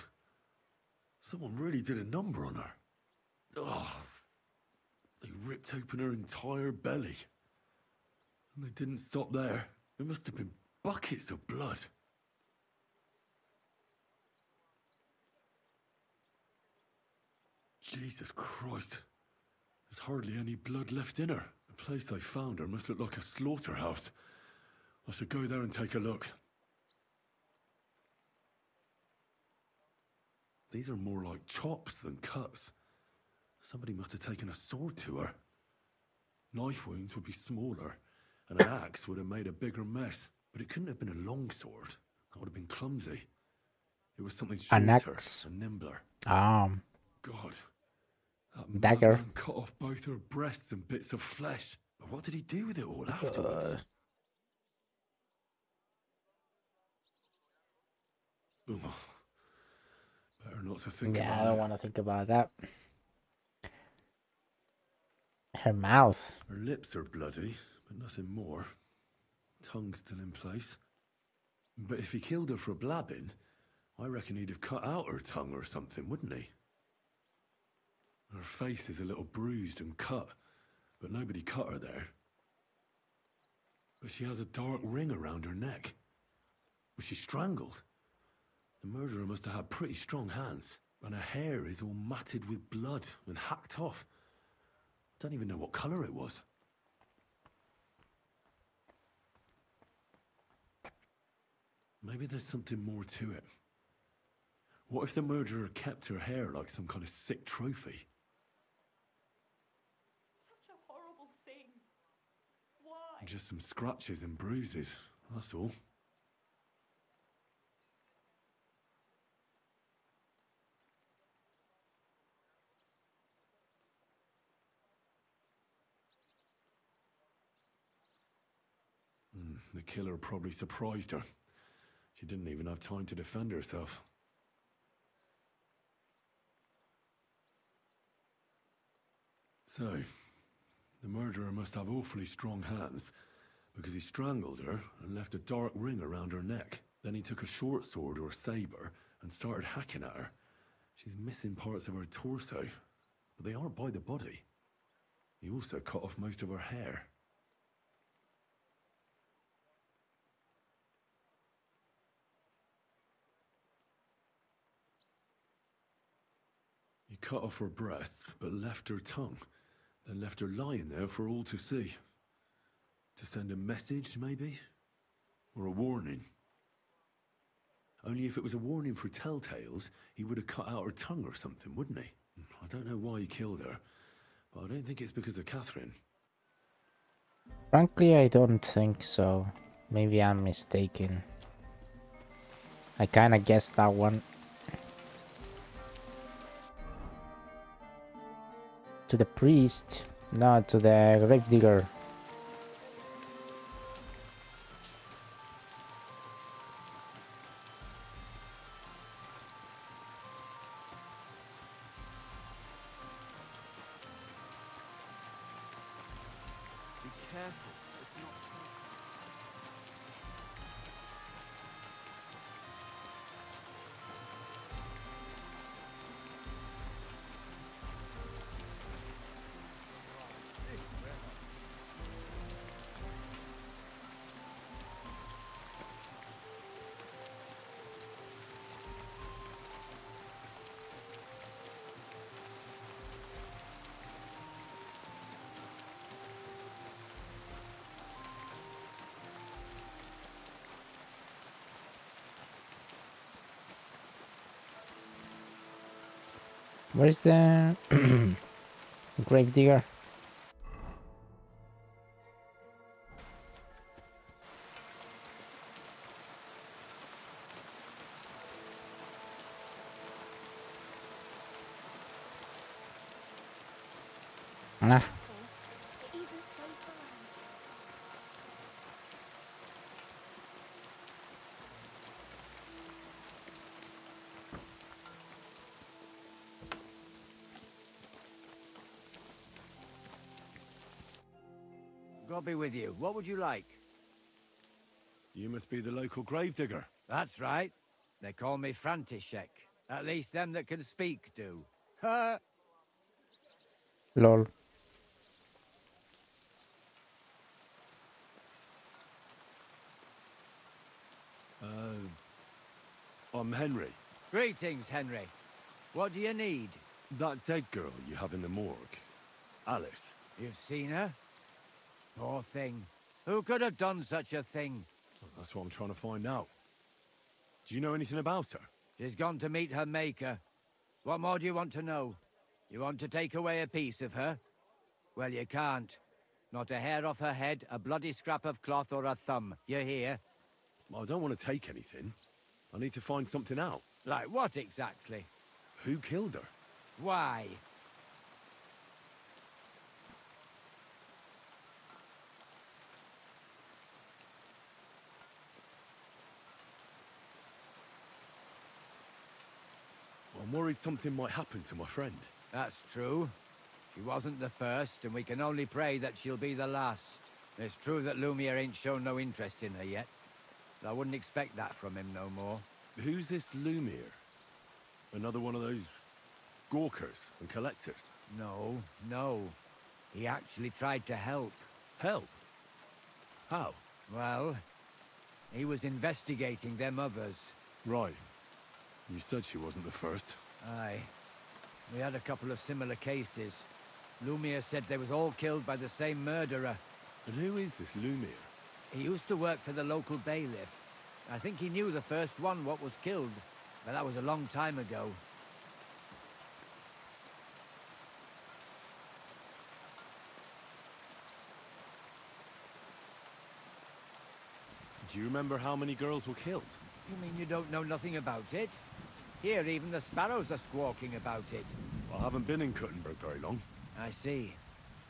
Someone really did a number on her. Oh, they ripped open her entire belly. And they didn't stop there. There must have been buckets of blood. Jesus Christ. There's hardly any blood left in her. The place I found her must look like a slaughterhouse. I should go there and take a look. These are more like chops than cuts. Somebody must have taken a sword to her. Knife wounds would be smaller, and an axe would have made a bigger mess. But it couldn't have been a long sword. That would have been clumsy. It was something An shorter axe. and nimbler. God. That Dagger. madman cut off both her breasts and bits of flesh. But what did he do with it all afterwards? Better not to think about it. Yeah, I don't want to think about that. Her mouth. Her lips are bloody, but nothing more. Tongue still in place. But if he killed her for blabbing, I reckon he'd have cut out her tongue or something, wouldn't he? Her face is a little bruised and cut, but nobody cut her there. But she has a dark ring around her neck. Was she strangled? The murderer must have had pretty strong hands, and her hair is all matted with blood and hacked off. I don't even know what colour it was. Maybe there's something more to it. What if the murderer kept her hair like some kind of sick trophy? Such a horrible thing. Why? Just some scratches and bruises, that's all. The killer probably surprised her. She didn't even have time to defend herself. So, the murderer must have awfully strong hands, because he strangled her and left a dark ring around her neck. Then he took a short sword or saber and started hacking at her. She's missing parts of her torso, but they aren't by the body. He also cut off most of her hair. He cut off her breasts, but left her tongue, then left her lying there for all to see. To send a message, maybe? Or a warning? Only if it was a warning for telltales, he would have cut out her tongue or something, wouldn't he? I don't know why he killed her, but I don't think it's because of Catherine. Frankly, I don't think so. Maybe I'm mistaken. I kind of guessed that one. To the priest, no, to the gravedigger. Be careful. It's not Where's the grave digger? Ah. God be with you. What would you like? You must be the local gravedigger. That's right. They call me František. At least them that can speak do. Ha! Lol. I'm Henry. Greetings, Henry. What do you need? That dead girl you have in the morgue. Alice. You've seen her? Poor thing. Who could have done such a thing? Well, that's what I'm trying to find out. Do you know anything about her? She's gone to meet her maker. What more do you want to know? You want to take away a piece of her? Well, you can't. Not a hair off her head, a bloody scrap of cloth, or a thumb. You hear? I don't want to take anything. I need to find something out. Like what exactly? Who killed her? Why? I'm worried something might happen to my friend. That's true. She wasn't the first, and we can only pray that she'll be the last. It's true that Lumiere ain't shown no interest in her yet. I wouldn't expect that from him no more. Who's this Lumiere? Another one of those gawkers and collectors? No. He actually tried to help. Help? How? Well, he was investigating them others. Right. You said she wasn't the first. Aye. We had a couple of similar cases. Lumiere said they was all killed by the same murderer. And who is this Lumiere? He used to work for the local bailiff. I think he knew the first one what was killed, but that was a long time ago. Do you remember how many girls were killed? You mean you don't know nothing about it? Here, even the sparrows are squawking about it. I haven't been in Kuttenberg very long. I see.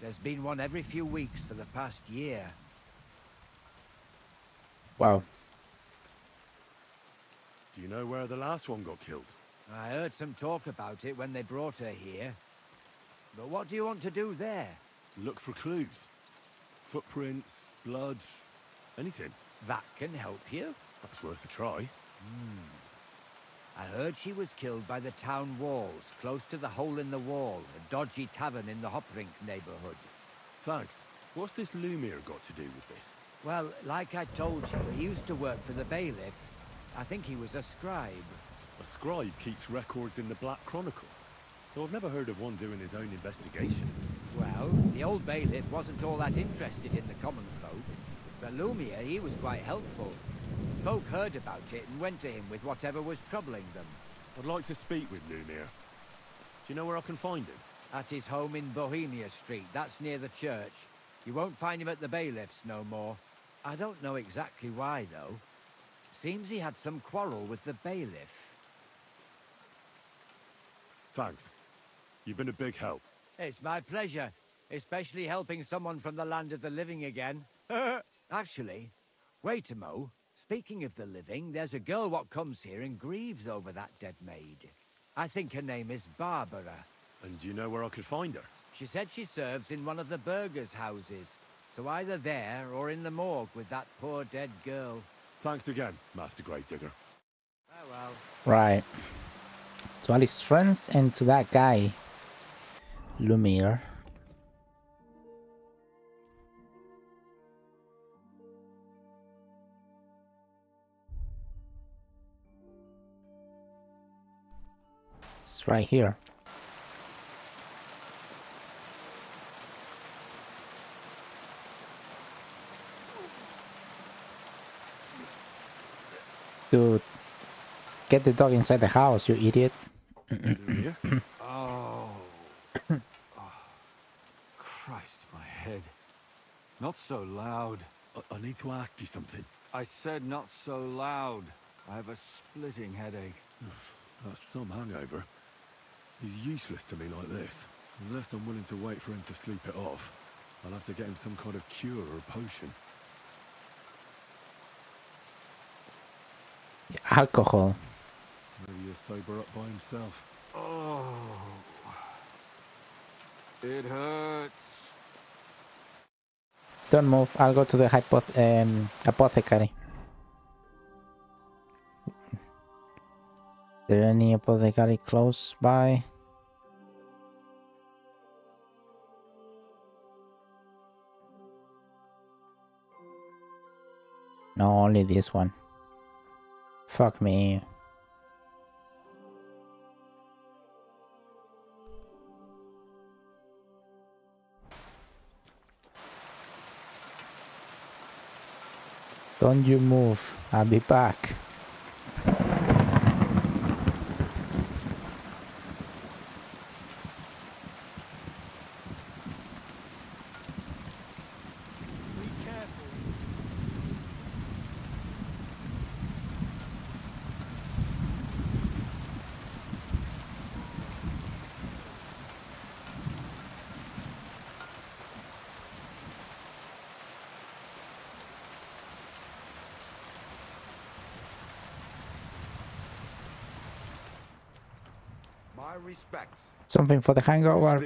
There's been one every few weeks for the past year. Wow. Do you know where the last one got killed? I heard some talk about it when they brought her here. But what do you want to do there? Look for clues. Footprints, blood, anything. That can help you? That's worth a try. I heard she was killed by the town walls, close to the hole in the wall, a dodgy tavern in the Hoprink neighborhood. Thanks. What's this Lumiere got to do with this? Well, like I told you, he used to work for the bailiff. I think he was a scribe. A scribe keeps records in the Black Chronicle. Though I've never heard of one doing his own investigations. Well, the old bailiff wasn't all that interested in the common folk. But Lumiere, he was quite helpful. Folk heard about it and went to him with whatever was troubling them. I'd like to speak with Lumiere. Do you know where I can find him? At his home in Bohemia Street. That's near the church. You won't find him at the bailiff's no more. I don't know exactly why, though. Seems he had some quarrel with the bailiff. Thanks. You've been a big help. It's my pleasure. Especially helping someone from the land of the living again. Actually, wait a mo. Speaking of the living, there's a girl what comes here and grieves over that dead maid. I think her name is Barbara. And do you know where I could find her? She said she serves in one of the burgers' houses. So either there or in the morgue with that poor dead girl. Thanks again, Master Gravedigger. Oh well. Right. To Alice Trance and to that guy, Lumiere. It's right here. Dude, get the dog inside the house, you idiot. Oh, Not so loud. I need to ask you something. I said not so loud. I have a splitting headache. That's some hangover. He's useless to me like this. Unless I'm willing to wait for him to sleep it off. I'll have to get him some kind of cure or potion. Alcohol. Maybe he'll sober up by himself. Oh. It hurts. Don't move. I'll go to the apothecary. Is there any apothecary close by? No, only this one. Fuck me. Don't you move. I'll be back. My respects. Something for the hangover.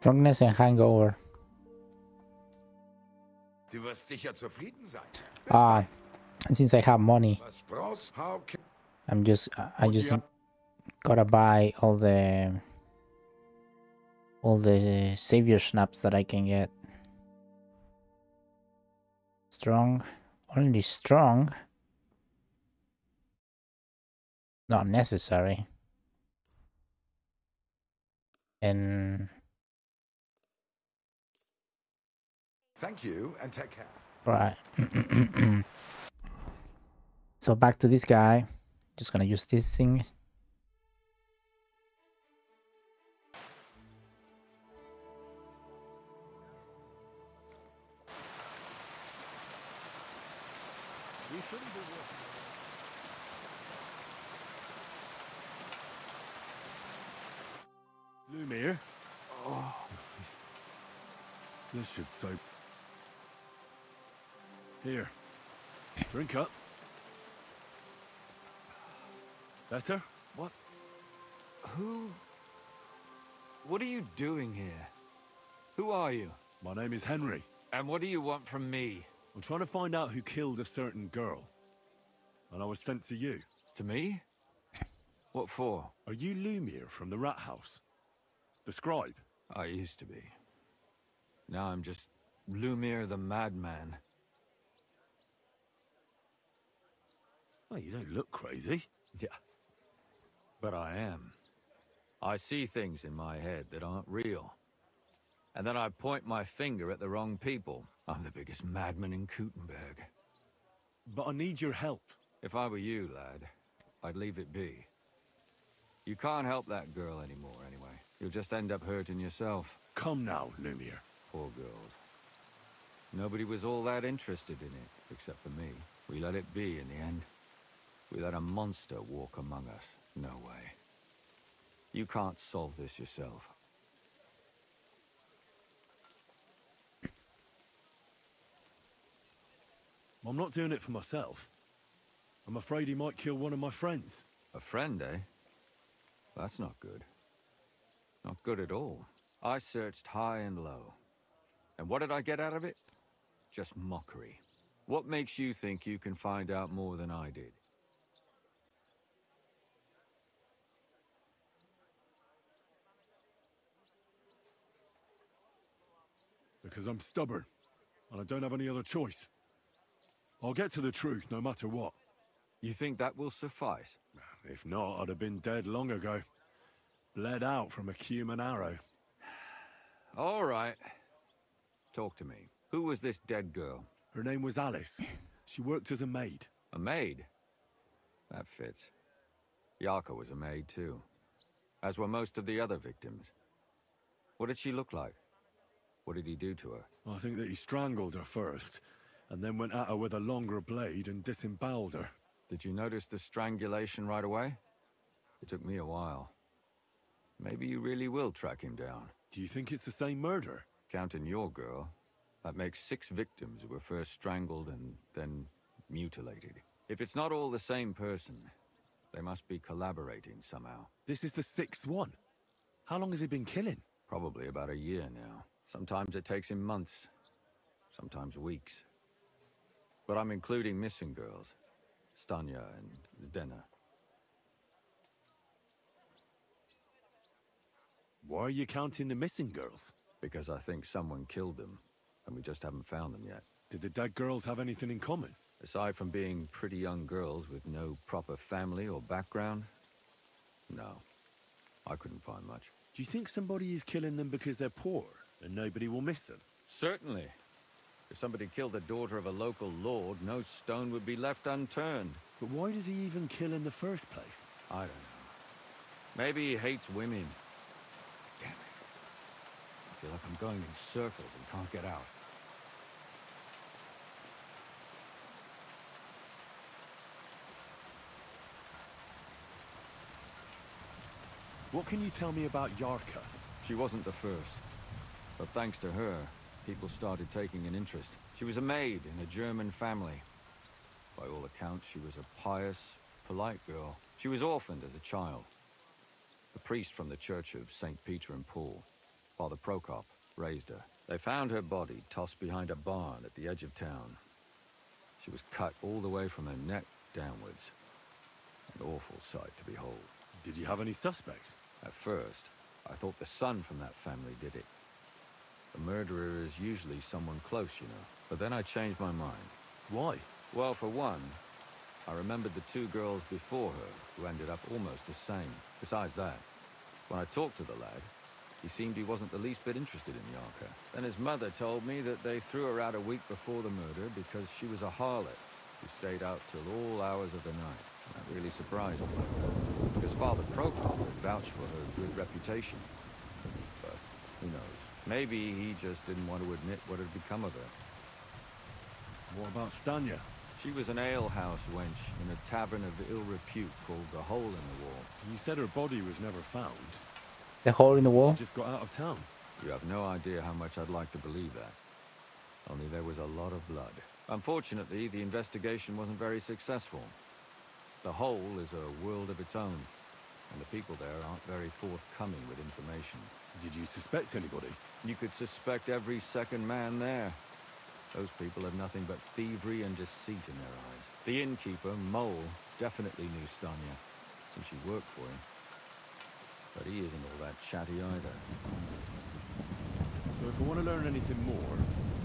Drunkenness and hangover. Du wirst sicher zufrieden sein. Ah, since I have money, Was brauchst? How can I just gotta buy all the savior snaps that I can get. Strong, only strong. Not necessary. And thank you and take care. right. So back to this guy. Just gonna use this thing. Lumiere? Oh, this should soak. Here, drink up. Better? What? Who? What are you doing here? Who are you? My name is Henry. And what do you want from me? I'm trying to find out who killed a certain girl. And I was sent to you. To me? What for? Are you Lumiere from the Rat House? The scribe? I used to be. Now I'm just Lumiere the Madman. Well, you don't look crazy. Yeah. But I am. I see things in my head that aren't real. And then I point my finger at the wrong people. I'm the biggest madman in Kuttenberg. But I need your help. If I were you, lad, I'd leave it be. You can't help that girl anymore, anyway. You'll just end up hurting yourself. Come now, Lumiere. Poor girls. Nobody was all that interested in it, except for me. We let it be in the end. We let a monster walk among us. No way. You can't solve this yourself. I'm not doing it for myself. I'm afraid he might kill one of my friends. A friend, eh? That's not good. Not good at all. I searched high and low. And what did I get out of it? Just mockery. What makes you think you can find out more than I did? Because I'm stubborn. and I don't have any other choice. I'll get to the truth no matter what. You think that will suffice? If not, I'd have been dead long ago. Bled out from a human arrow. All right. Talk to me. Who was this dead girl? Her name was Alice. She worked as a maid. A maid? That fits. Yarka was a maid too, as were most of the other victims. What did she look like? What did he do to her? I think that he strangled her first, and then went at her with a longer blade and disemboweled her. Did you notice the strangulation right away? It took me a while. Maybe you really will track him down. Do you think it's the same murder? Counting your girl, that makes 6 victims who were first strangled and then mutilated. If it's not all the same person, they must be collaborating somehow. This is the 6th one. How long has he been killing? Probably about a year now. Sometimes it takes him months, sometimes weeks. But I'm including missing girls, Stanya and Zdena. Why are you counting the missing girls? Because I think someone killed them, and we just haven't found them yet. Did the dead girls have anything in common? Aside from being pretty young girls with no proper family or background, no. I couldn't find much. Do you think somebody is killing them because they're poor, and nobody will miss them? Certainly. If somebody killed the daughter of a local lord, no stone would be left unturned. But why does he even kill in the first place? I don't know. Maybe he hates women. Damn it. I feel like I'm going in circles and can't get out. What can you tell me about Yarka? She wasn't the first. But thanks to her, people started taking an interest. She was a maid in a German family. By all accounts, she was a pious, polite girl. She was orphaned as a child. The priest from the church of St. Peter and Paul, Father Prokop, raised her. They found her body tossed behind a barn at the edge of town. She was cut all the way from her neck downwards. An awful sight to behold. Did you have any suspects? At first, I thought the son from that family did it. The murderer is usually someone close, you know. But then I changed my mind. Why? Well, for one, I remembered the 2 girls before her who ended up almost the same. Besides that, when I talked to the lad, he seemed he wasn't the least bit interested in Yarka. Then his mother told me that they threw her out a week before the murder because she was a harlot who stayed out till all hours of the night. That really surprised me, because Father Prokop had vouched for her good reputation. But who knows? Maybe he just didn't want to admit what had become of her. What about Stanya? She was an alehouse wench in a tavern of ill repute called the Hole in the Wall. You said her body was never found. The hole in the wall? She just got out of town. You have no idea how much I'd like to believe that. Only there was a lot of blood. Unfortunately, the investigation wasn't very successful. The Hole is a world of its own, and the people there aren't very forthcoming with information. Did you suspect anybody? You could suspect every second man there. Those people had nothing but thievery and deceit in their eyes. The innkeeper, Mole, definitely knew Stanya, since she worked for him. But he isn't all that chatty either. So if I want to learn anything more,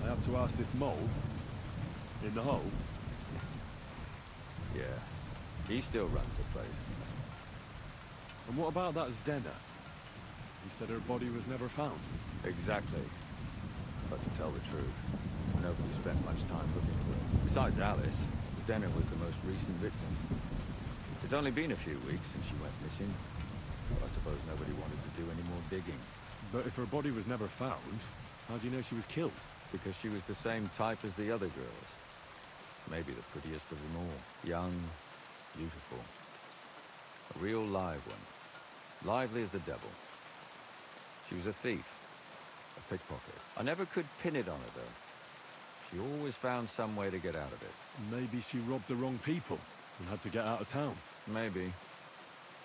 I have to ask this Mole in the Hole? Yeah. He still runs the place. And what about that Zdena? You said her body was never found. Exactly. But to tell the truth, nobody spent much time looking for her. Besides Alice, Zdena was the most recent victim. It's only been a few weeks since she went missing. But I suppose nobody wanted to do any more digging. But if her body was never found, how do you know she was killed? Because she was the same type as the other girls. Maybe the prettiest of them all. Young, beautiful. A real live one. Lively as the devil. She was a thief. A pickpocket. I never could pin it on her, though. She always found some way to get out of it. Maybe she robbed the wrong people and had to get out of town. Maybe.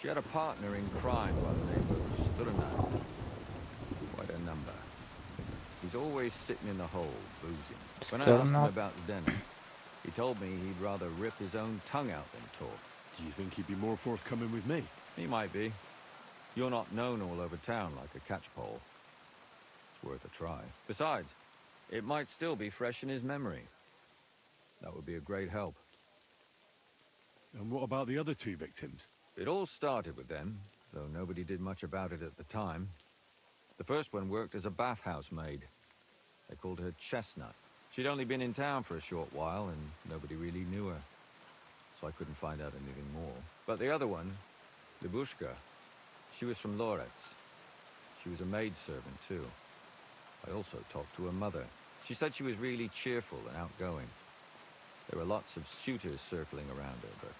She had a partner in crime by the name of Sturna. Quite a number. He's always sitting in the hole, boozing. When I asked him about Zdena, he told me he'd rather rip his own tongue out than talk. Do you think he'd be more forthcoming with me? He might be. You're not known all over town like a catchpole. It's worth a try. Besides, It might still be fresh in his memory. That would be a great help. And what about the other two victims? It all started with them, though nobody did much about it at the time. The first one worked as a bathhouse maid. They called her Chestnut. She'd only been in town for a short while, and nobody really knew her. So I couldn't find out anything more. But the other one, Libushka, she was from Loretz. She was a maidservant, too. I also talked to her mother. She said she was really cheerful and outgoing. There were lots of suitors circling around her, but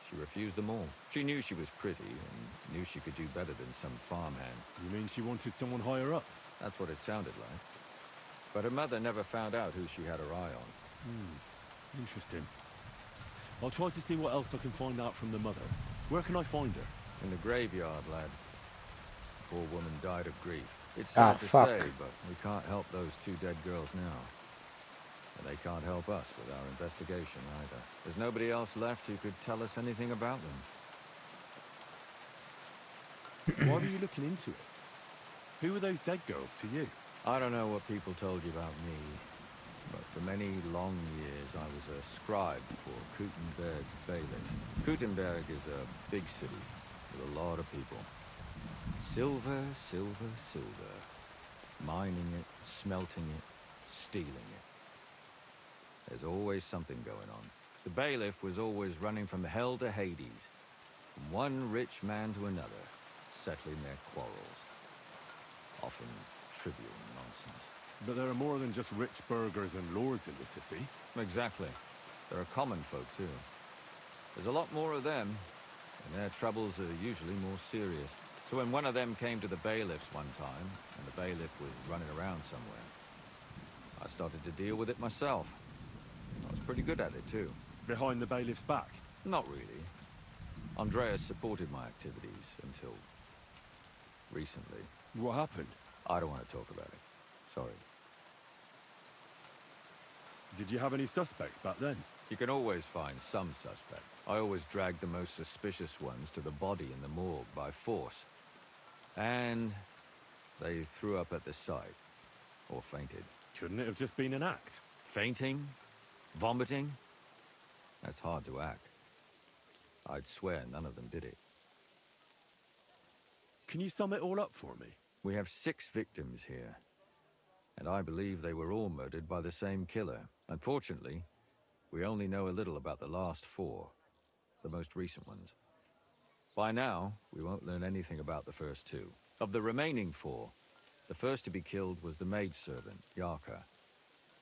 she refused them all. She knew she was pretty, and knew she could do better than some farmhand. You mean she wanted someone higher up? That's what it sounded like. But her mother never found out who she had her eye on. Interesting. I'll try to see what else I can find out from the mother. Where can I find her? In the graveyard, lad. The poor woman died of grief. It's sad to say, but we can't help those two dead girls now. And they can't help us with our investigation either. There's nobody else left who could tell us anything about them. Why were you looking into it? Who were those dead girls to you? I don't know what people told you about me, but for many long years I was a scribe for Kuttenberg's bailiff. Kuttenberg is a big city with a lot of people. Silver, silver, silver. Mining it, smelting it, stealing it. There's always something going on. The bailiff was always running from hell to Hades, from one rich man to another, settling their quarrels. Often trivial nonsense. But there are more than just rich burghers and lords in the city. Exactly. There are common folk, too. There's a lot more of them, and their troubles are usually more serious. So when one of them came to the bailiff's one time, and the bailiff was running around somewhere, I started to deal with it myself. I was pretty good at it, too. Behind the bailiff's back? Not really. Andreas supported my activities until recently. What happened? I don't want to talk about it. Sorry. Did you have any suspects back then? You can always find some suspect. I always dragged the most suspicious ones to the body in the morgue by force. And they threw up at the sight. Or fainted. Couldn't it have just been an act? Fainting? Vomiting? That's hard to act. I'd swear none of them did it. Can you sum it all up for me? We have 6 victims here. And I believe they were all murdered by the same killer. Unfortunately, we only know a little about the last 4. The most recent ones. By now, we won't learn anything about the first 2. Of the remaining 4, the first to be killed was the maidservant, Yarka.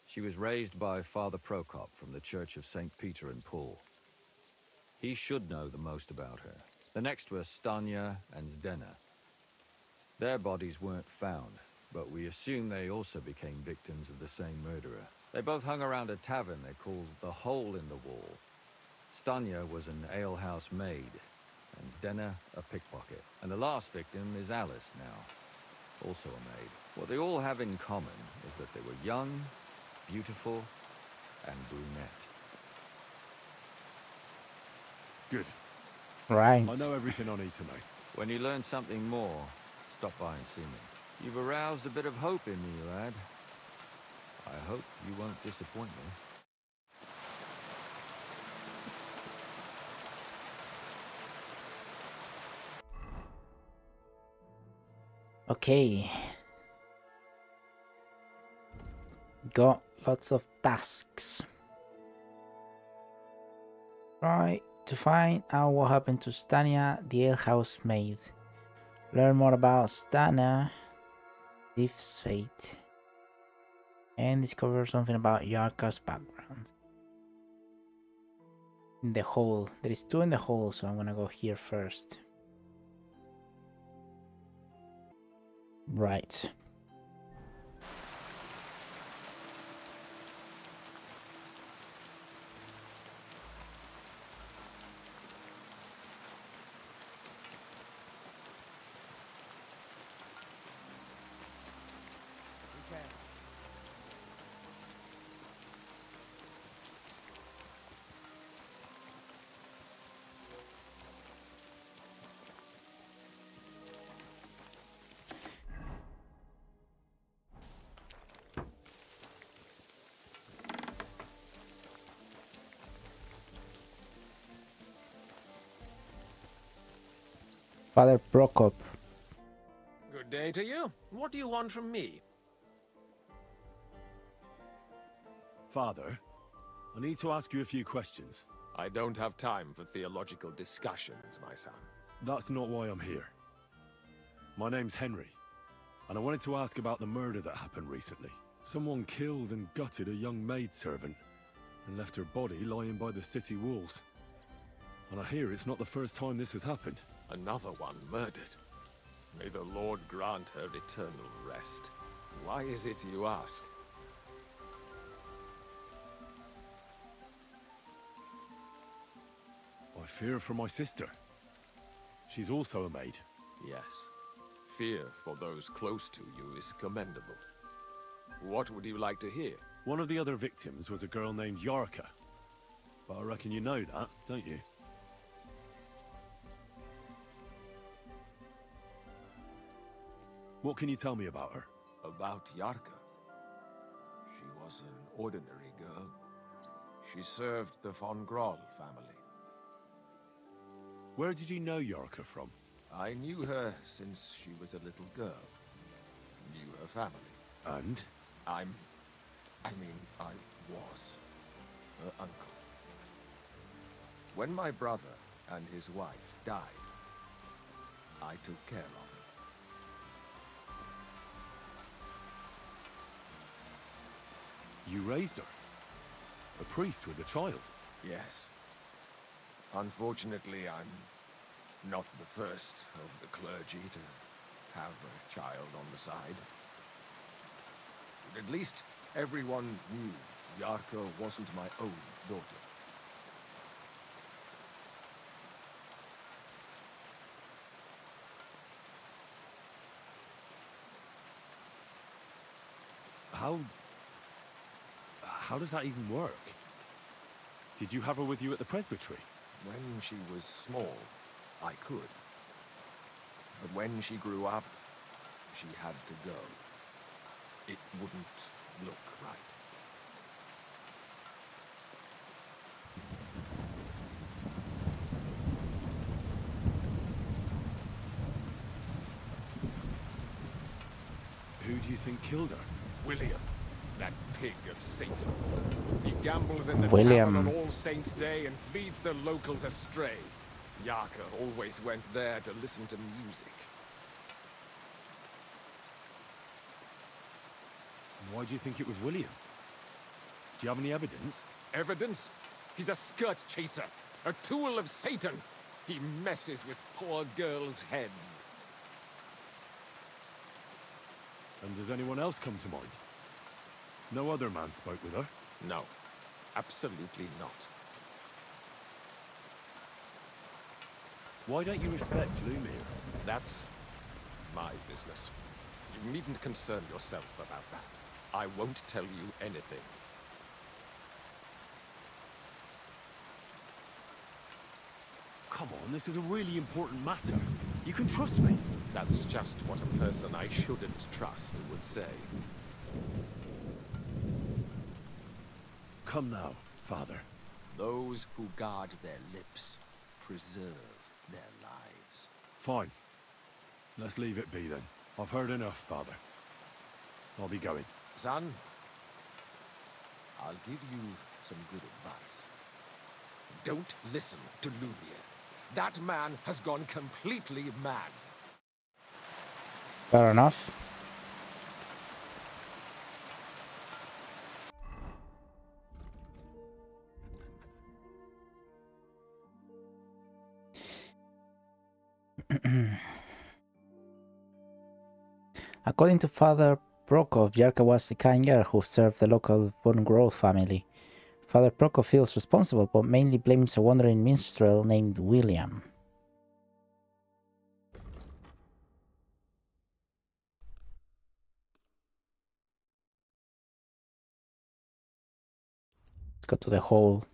She was raised by Father Prokop from the Church of St. Peter and Paul. He should know the most about her. The next were Stanya and Zdena. Their bodies weren't found, but we assume they also became victims of the same murderer. They both hung around a tavern they called the Hole in the Wall. Stanya was an alehouse maid, and Zdena a pickpocket. And the last victim is Alice now, also a maid. What they all have in common is that they were young, beautiful, and brunette. Good. Right. I know everything I need to know. When you learn something more, stop by and see me. You've aroused a bit of hope in me, lad. I hope you won't disappoint me. Okay. Got lots of tasks. Try to find out what happened to Stania, the alehouse maid. Learn more about Stania, Liv's fate. And discover something about Yarka's background. In the hole. There is 2 in the hole, so I'm gonna go here first. Right. Father Prokop. Good day to you. What do you want from me? Father, I need to ask you a few questions. I don't have time for theological discussions, my son. That's not why I'm here. My name's Henry, and I wanted to ask about the murder that happened recently. Someone killed and gutted a young maidservant and left her body lying by the city walls. And I hear it's not the first time this has happened. Another one murdered. May the Lord grant her eternal rest. Why is it you ask? I fear for my sister. She's also a maid. Yes. Fear for those close to you is commendable. What would you like to hear? One of the other victims was a girl named Yarka. But I reckon you know that, don't you? What can you tell me about her? About Yarka. She was an ordinary girl. She served the von Groll family. Where did you know Yarka from? I knew her since she was a little girl. Knew her family. And? I was her uncle. When my brother and his wife died, I took care of her. You raised her? A priest with a child? Yes. Unfortunately, I'm not the first of the clergy to have a child on the side. But at least everyone knew Yarka wasn't my own daughter. How does that even work? Did you have her with you at the presbytery? When she was small, I could. But when she grew up, she had to go. It wouldn't look right. Who do you think killed her? William, that pig of Satan. He gambles in the William. tavern on All Saints' Day and leads the locals astray. Yarka always went there to listen to music. Why do you think it was William? Do you have any evidence? Evidence? He's a skirt chaser, a tool of Satan. He messes with poor girls' heads. And does anyone else come to mind? No other man spoke with her? No, absolutely not. Why don't you respect Lumir? That's my business. You needn't concern yourself about that. I won't tell you anything. Come on, this is a really important matter. You can trust me. That's just what a person I shouldn't trust would say. Come now, Father. Those who guard their lips preserve their lives. Fine. Let's leave it be then. I've heard enough, Father. I'll be going. Son, I'll give you some good advice. Don't listen to Lumir. That man has gone completely mad. Fair enough. According to Father Prokop, Yarka was a kind girl who served the local von Groll family. Father Prokop feels responsible, but mainly blames a wandering minstrel named William. Let's go to the hole.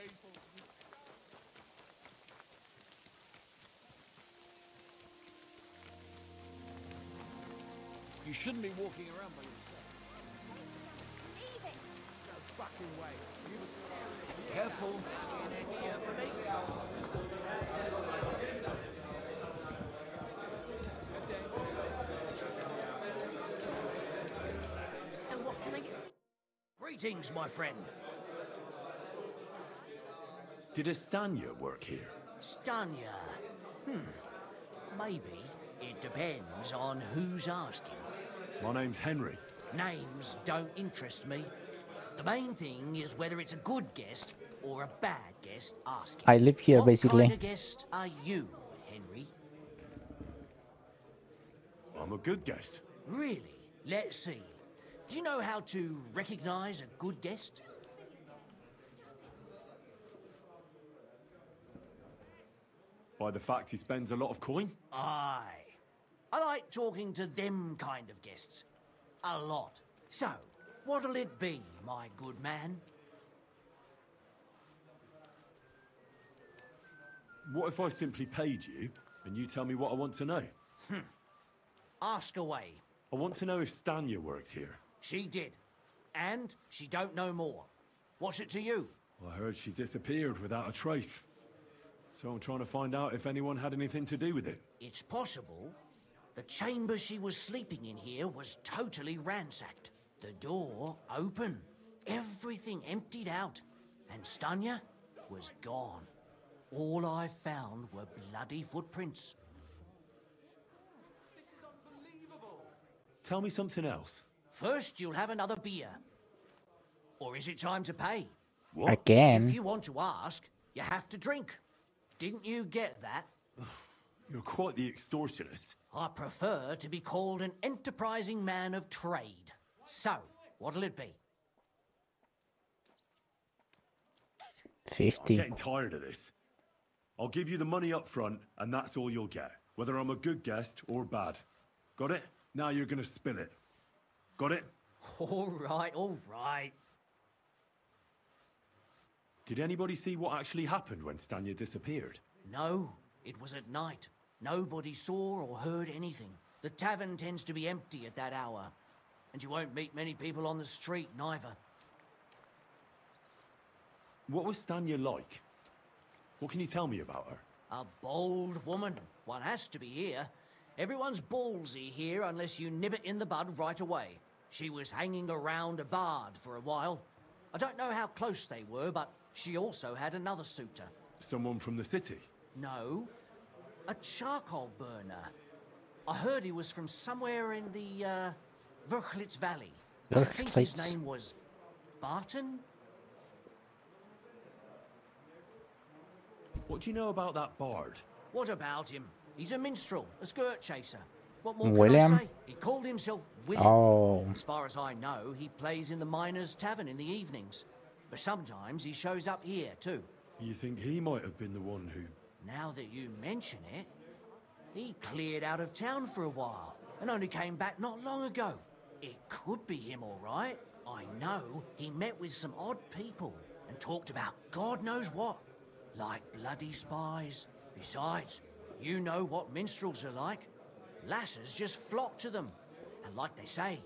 people. You shouldn't be walking around by yourself. Leave it! No fucking way. You were scary. Careful. Here for me. So what can I get? Greetings, my friend. Did Estanya work here? Stanya. Maybe. It depends on who's asking. My name's Henry. Names don't interest me. The main thing is whether it's a good guest or a bad guest asking. I live here, what basically. kind of guest are you, Henry? I'm a good guest. Really? Let's see. Do you know how to recognize a good guest? By the fact he spends a lot of coin? Aye. I like talking to them kind of guests. A lot. So, what'll it be, my good man? What if I simply paid you and you tell me what I want to know? Ask away. I want to know if Stanya worked here. She did. And she don't know more. What's it to you? I heard she disappeared without a trace. So I'm trying to find out if anyone had anything to do with it. It's possible. The chamber she was sleeping in here was totally ransacked. The door open. Everything emptied out. And Stanya was gone. All I found were bloody footprints. This is unbelievable. Tell me something else. First, you'll have another beer. Or is it time to pay? What? Again? If you want to ask, you have to drink. Didn't you get that? You're quite the extortionist. I prefer to be called an enterprising man of trade. So, what'll it be? 50. I'm getting tired of this. I'll give you the money up front, and that's all you'll get. Whether I'm a good guest or bad. Got it? Now you're gonna spill it. Got it? All right, all right. Did anybody see what actually happened when Stanya disappeared? No, it was at night. Nobody saw or heard anything. The tavern tends to be empty at that hour. And you won't meet many people on the street, neither. What was Stanya like? What can you tell me about her? A bold woman. One has to be here. Everyone's ballsy here unless you nib it in the bud right away. She was hanging around a bard for a while. I don't know how close they were, but she also had another suitor. Someone from the city? No, a charcoal burner. I heard he was from somewhere in the, Verchlitz Valley. I think his name was Barton? What do you know about that bard? What about him? He's a minstrel, a skirt chaser. What more William? can I say? He called himself William. Oh. As far as I know, he plays in the Miners' Tavern in the evenings. But sometimes he shows up here, too. You think he might have been the one who... Now that you mention it, he cleared out of town for a while and only came back not long ago. It could be him, all right. I know he met with some odd people and talked about God knows what, like bloody spies. Besides, you know what minstrels are like. Lasses just flock to them. And like they say,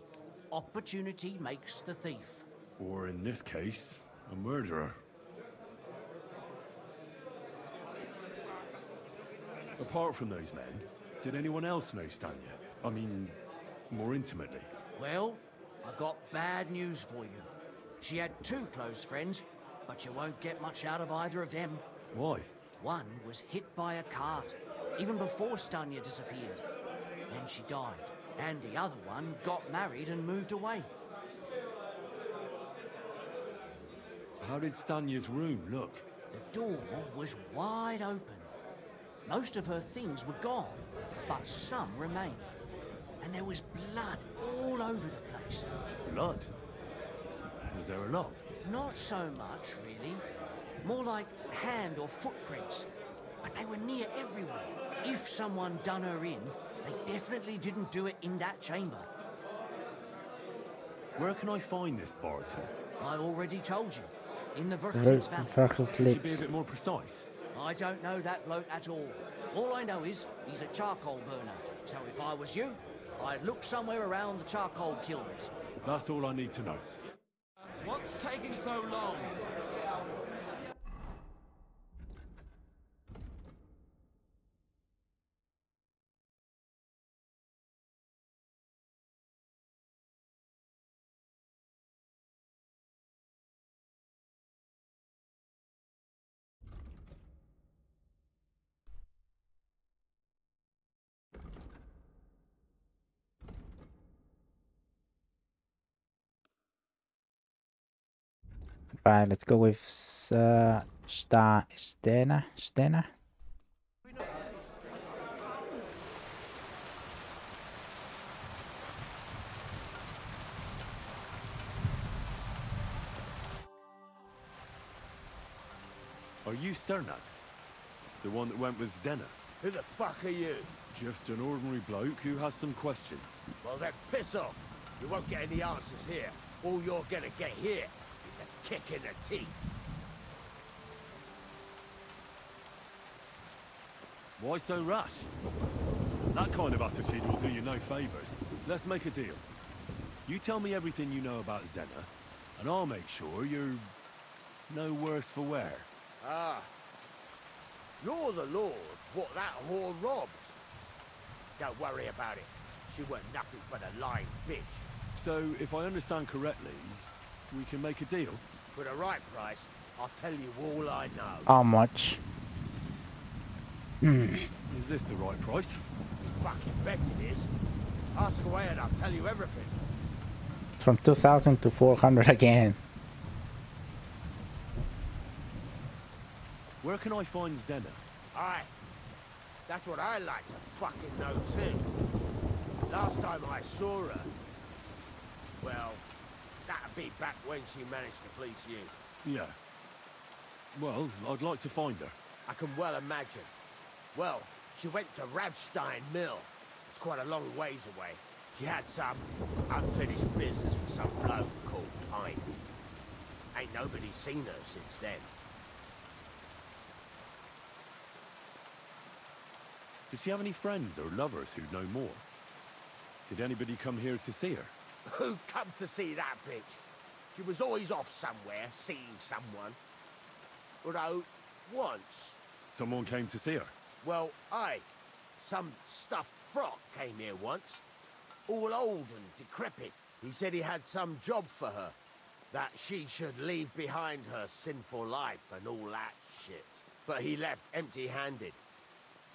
opportunity makes the thief. Or in this case, a murderer. Apart from those men, did anyone else know Stanya? I mean, more intimately. Well, I got bad news for you. She had two close friends, but you won't get much out of either of them. Why? One was hit by a cart, even before Stanya disappeared. Then she died, and the other one got married and moved away. How did Stanya's room look? The door was wide open. Most of her things were gone, but some remained. And there was blood all over the place. Blood? Was there a lot? Not so much, really. More like hand or footprints. But they were near everywhere. If someone done her in, they definitely didn't do it in that chamber. Where can I find this Barton? I already told you. In the Verkels Could you be a lips. bit more precise? I don't know that bloke at all. All I know is he's a charcoal burner. So if I was you, I'd look somewhere around the charcoal kilns. That's all I need to know. What's taking so long? Right, let's go with Stena. Are you Sternad? The one that went with Zdenna? Who the fuck are you? Just an ordinary bloke who has some questions. Well then, piss off. You won't get any answers here. All you're gonna get here is a kick in the teeth. Why so rash? That kind of attitude will do you no favors. Let's make a deal. You tell me everything you know about Zdenna, and I'll make sure you're no worse for wear. Ah. You're the lord what that whore robbed. Don't worry about it. She weren't nothing but a lying bitch. So, if I understand correctly, we can make a deal? For the right price, I'll tell you all I know. How much? Is this the right price? You fucking bet it is. Ask away and I'll tell you everything. From 2,000 to 400 again. Where can I find Zdenna? Aye. That's what I like to fucking know too. Last time I saw her, well, that'd be back when she managed to fleece you. Yeah. Well, I'd like to find her. I can well imagine. Well, she went to Radstein Mill. It's quite a long ways away. She had some unfinished business with some bloke called Pine. Ain't nobody seen her since then. Did she have any friends or lovers who'd know more? Did anybody come here to see her? Who come to see that bitch? She was always off somewhere, seeing someone. Although, once... Someone came to see her? Well, aye. Some stuffed frock came here once. All old and decrepit. He said he had some job for her. That she should leave behind her sinful life and all that shit. But he left empty-handed.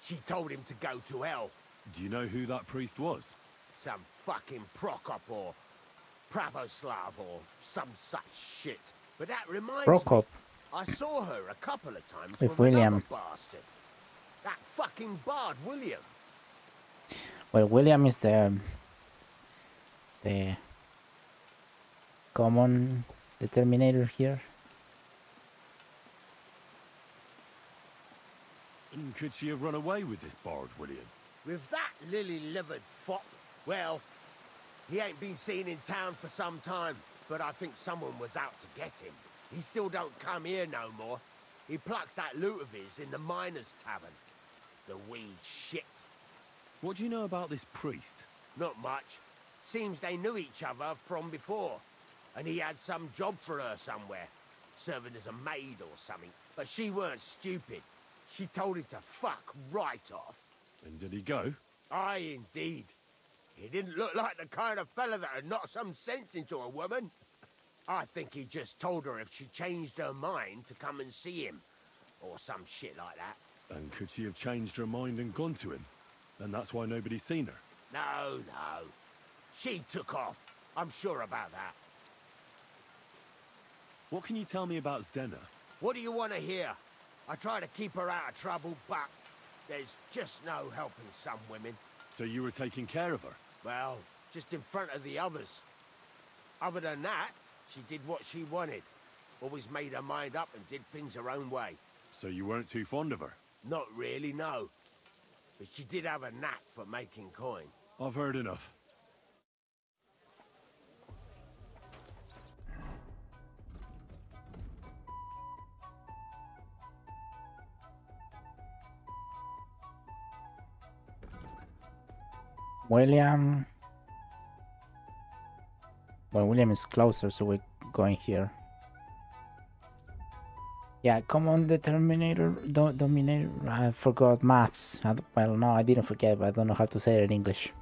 She told him to go to hell. Do you know who that priest was? Some fucking Prokop or Pravoslav or some such shit. But that reminds Prokop. me, I saw her a couple of times With with William. another bastard. That fucking bard, William. Well, William is the common determinator here. And could she have run away with this bard, William? With that lily-livered fop, well, he ain't been seen in town for some time, but I think someone was out to get him. He still don't come here no more. He plucks that loot of his in the miners' tavern. The weed shit. What do you know about this priest? Not much. Seems they knew each other from before. And he had some job for her somewhere. Serving as a maid or something. But she weren't stupid. She told him to fuck right off. And did he go? Aye, indeed. He didn't look like the kind of fella that had knocked some sense into a woman. I think he just told her if she changed her mind to come and see him. Or some shit like that. And could she have changed her mind and gone to him? And that's why nobody's seen her? No, no. She took off. I'm sure about that. What can you tell me about Zdenna? What do you want to hear? I try to keep her out of trouble, but there's just no helping some women. So you were taking care of her? Well, just in front of the others. Other than that, she did what she wanted. Always made her mind up and did things her own way. So you weren't too fond of her? Not really, no. But she did have a knack for making coin. I've heard enough. William. Well, William is closer, so we're going here. Yeah, come on, Dominator. I forgot maths. Well, no, I didn't forget, but I don't know how to say it in English.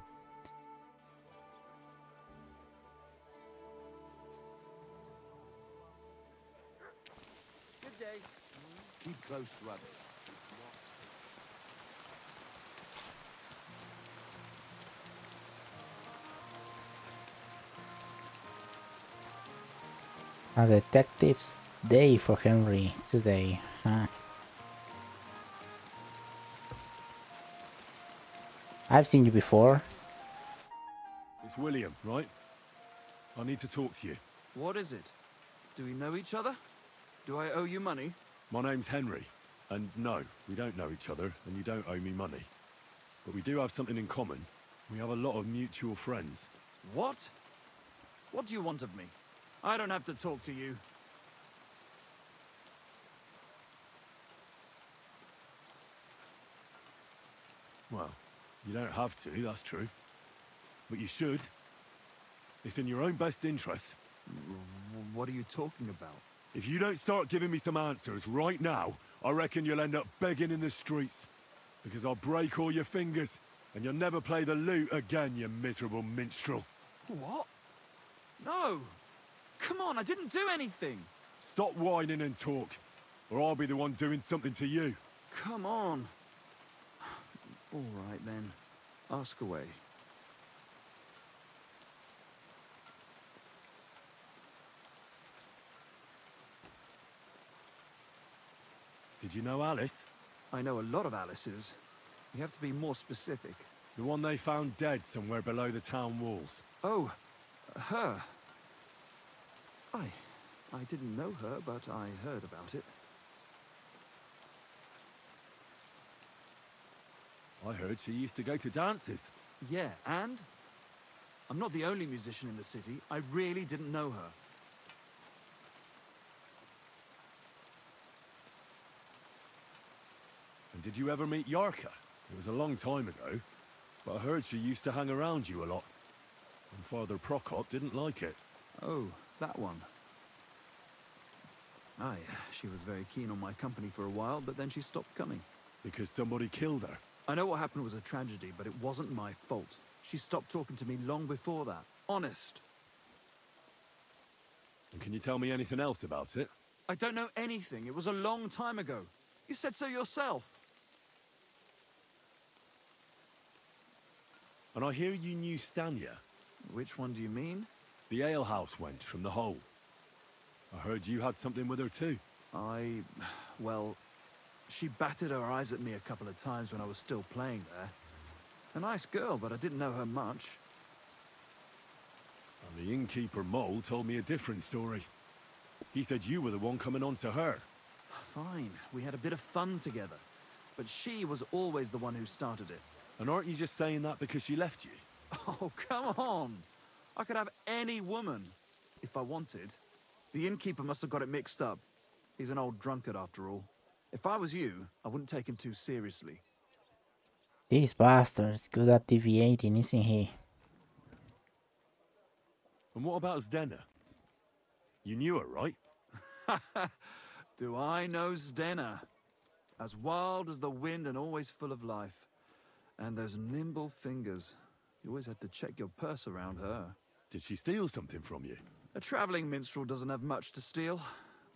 Good day. Keep close to others. A detective's day for Henry today, huh? I've seen you before. It's William, right? I need to talk to you. What is it? Do we know each other? Do I owe you money? My name's Henry, and no, we don't know each other, and you don't owe me money. But we do have something in common. We have a lot of mutual friends. What? What do you want of me? I don't have to talk to you. Well, you don't have to, that's true. But you should. It's in your own best interest. What are you talking about? If you don't start giving me some answers right now, I reckon you'll end up begging in the streets. Because I'll break all your fingers, and you'll never play the lute again, you miserable minstrel. What? No! Come on, I didn't do anything! Stop whining and talk, or I'll be the one doing something to you. Come on. All right, then. Ask away. Did you know Alice? I know a lot of Alices. You have to be more specific. The one they found dead somewhere below the town walls. Oh, her. I didn't know her, but I heard about it. I heard she used to go to dances. Yeah, and? I'm not the only musician in the city. I really didn't know her. And did you ever meet Yarka? It was a long time ago, but I heard she used to hang around you a lot. And Father Prokop didn't like it. Oh, that one. Aye, she was very keen on my company for a while, but then she stopped coming. Because somebody killed her? I know what happened was a tragedy, but it wasn't my fault. She stopped talking to me long before that. Honest. And can you tell me anything else about it? I don't know anything. It was a long time ago. You said so yourself. And I hear you knew Stanya. Which one do you mean? The alehouse wench from the hole. I heard you had something with her too. Well, she batted her eyes at me a couple of times when I was still playing there. A nice girl, but I didn't know her much. And the innkeeper Mole told me a different story. He said you were the one coming on to her. Fine, we had a bit of fun together. But she was always the one who started it. And aren't you just saying that because she left you? Oh, come on! I could have any woman, if I wanted. The innkeeper must have got it mixed up. He's an old drunkard after all. If I was you, I wouldn't take him too seriously. This bastard's good at deviating, isn't he? And what about Zdena? You knew her, right? Do I know Zdena? As wild as the wind and always full of life. And those nimble fingers. You always had to check your purse around her. Did she steal something from you? A traveling minstrel doesn't have much to steal,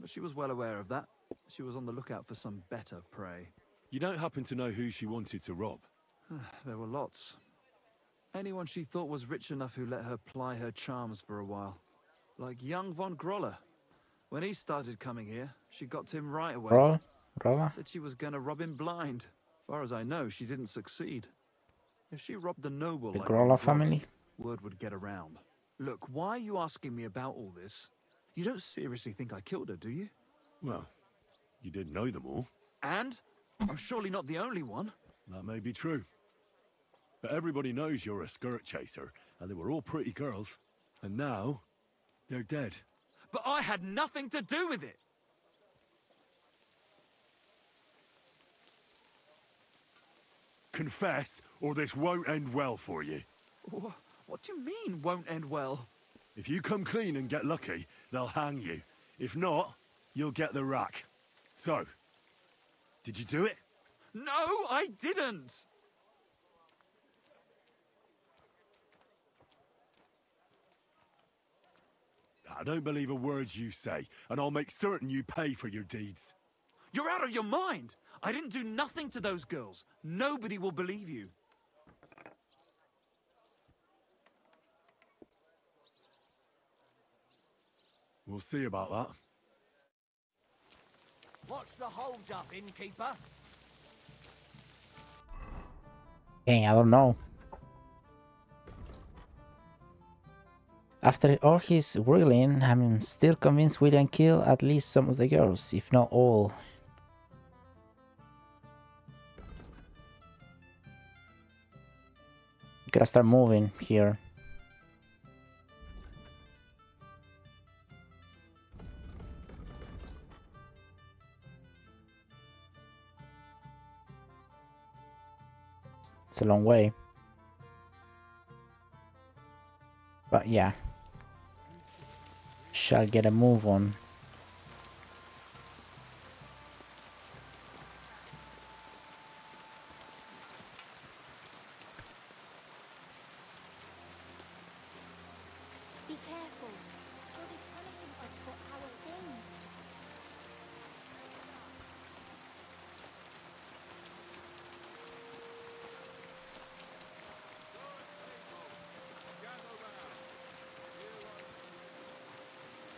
but she was well aware of that. She was on the lookout for some better prey. You don't happen to know who she wanted to rob? There were lots. Anyone she thought was rich enough who let her ply her charms for a while. Like young von Groller. When he started coming here, she got to him right away. Groller? Said she was gonna rob him blind. As far as I know, she didn't succeed. If she robbed a noble The like Groller family? word would get around. Look, why are you asking me about all this? You don't seriously think I killed her, do you? Well, you did know them all. And? I'm surely not the only one. That may be true. But everybody knows you're a skirt chaser, and they were all pretty girls. And now, they're dead. But I had nothing to do with it! Confess, or this won't end well for you. What do you mean, won't end well? If you come clean and get lucky, they'll hang you. If not, you'll get the rack. So, did you do it? No, I didn't! I don't believe a word you say, and I'll make certain you pay for your deeds. You're out of your mind! I didn't do nothing to those girls. Nobody will believe you. We'll see about that. What's the hold-up, innkeeper? Dang, I don't know. After all his wriggling, I'm still convinced William killed at least some of the girls, if not all. Gotta start moving here. It's a long way. But yeah. Shall get a move on. Be careful. God is punishing us for our sins.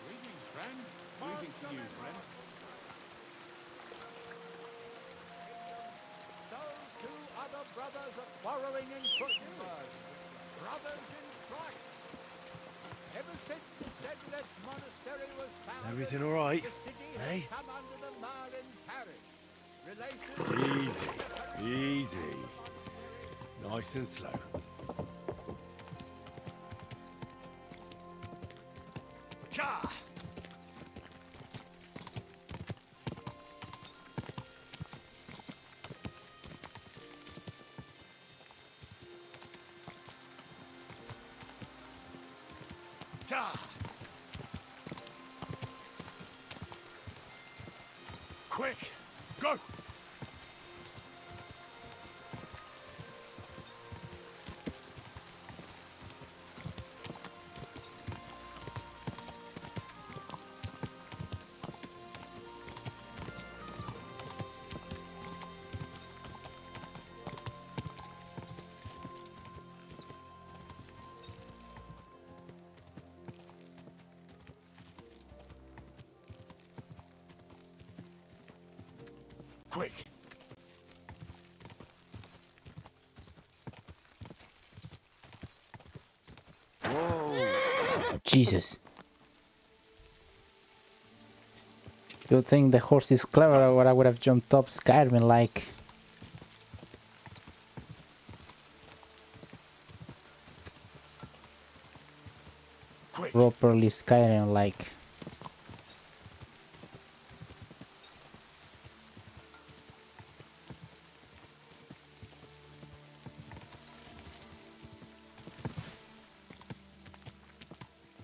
Greetings, friend. Greetings to you, friend. Those two other brothers are quarreling in Kuttenberg. Brothers in Christ. Ever since the Sedlet Monastery was founded, Everything all right? the city Hey? has come under the Marlin parish. Relations... Easy. Easy. Nice and slow. Ka! Ka! Quick! Go! Quick! Whoa! Jesus. You think the horse is clever, or I would have jumped up, scared me like. Quick. Properly Skyrim like.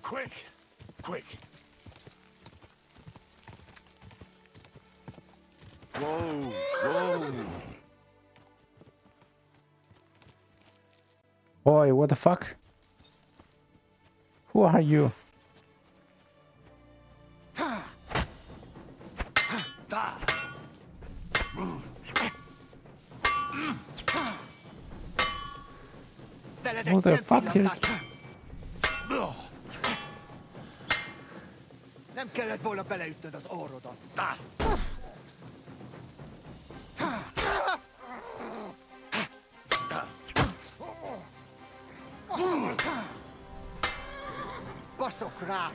Quick! Quick! Whoa! Whoa! Boy, what the fuck? Who are you? Who the fuck is... Nem kellett volna beleütnöd az orrodat. Baszok rá!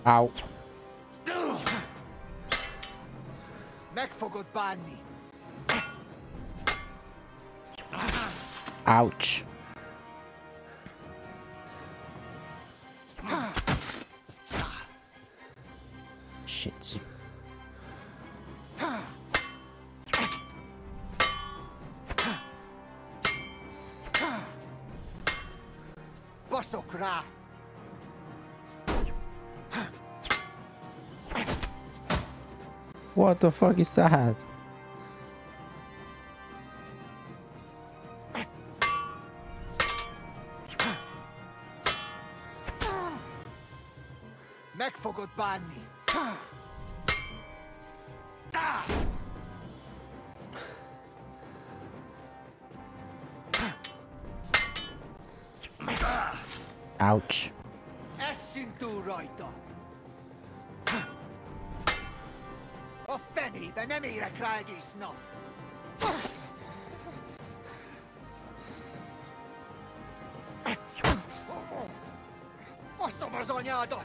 Ow. Meg fogod bánni. Ouch. Shit. kra. What the fuck is that? Mek fogot bani. Ouch. Essin tu roita. O fenni, the nemira cragis no. Posso bisognato.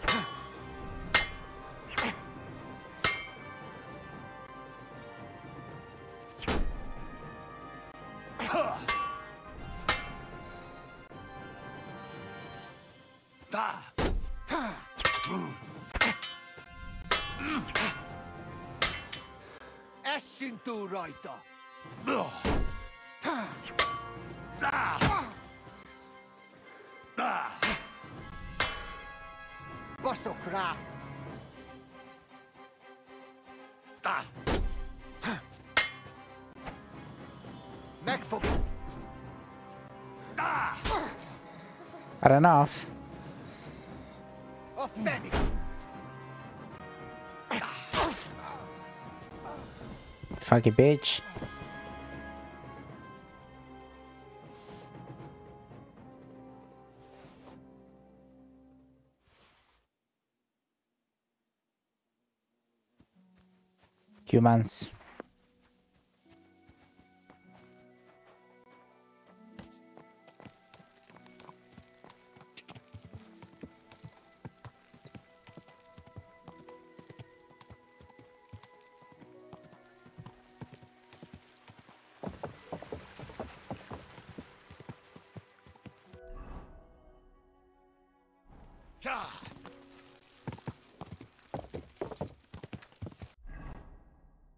Essin tu roita. Posso cra. Mekfo. Not enough. Offending. Fucking bitch. Humans.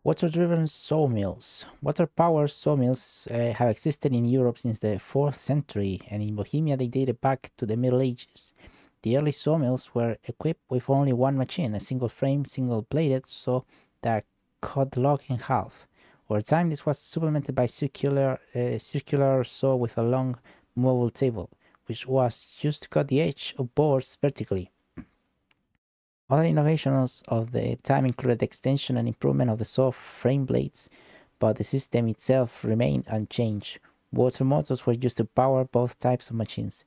Water-driven sawmills. Water-powered sawmills have existed in Europe since the 4th century, and in Bohemia they dated back to the Middle Ages. The early sawmills were equipped with only one machine, a single frame, single-bladed saw that cut the log in half. Over time, this was supplemented by circular saw with a long movable table, which was used to cut the edge of boards vertically. Other innovations of the time included extension and improvement of the saw frame blades, but the system itself remained unchanged. Water motors were used to power both types of machines.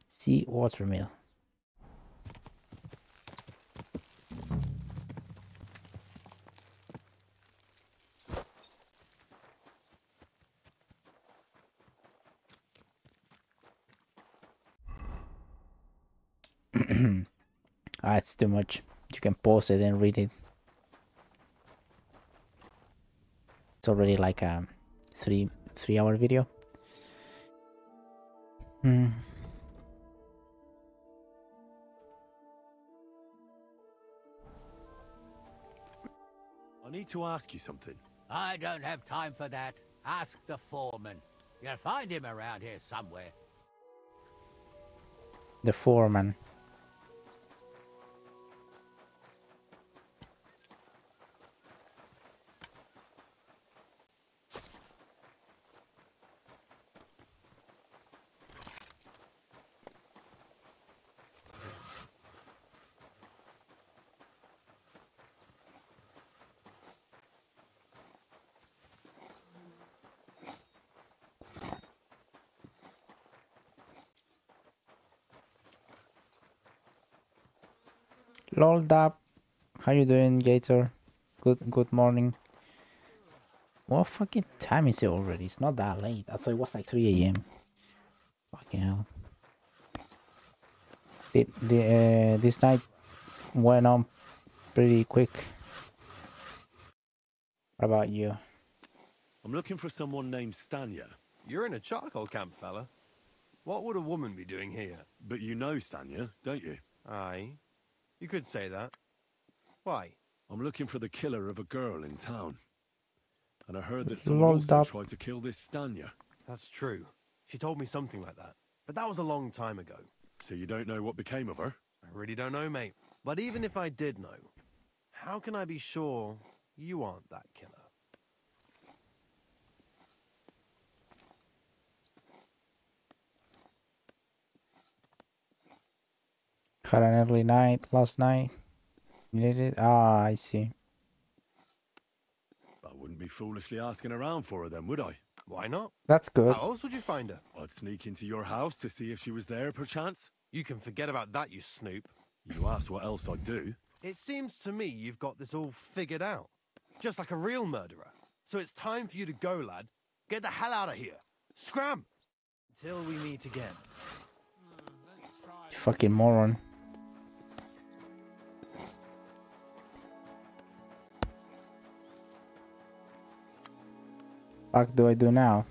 See watermill. It's too much. You can pause it and read it. It's already like a three-hour video. I need to ask you something. I don't have time for that. Ask the foreman. You'll find him around here somewhere. The foreman. Lol dap. How you doing, Gator? Good morning. What fucking time is it already? It's not that late. I thought it was like 3 AM. Fucking hell. This night went on pretty quick. What about you? I'm looking for someone named Stanya. You're in a charcoal camp, fella. What would a woman be doing here? But you know Stanya, don't you? Aye. You could say that. Why? I'm looking for the killer of a girl in town. And I heard that someone also tried to kill this Stanya. That's true. She told me something like that. But that was a long time ago. So you don't know what became of her? I really don't know, mate. But even if I did know, how can I be sure you aren't that killer? Had an early night last night. Need it? Ah, I see. I wouldn't be foolishly asking around for her then, would I? Why not? That's good. How else would you find her? I'd sneak into your house to see if she was there, perchance. You can forget about that, you snoop. You asked what else I'd do. It seems to me you've got this all figured out. Just like a real murderer. So it's time for you to go, lad. Get the hell out of here. Scram! Till we meet again. You fucking moron. What do I do now?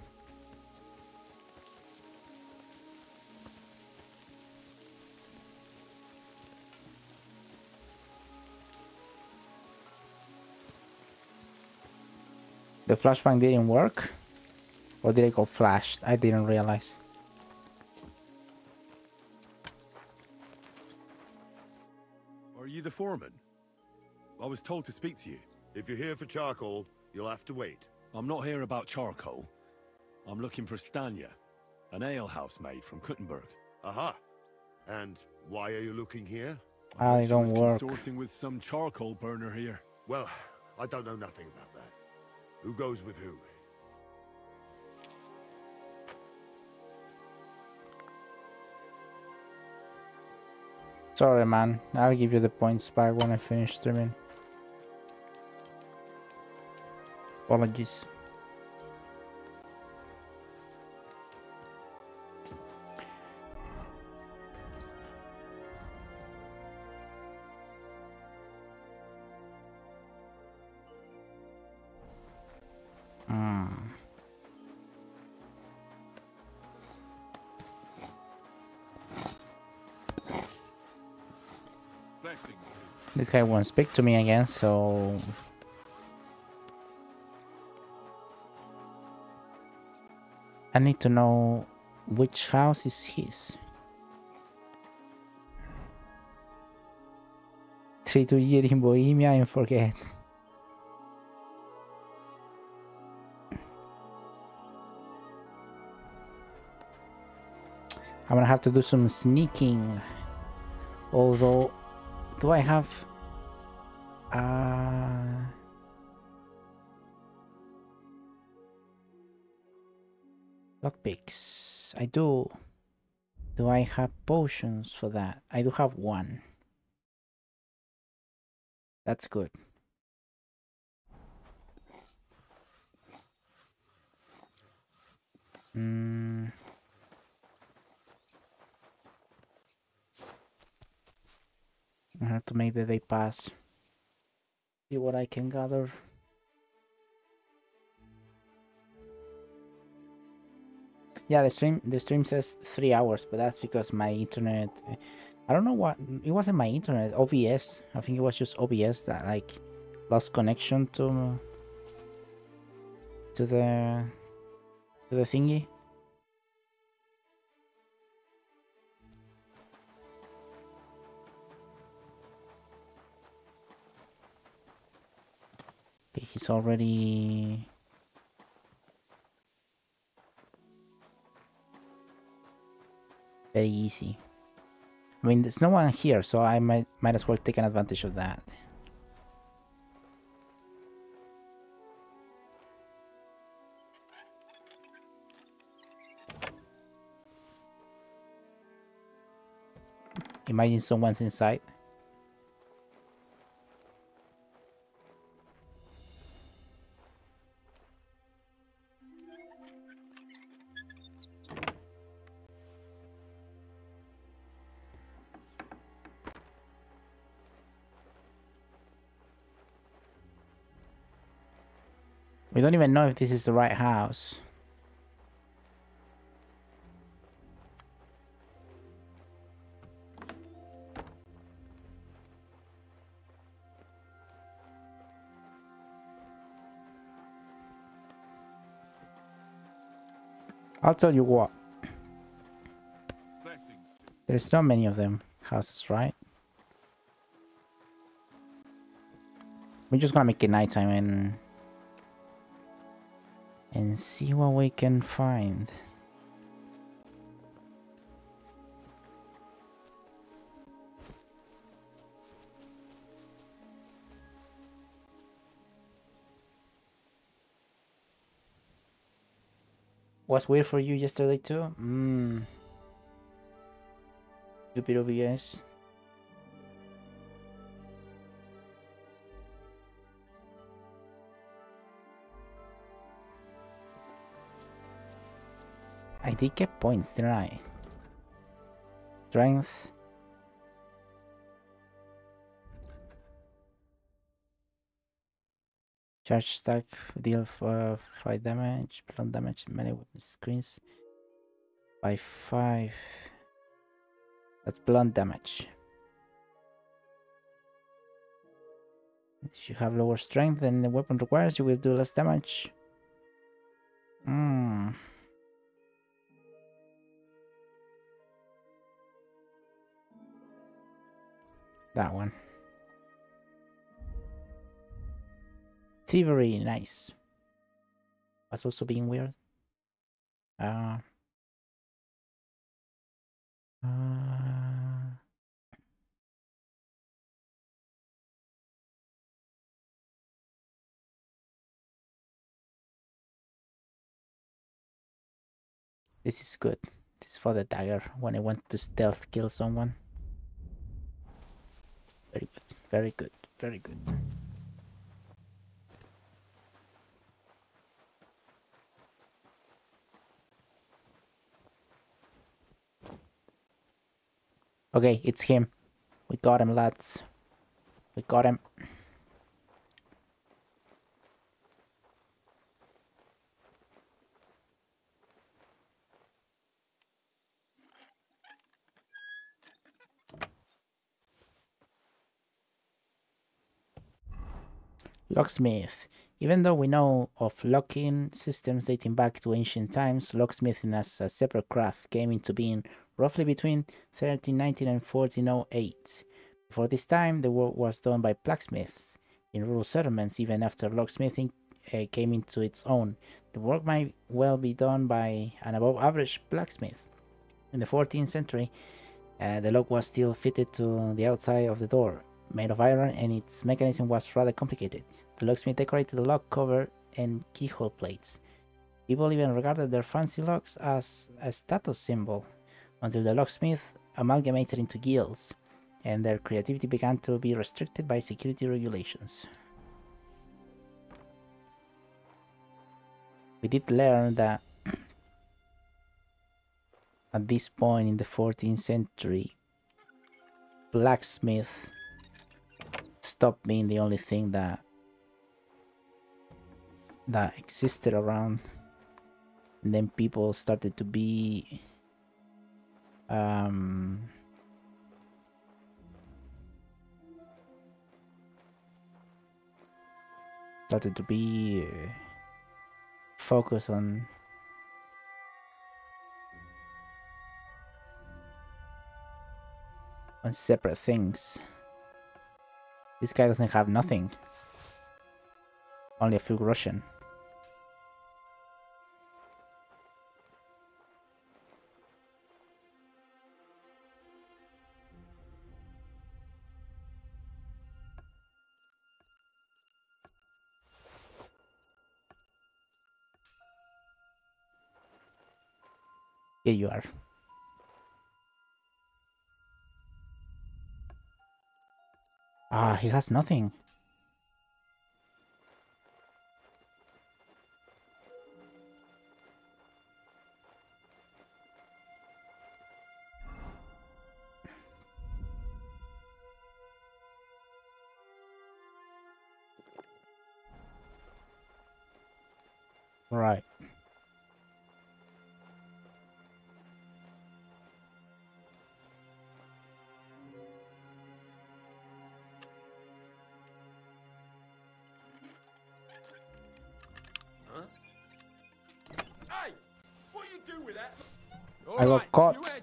The flashbang didn't work? Or did it go flashed? I didn't realize. Are you the foreman? I was told to speak to you. If you're here for charcoal, you'll have to wait. I'm not here about charcoal. I'm looking for Stanya, an alehouse maid from Kuttenberg. Aha. And why are you looking here? I don't work. Consorting with some charcoal burner here. Well, I don't know nothing about that. Who goes with who? Sorry, man. I'll give you the points back when I finish streaming. Apologies. This guy won't speak to me again, so... I need to know which house is his. 2 years in Bohemia and forget. I'm gonna have to do some sneaking. Although, do I have... lockpicks. I do. Do I have potions for that? I do have one. That's good. I have to make the day pass. See what I can gather. Yeah, the stream says 3 hours, but that's because my internet, I don't know what, it wasn't my internet, OBS. I think it was just OBS that like lost connection to the thingy. Okay, he's already... very easy. I mean, there's no one here, so I might as well take an advantage of that. Imagine someone's inside. We don't even know if this is the right house. I'll tell you what. There's not many of them houses, right? We're just gonna make it nighttime and see what we can find. Was weird for you yesterday too? Stupid OBS. I did get points, didn't I? Strength. Charge stack, deal for 5 damage, blunt damage, melee weapon screens by 5. That's blunt damage. If you have lower strength than the weapon requires, you will do less damage. That one. Thievery, nice. Was also being weird. This is good. This is for the dagger when I want to stealth kill someone. Very good, very good, very good. Okay, it's him. We got him, lads. We got him. Locksmith. Even though we know of locking systems dating back to ancient times, locksmithing as a separate craft came into being roughly between 1319 and 1408. Before this time, the work was done by blacksmiths. In rural settlements, even after locksmithing came into its own, the work might well be done by an above-average blacksmith. In the 14th century, the lock was still fitted to the outside of the door, made of iron, and its mechanism was rather complicated. The locksmith decorated the lock cover and keyhole plates. People even regarded their fancy locks as a status symbol, until the locksmith amalgamated into guilds, and their creativity began to be restricted by security regulations. We did learn that at this point in the 14th century, blacksmith stopped being the only thing that existed around, and then people started to be focused on separate things. This guy doesn't have nothing, only a few Russian. Here you are. Ah, he has nothing. Right. Hey, what you do with that? I got caught.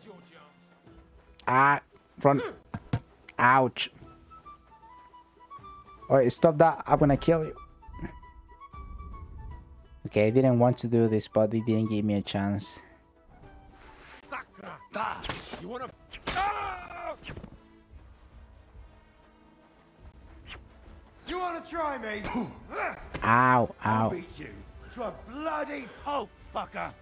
Ah, run. Ouch. Oh, stop that. I'm gonna kill you. Okay, I didn't want to do this, but they didn't give me a chance. Sakra! Ah, you wanna... Ah! You wanna try me? Ow, I'll ow. beat you to a bloody pulp, fucker.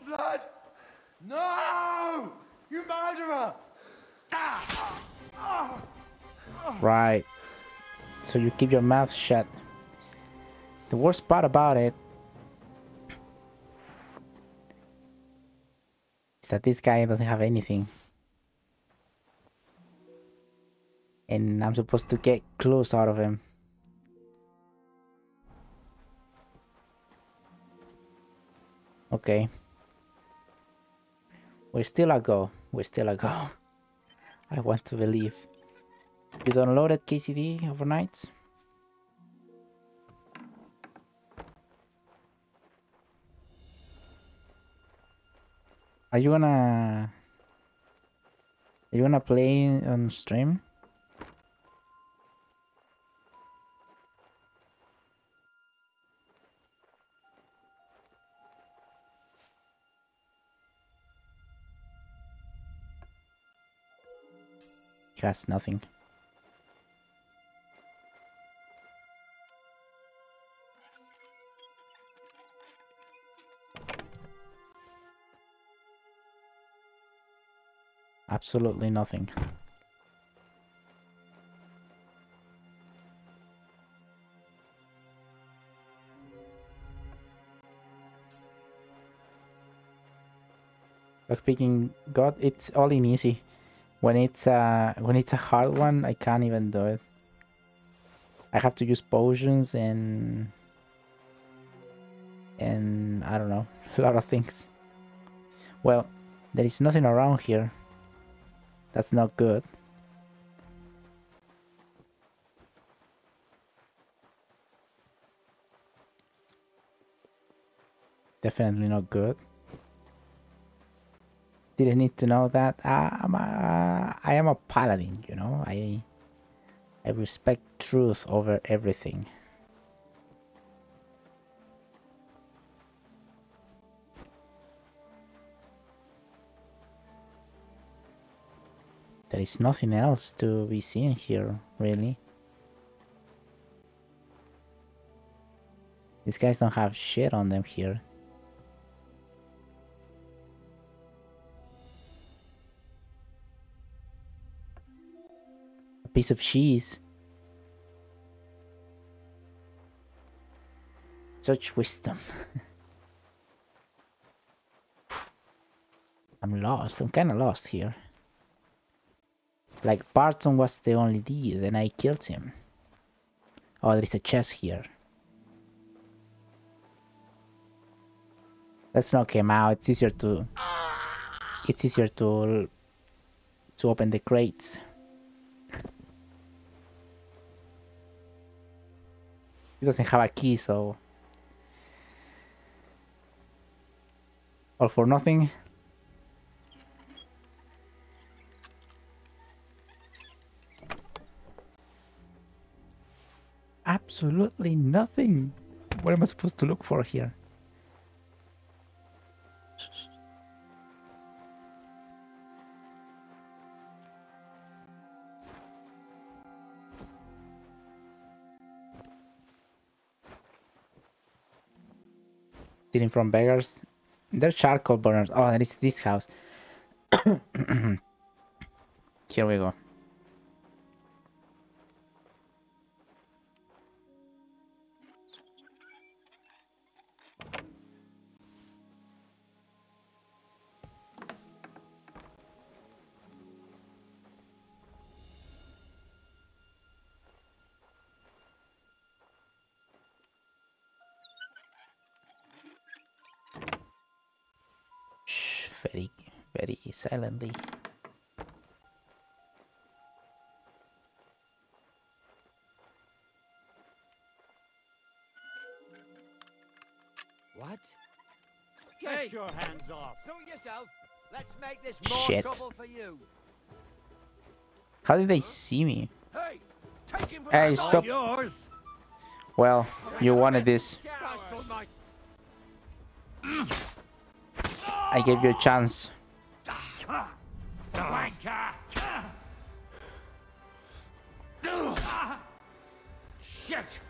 Blood! No! You murderer! Right. So you keep your mouth shut. The worst part about it is that this guy doesn't have anything. And I'm supposed to get clues out of him. Okay. We're still a go. We're still a go. I want to believe. You downloaded KCD overnight? Are you gonna play on stream? He has nothing. Absolutely nothing. Speaking God, it's all in easy. When it's a hard one, I can't even do it. I have to use potions and I don't know, a lot of things. Well, there is nothing around here. That's not good. Definitely not good. Didn't need to know that. I am a paladin, you know. I respect truth over everything. There is nothing else to be seen here, really. These guys don't have shit on them here. A piece of cheese. Such wisdom. I'm lost. I'm kind of lost here. Like, Barton was the only lead, and I killed him. Oh, there is a chest here. Let's knock him out. It's easier to... It's easier to open the crates. He doesn't have a key, so... All for nothing. Absolutely nothing. What am I supposed to look for here? Stealing from beggars. They're charcoal burners. Oh, that is this house. Here we go. Shh, very, very silently. What? Get your hands off. Suit yourself. Let's make this more Shit. trouble for you. How did they see me? Hey, take him from Hey, the stop. yours. Well, you wanted this. I gave you a chance. Wanker. Shit.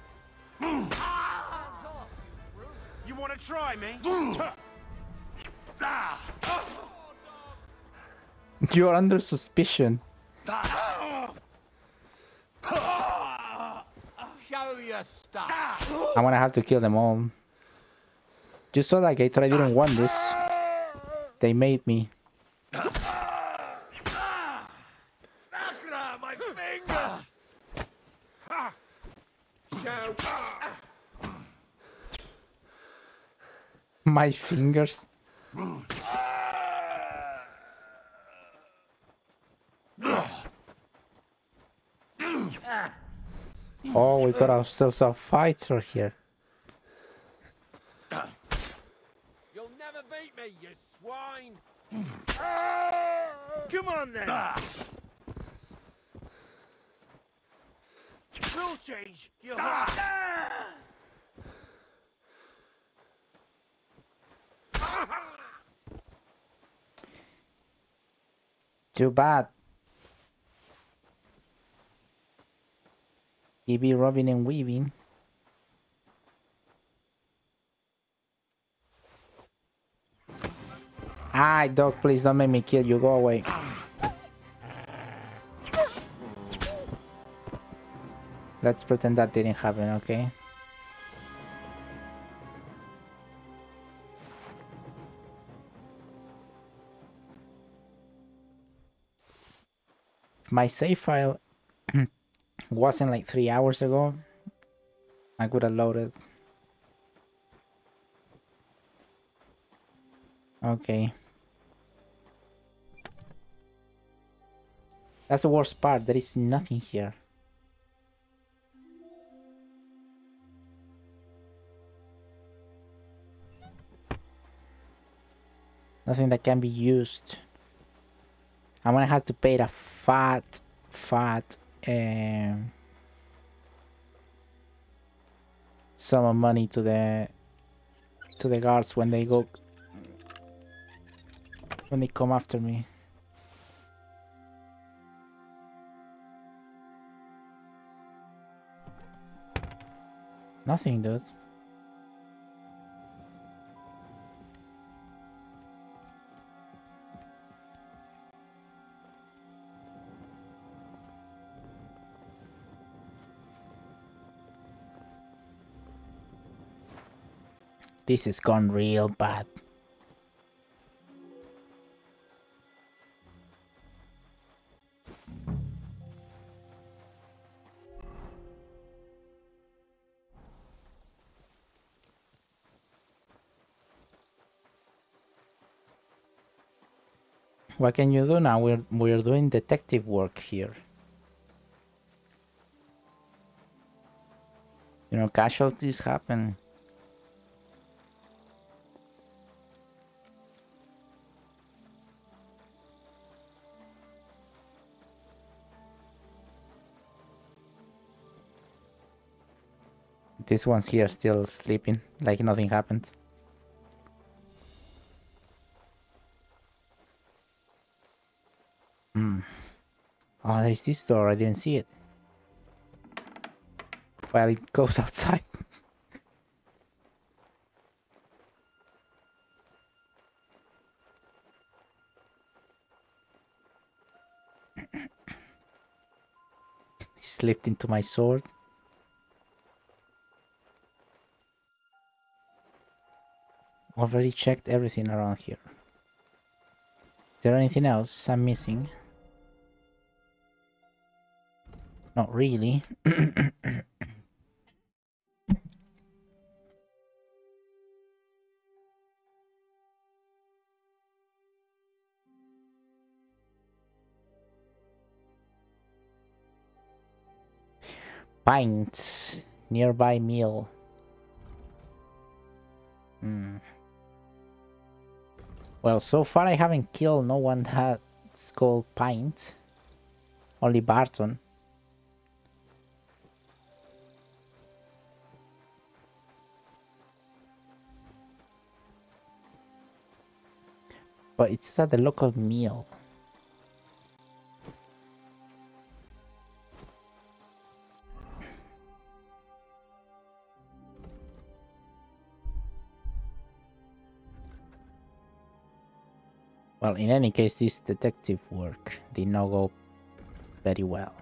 You want to try me? You're under suspicion. Show your stuff. I'm gonna have to kill them all. Just so like I thought I didn't want this. They made me. Sakra, my fingers! My fingers. Oh, we got ourselves a fighter here. You'll never beat me, you swine! Come on then! Rule change, you Too bad. Be robbing and weaving. Ah, dog, please don't make me kill you. Go away. Let's pretend that didn't happen, okay? If my save file wasn't like 3 hours ago, I could have loaded. Okay. That's the worst part. There is nothing here. Nothing that can be used. I'm gonna have to pay a fat sum of money to the guards when they come after me. Nothing, dude. This has gone real bad. What can you do now? We're doing detective work here. You know, casualties happen. This one's here still sleeping, like nothing happened. Oh, there's this door. I didn't see it. Well, it goes outside. He slipped into my sword. Already checked everything around here. Is there anything else I'm missing? Not really. Pint. Nearby meal. Well, so far I haven't killed no one that's called Pint. Only Barton. But it's at the local meal. Well, in any case, this detective work did not go very well.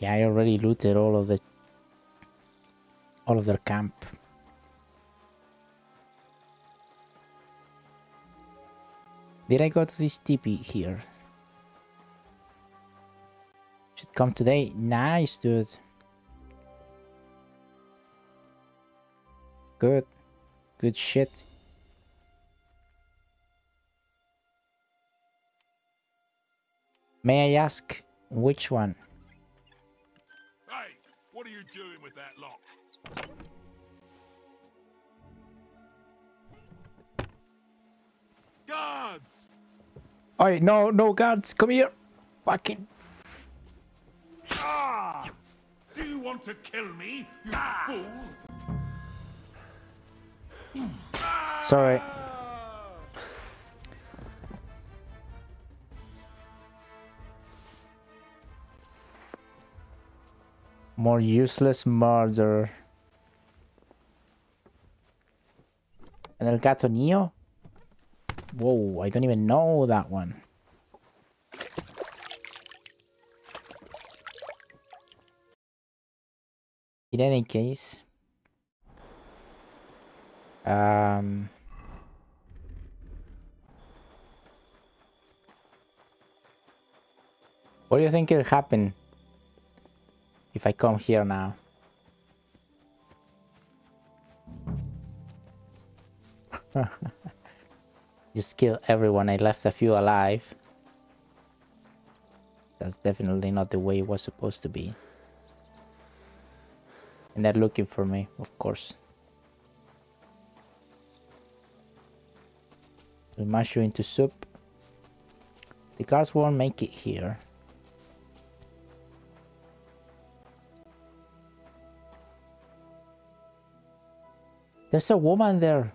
Yeah, I already looted all of their camp. Did I go to this teepee here? Should come today. Nice, dude. Good. Good shit. May I ask which one? Hey, what are you doing with that lock? Guards! Oh, no guards, come here. Fucking. Ah! Do you want to kill me, you fool? Sorry. More useless murder. And El Gato Neo? Whoa, I don't even know that one. In any case, what do you think will happen if I come here now? Just kill everyone. I left a few alive. That's definitely not the way it was supposed to be. And they're looking for me, of course. We mash you into soup. The guards won't make it here. There's a woman there.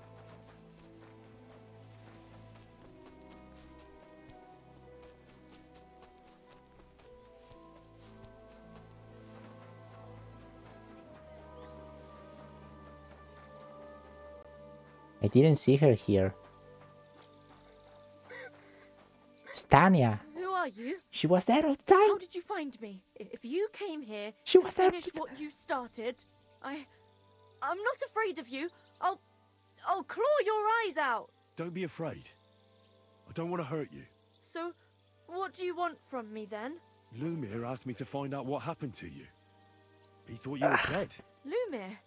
I didn't see her here. Stania. Who are you? She was there all the time. How did you find me? If you came here She to was there finish what you started, I'm not afraid of you. I'll claw your eyes out. Don't be afraid. I don't want to hurt you. So, what do you want from me then? Lumir asked me to find out what happened to you. He thought you were dead. Lumir?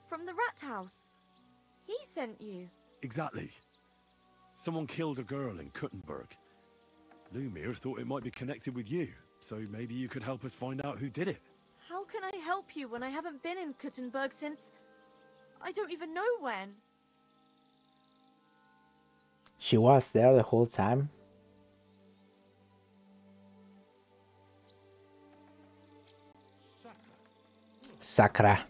From the rat house? He sent you? Exactly. Someone killed a girl in Kuttenberg. Lumir thought it might be connected with you, so maybe you could help us find out who did it. How can I help you when I haven't been in Kuttenberg since... I don't even know when. She was there the whole time. Sakra.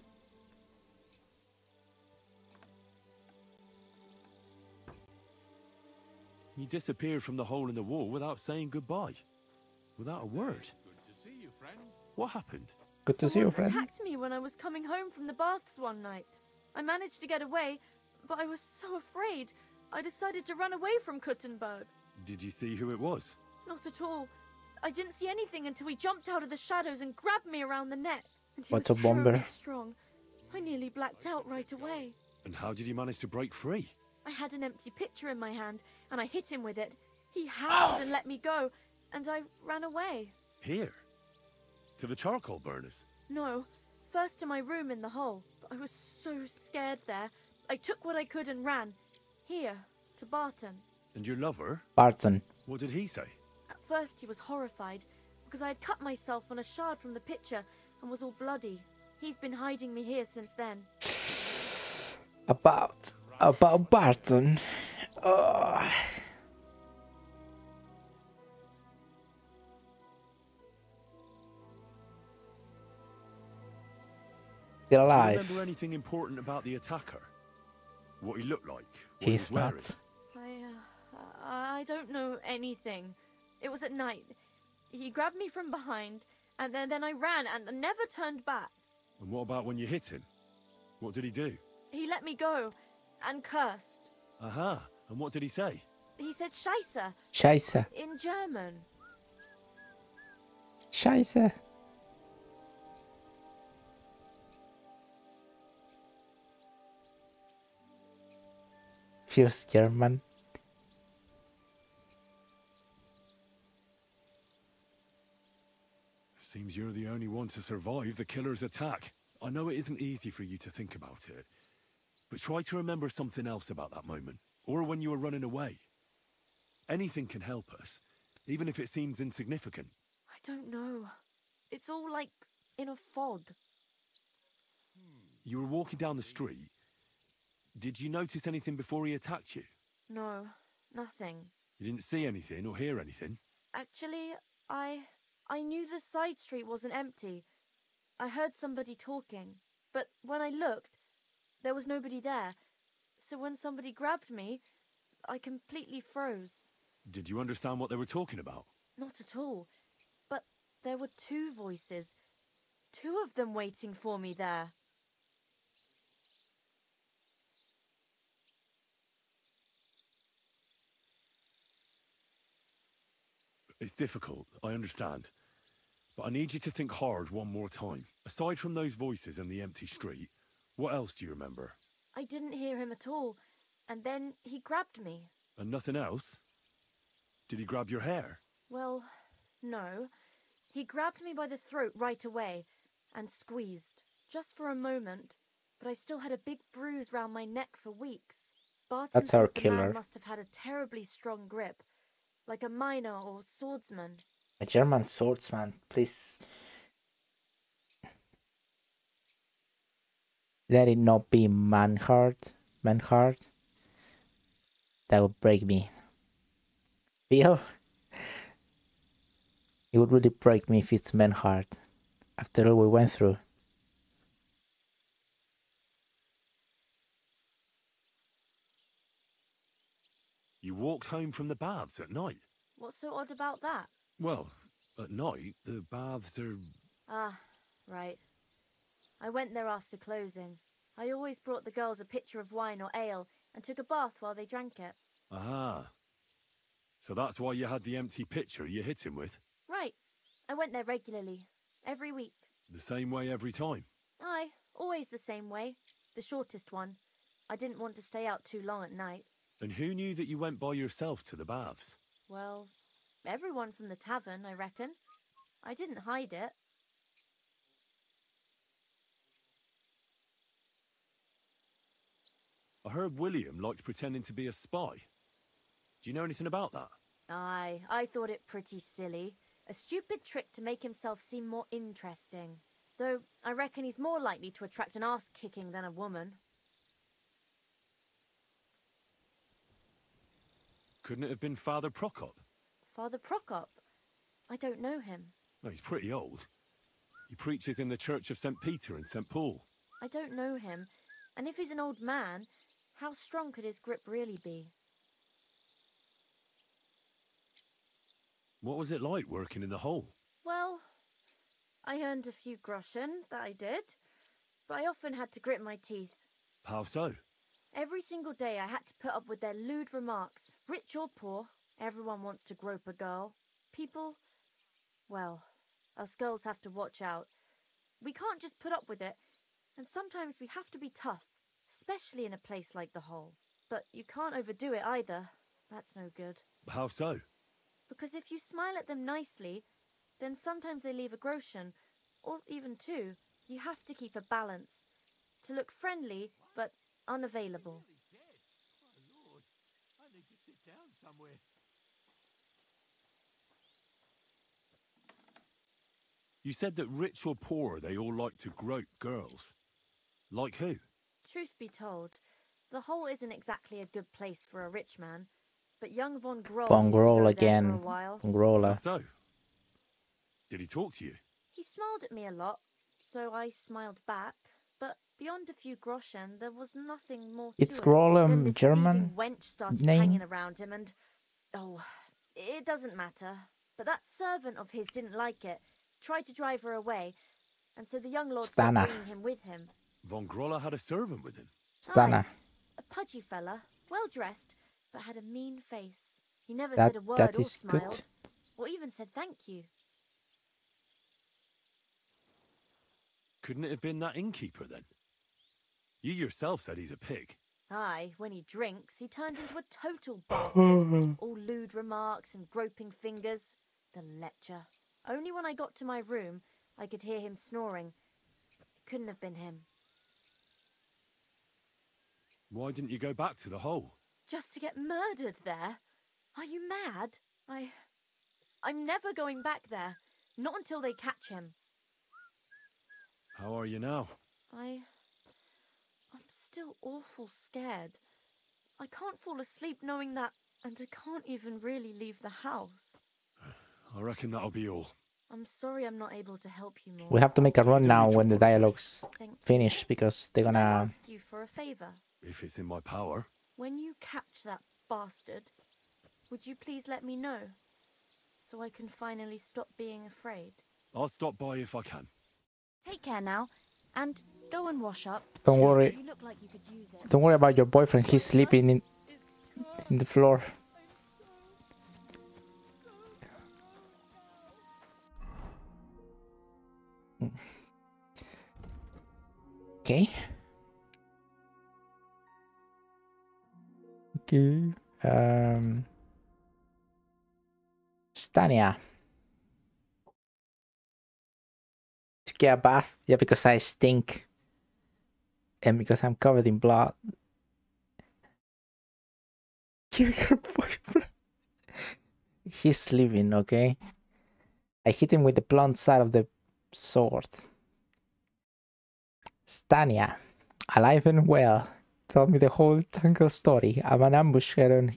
You disappeared from the hole in the wall without saying goodbye. Without a word. Good to see you, friend. What happened? Good to see you, friend. Someone attacked me when I was coming home from the baths one night. I managed to get away, but I was so afraid. I decided to run away from Kuttenberg. Did you see who it was? Not at all. I didn't see anything until he jumped out of the shadows and grabbed me around the neck. And he What's was a bomber? terribly strong. I nearly blacked out right away. And how did you manage to break free? I had an empty pitcher in my hand, and I hit him with it. He howled and let me go, and I ran away. Here? To the charcoal burners? No, First to my room in the hole, but I was so scared there. I took what I could and ran. Here, to Barton. And your lover? Barton. What did he say? At first he was horrified, because I had cut myself on a shard from the pitcher and was all bloody. He's been hiding me here since then. About Barton. Oh. Still alive. Do you remember anything important about the attacker? What he looked like? What He's he was wearing? not. I don't know anything. It was at night. He grabbed me from behind, and then I ran and never turned back. And what about when you hit him? What did he do? He let me go and cursed. Aha. And what did he say? He said Scheiße. Scheiße. In German. Scheiße. Feels German. Seems you're the only one to survive the killer's attack. I know it isn't easy for you to think about it, but try to remember something else about that moment, or when you were running away. Anything can help us, even if it seems insignificant. I don't know. It's all like in a fog. You were walking down the street. Did you notice anything before he attacked you? No, nothing. You didn't see anything or hear anything? Actually, I knew the side street wasn't empty. I heard somebody talking, but when I looked, there was nobody there. So when somebody grabbed me, I completely froze. Did you understand what they were talking about? Not at all. But there were two voices. Two of them waiting for me there. It's difficult, I understand. But I need you to think hard one more time. Aside from those voices and the empty street, what else do you remember? I didn't hear him at all, and then he grabbed me. And nothing else? Did he grab your hair? Well, no. He grabbed me by the throat right away and squeezed, just for a moment, but I still had a big bruise round my neck for weeks. Barton That's our said the killer. man must have had a terribly strong grip, like a miner or swordsman. A German swordsman, please. Let it not be Manhart. That would break me. Feel? It would really break me if it's Manhart. After all we went through. You walked home from the baths at night? What's so odd about that? Well, at night, the baths are... Ah, right. I went there after closing. I always brought the girls a pitcher of wine or ale and took a bath while they drank it. Aha. So that's why you had the empty pitcher you hit him with? Right. I went there regularly. Every week. The same way every time? Aye, always the same way. The shortest one. I didn't want to stay out too long at night. And who knew that you went by yourself to the baths? Well, everyone from the tavern, I reckon. I didn't hide it. I heard William liked pretending to be a spy. Do you know anything about that? Aye, I thought it pretty silly. A stupid trick to make himself seem more interesting. Though, I reckon he's more likely to attract an ass-kicking than a woman. Couldn't it have been Father Prokop? Father Prokop? I don't know him. No, he's pretty old. He preaches in the Church of St. Peter and St. Paul. I don't know him. And if he's an old man, how strong could his grip really be? What was it like working in the hole? Well, I earned a few groschen, that I did. But I often had to grit my teeth. How so? Every single day I had to put up with their lewd remarks. Rich or poor, everyone wants to grope a girl. People, well, us girls have to watch out. We can't just put up with it, and sometimes we have to be tough, especially in a place like the hole. But you can't overdo it either. That's no good. How so? Because if you smile at them nicely, then sometimes they leave a groschen, or even two. You have to keep a balance. To look friendly, but unavailable. I need to sit down somewhere. You said that rich or poor, they all like to grope girls. Like who? Truth be told, the hole isn't exactly a good place for a rich man, but young Von Groll Von used to Groll go there again. for a while. Von Groller. So, did he talk to you? He smiled at me a lot, so I smiled back. But beyond a few groschen, there was nothing more to It's it. Groll, Then this German thieving wench started name? hanging around him, and oh, it doesn't matter. But that servant of his didn't like it, tried to drive her away, and so the young lord stopped Stana. bringing him with him. Von Groller had a servant with him. Stana. Aye, a pudgy fella, well dressed, but had a mean face. He never That- said a word that or is good. smiled, or even said thank you. Couldn't it have been that innkeeper then? You yourself said he's a pig. Aye, when he drinks, he turns into a total bastard. All lewd remarks and groping fingers. The lecher. Only when I got to my room, I could hear him snoring. It couldn't have been him. Why didn't you go back to the hole? Just to get murdered there? Are you mad? I'm never going back there. Not until they catch him. How are you now? I'm still awful scared. I can't fall asleep knowing that, and I can't even really leave the house. I reckon that'll be all. I'm sorry I'm not able to help you more. We have to make a run now when the dialogue's Thank you. finished because they're Could I gonna. ask you for a favor? If it's in my power. When you catch that bastard, would you please let me know? So I can finally stop being afraid. I'll stop by if I can. Take care now, and go and wash up. Don't worry. You look like you could use it. Don't worry about your boyfriend. He's sleeping in the floor. Okay. Okay. Stania. To get a bath. Yeah, because I stink. And because I'm covered in blood. Kill her boyfriend. He's sleeping, okay? I hit him with the blunt side of the sword. Stania, alive and well, told me the whole tangled story. I'm an ambush her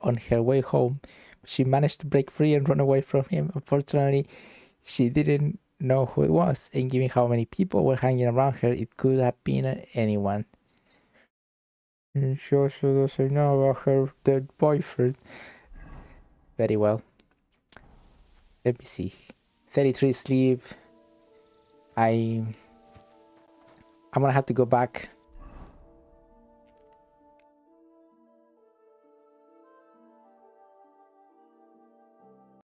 on her way home. She managed to break free and run away from him. Unfortunately, she didn't know who it was, and given how many people were hanging around her, it could have been anyone. And she also doesn't know about her dead boyfriend. Very well. Let me see. 33 sleep. I'm gonna have to go back